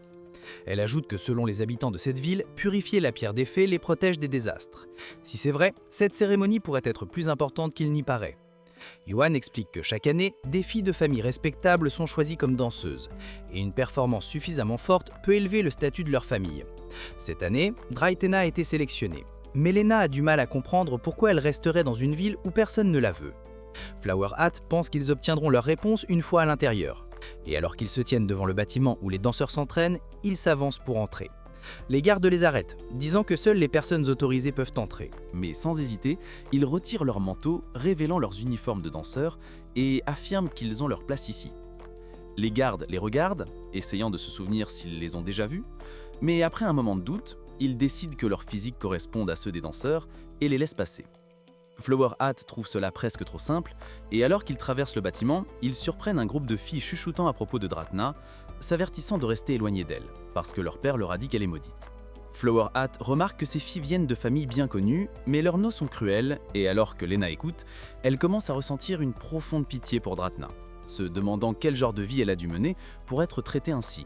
Elle ajoute que selon les habitants de cette ville, purifier la pierre des fées les protège des désastres. Si c'est vrai, cette cérémonie pourrait être plus importante qu'il n'y paraît. Yuan explique que chaque année, des filles de familles respectables sont choisies comme danseuses, et une performance suffisamment forte peut élever le statut de leur famille. Cette année, Draitena a été sélectionnée, mais Lena a du mal à comprendre pourquoi elle resterait dans une ville où personne ne la veut. Flower Hat pense qu'ils obtiendront leur réponse une fois à l'intérieur. Et alors qu'ils se tiennent devant le bâtiment où les danseurs s'entraînent, ils s'avancent pour entrer. Les gardes les arrêtent, disant que seules les personnes autorisées peuvent entrer. Mais sans hésiter, ils retirent leurs manteaux, révélant leurs uniformes de danseurs, et affirment qu'ils ont leur place ici. Les gardes les regardent, essayant de se souvenir s'ils les ont déjà vus, mais après un moment de doute, ils décident que leur physique correspond à ceux des danseurs et les laissent passer. Flower Hat trouve cela presque trop simple, et alors qu'ils traversent le bâtiment, ils surprennent un groupe de filles chuchotant à propos de Draitena, s'avertissant de rester éloignés d'elle, parce que leur père leur a dit qu'elle est maudite. Flower Hat remarque que ces filles viennent de familles bien connues, mais leurs noms sont cruels, et alors que Lena écoute, elle commence à ressentir une profonde pitié pour Draitena, se demandant quel genre de vie elle a dû mener pour être traitée ainsi.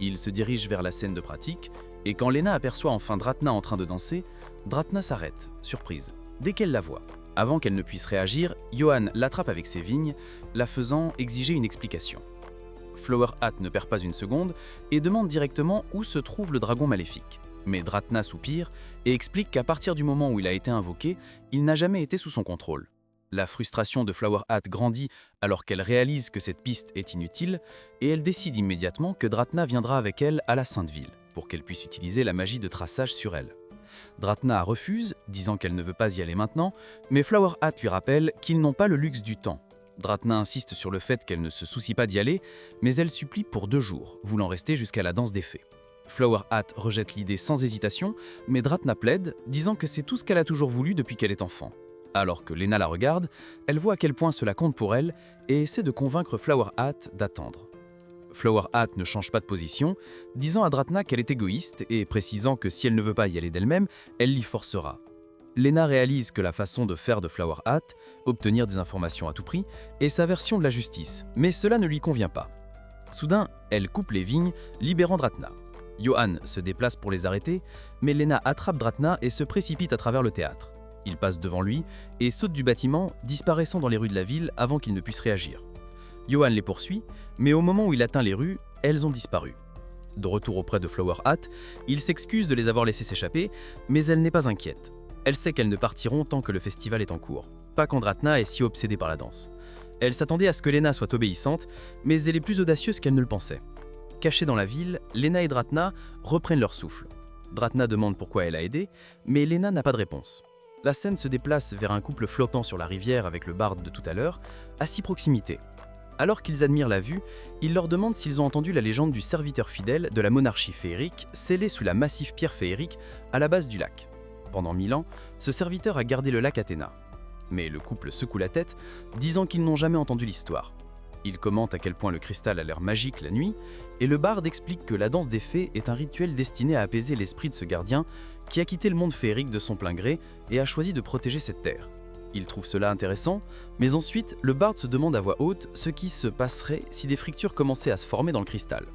Il se dirige vers la scène de pratique, et quand Lena aperçoit enfin Draitena en train de danser, Draitena s'arrête, surprise, dès qu'elle la voit. Avant qu'elle ne puisse réagir, Yuan l'attrape avec ses vignes, la faisant exiger une explication. Flower Hat ne perd pas une seconde et demande directement où se trouve le dragon maléfique. Mais Draitena soupire et explique qu'à partir du moment où il a été invoqué, il n'a jamais été sous son contrôle. La frustration de Flower Hat grandit alors qu'elle réalise que cette piste est inutile et elle décide immédiatement que Draitena viendra avec elle à la Sainte Ville pour qu'elle puisse utiliser la magie de traçage sur elle. Draitena refuse, disant qu'elle ne veut pas y aller maintenant, mais Flower Hat lui rappelle qu'ils n'ont pas le luxe du temps. Draitena insiste sur le fait qu'elle ne se soucie pas d'y aller, mais elle supplie pour 2 jours, voulant rester jusqu'à la danse des fées. Flower Hat rejette l'idée sans hésitation, mais Draitena plaide, disant que c'est tout ce qu'elle a toujours voulu depuis qu'elle est enfant. Alors que Lena la regarde, elle voit à quel point cela compte pour elle et essaie de convaincre Flower Hat d'attendre. Flower Hat ne change pas de position, disant à Draitena qu'elle est égoïste et précisant que si elle ne veut pas y aller d'elle-même, elle l'y forcera. Lena réalise que la façon de faire de Flower Hat, obtenir des informations à tout prix, est sa version de la justice, mais cela ne lui convient pas. Soudain, elle coupe les vignes, libérant Draitena. Yuan se déplace pour les arrêter, mais Lena attrape Draitena et se précipite à travers le théâtre. Il passe devant lui et saute du bâtiment, disparaissant dans les rues de la ville avant qu'il ne puisse réagir. Yuan les poursuit, mais au moment où il atteint les rues, elles ont disparu. De retour auprès de Flower Hat, il s'excuse de les avoir laissées s'échapper, mais elle n'est pas inquiète. Elle sait qu'elles ne partiront tant que le festival est en cours, pas quand Draitena est si obsédée par la danse. Elle s'attendait à ce que Lena soit obéissante, mais elle est plus audacieuse qu'elle ne le pensait. Cachée dans la ville, Lena et Draitena reprennent leur souffle. Draitena demande pourquoi elle a aidé, mais Lena n'a pas de réponse. La scène se déplace vers un couple flottant sur la rivière avec le barde de tout à l'heure, à si proximité. Alors qu'ils admirent la vue, il leur demande s'ils ont entendu la légende du serviteur fidèle de la monarchie féerique, scellée sous la massive pierre féerique à la base du lac. Pendant 1000 ans, ce serviteur a gardé le lac Athéna. Mais le couple secoue la tête, disant qu'ils n'ont jamais entendu l'histoire. Il commente à quel point le cristal a l'air magique la nuit, et le barde explique que la danse des fées est un rituel destiné à apaiser l'esprit de ce gardien qui a quitté le monde féerique de son plein gré et a choisi de protéger cette terre. Il trouve cela intéressant, mais ensuite, le barde se demande à voix haute ce qui se passerait si des fractures commençaient à se former dans le cristal.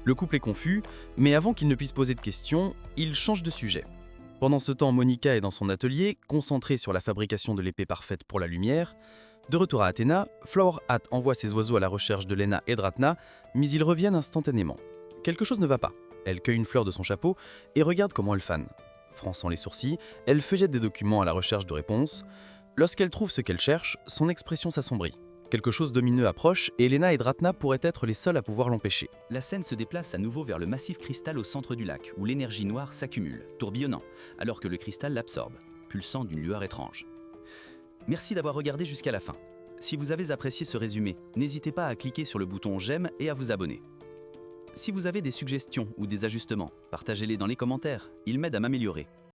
Le couple est confus, mais avant qu'il ne puisse poser de questions, il change de sujet. Pendant ce temps, Monica est dans son atelier, concentrée sur la fabrication de l'épée parfaite pour la lumière. De retour à Athéna, Flower Hat envoie ses oiseaux à la recherche de Lena et Dratna, mais ils reviennent instantanément. Quelque chose ne va pas. Elle cueille une fleur de son chapeau et regarde comment elle fane. Fronçant les sourcils, elle feuillette des documents à la recherche de réponses. Lorsqu'elle trouve ce qu'elle cherche, son expression s'assombrit. Quelque chose d'omineux approche et Lena et Dratna pourraient être les seuls à pouvoir l'empêcher. La scène se déplace à nouveau vers le massif cristal au centre du lac, où l'énergie noire s'accumule, tourbillonnant, alors que le cristal l'absorbe, pulsant d'une lueur étrange. Merci d'avoir regardé jusqu'à la fin. Si vous avez apprécié ce résumé, n'hésitez pas à cliquer sur le bouton j'aime et à vous abonner. Si vous avez des suggestions ou des ajustements, partagez-les dans les commentaires, ils m'aident à m'améliorer.